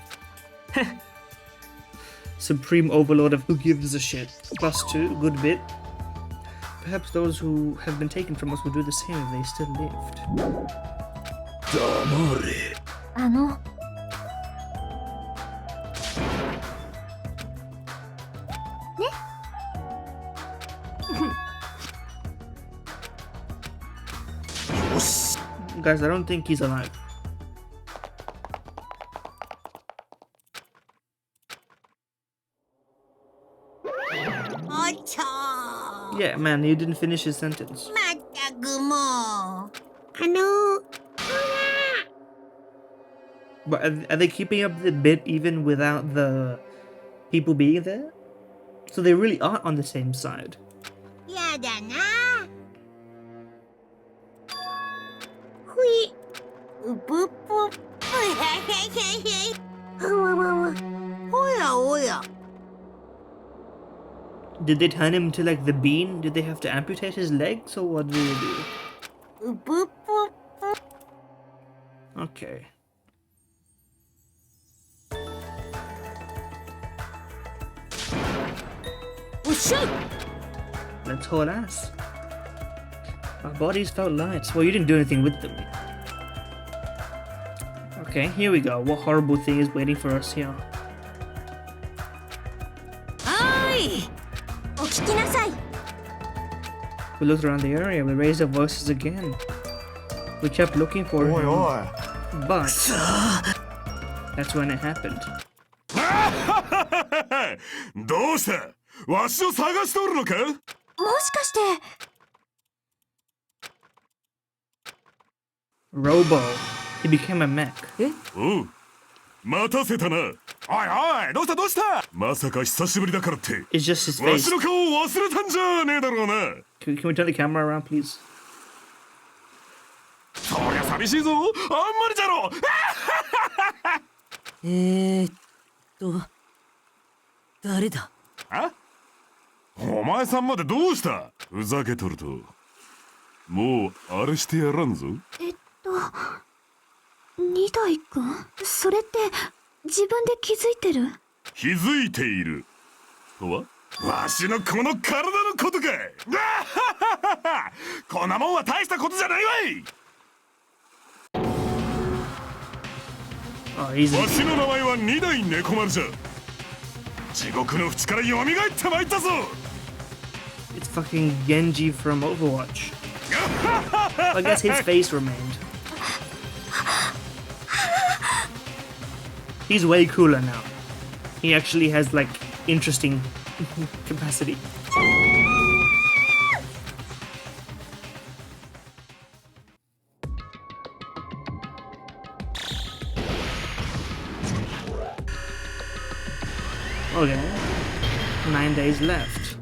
Supreme overlord of who gives a shit. +2, good bit. Perhaps those who have been taken from us would do the same if they still lived. 黙れ。あの Guys, I don't think he's alive. Yeah, man, you didn't finish his sentence. But are they keeping up the bit even without the people being there? So they really aren't on the same side. やだな。うぷっぷ。おやおや。 Did they turn him to like the bean? Did they have to amputate his legs, or what did they do? うぷっぷ。 Okay. Let's haul ass. Our bodies felt light. Well, you didn't do anything with them. Okay, here we go. What horrible thing is waiting for us here? Okikinasai. We looked around the area. We raised our voices again. We kept looking for him, おい but that's when it happened. どうしたわしを探しておるのかもしかして Robo. He became a mech. おう待たせたなおいおいどうしたどうしたまさか久しぶりだからって It's just his わ face. しの顔を忘れたんじゃねえだろうな Can we turn the camera around, please? そりゃ寂しいぞあんまりじゃろ誰だあお前さんまでどうしたふざけとるともうあれしてやらんぞ二代くんそれって自分で気づいてる気づいているとはわしのこの体のことかこんなもんは大したことじゃないわい Oh, easy. わしの名前は二代猫丸じゃ地獄の淵から蘇ってまいったぞ It's fucking Genji from Overwatch. I guess his face remained. He's way cooler now. He actually has like interesting capacity. Okay. 9 days left.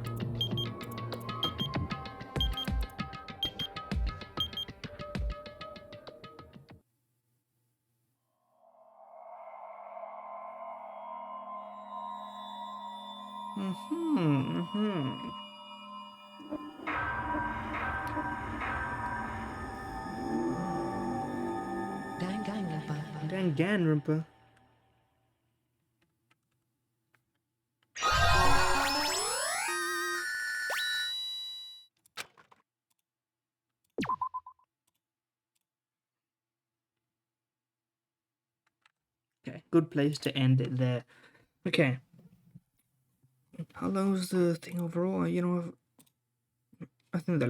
Danganronpa. Okay, good place to end it there. Okay. How long was the thing overall? You know, I think the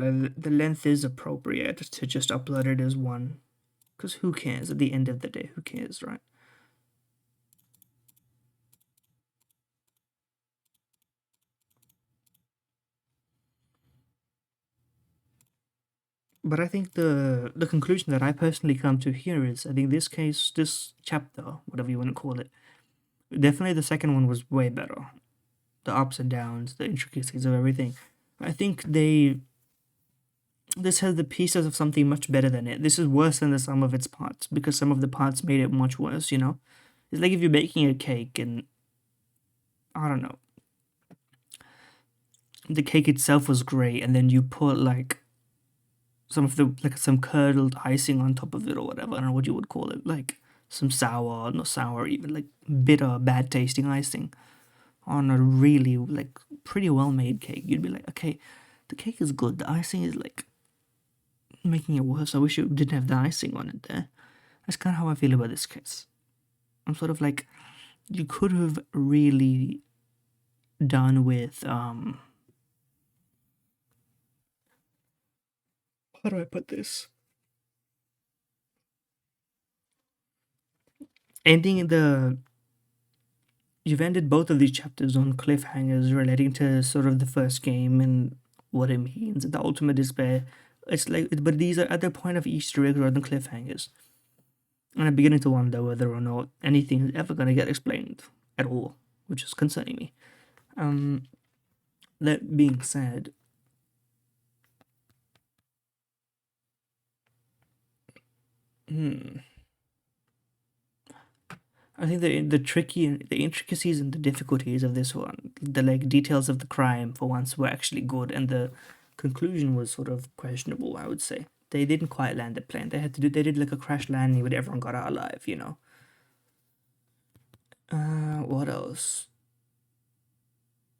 length is appropriate to just upload it as one. Because who cares at the end of the day? Who cares, right? But I think the conclusion that I personally come to here is, I think this chapter, whatever you want to call it, definitely the second one was way better. The ups and downs, the intricacies of everything. I think this has the pieces of something much better than it. This is worse than the sum of its parts, because some of the parts made it much worse, you know? It's like if you're baking a cake and, I don't know, the cake itself was great, and then you put like some curdled icing on top of it or whatever. I don't know what you would call it, like some sour, not sour, even like bitter, bad tasting icing on a really like pretty well made cake. You'd be like, okay, the cake is good, the icing is like making it worse. I wish you didn't have the icing on it there. That's kind of how I feel about this case. I'm sort of like, you could have really done with how do I put this? You've ended both of these chapters on cliffhangers relating to sort of the first game and what it means, the ultimate despair. It's like, but these are at the point of Easter eggs rather than cliffhangers. And I'm beginning to wonder whether or not anything is ever going to get explained at all, which is concerning me. That being said, I think the intricacies and the difficulties of this one, the like details of the crime for once were actually good, and the conclusion was sort of questionable, I would say. They didn't quite land the plane. They did like a crash landing where everyone got out alive, you know. What else?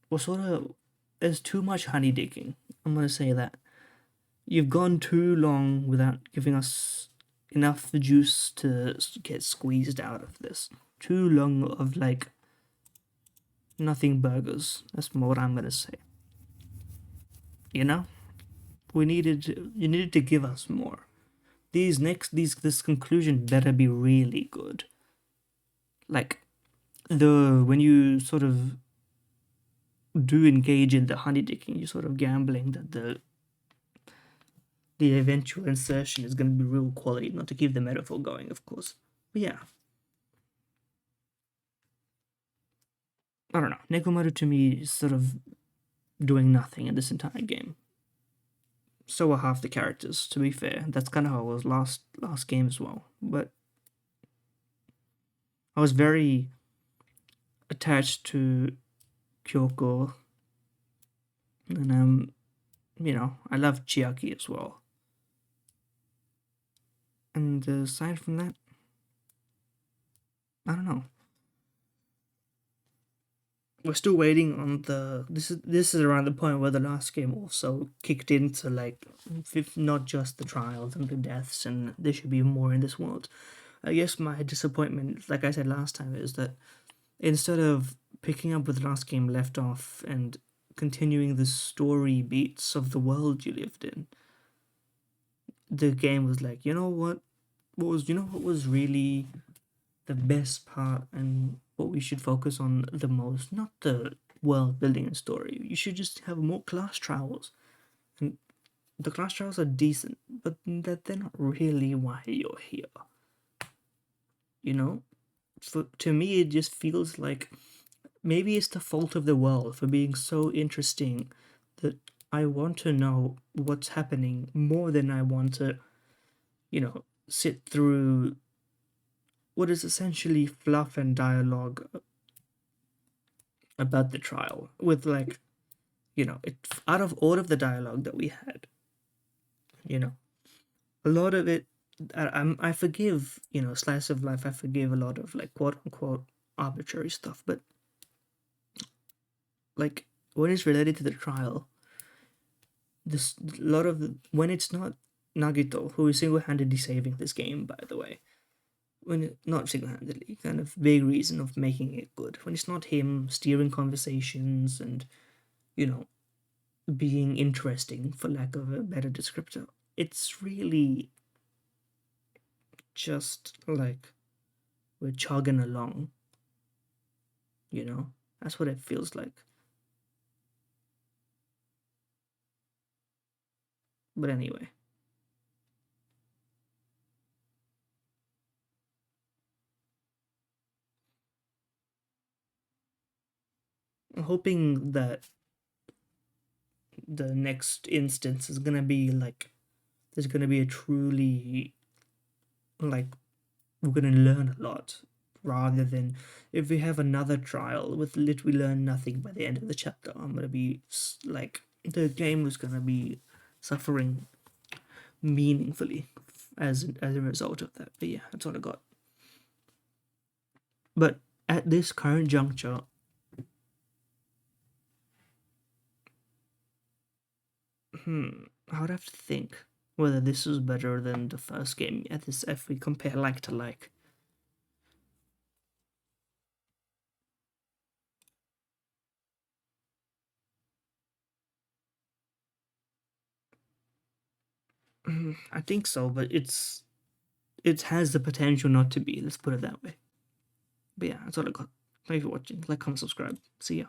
Well, there's too much honey digging. I'm gonna say that. You've gone too long without giving us enough juice to get squeezed out of this. Too long of like nothing burgers. That's more what I'm gonna say. You know, you needed to give us more. this conclusion better be really good. Like, when you sort of do engage in the honey dicking, you're sort of gambling that the eventual insertion is going to be real quality, not to keep the metaphor going, of course. But yeah. I don't know. Nekomaru to me is sort of doing nothing in this entire game. So are half the characters, to be fair. That's kind of how it was last game as well. But I was very attached to Kyoko. And I love Chiaki as well. And aside from that, I don't know. We're still waiting on this is around the point where the last game also kicked into, like, not just the trials and the deaths, and there should be more in this world. I guess my disappointment, like I said last time, is that instead of picking up where the last game left off and continuing the story beats of the world you lived in, the game was like, what was really the best part and what we should focus on the most, not the world building and story. You should just have more class trials. And the class trials are decent, but that they're not really why you're here. To me, it just feels like maybe it's the fault of the world for being so interesting that I want to know what's happening more than I want to, sit through what is essentially fluff and dialogue about the trial, with, like, out of all of the dialogue that we had, a lot of it, I forgive, slice of life, I forgive a lot of, like, quote unquote arbitrary stuff, but, like, when it's related to the trial, when it's not Nagito, who is single-handedly saving this game, by the way, not single-handedly, kind of big reason of making it good, when it's not him steering conversations and, being interesting, for lack of a better descriptor, it's really just like we're chugging along, that's what it feels like. But anyway, I'm hoping that the next instance is gonna be like, there's gonna be a truly, like, we're gonna learn a lot, rather than if we have another trial with literally learn nothing by the end of the chapter. I'm gonna be like, the game was gonna be suffering meaningfully as a result of that. But yeah, that's all I got. But at this current juncture, I would have to think whether this is better than the first game if we compare like to like. I think so, but it has the potential not to be. Let's put it that way. But yeah, that's all I got. Thank you for watching. Like, comment, subscribe. See ya.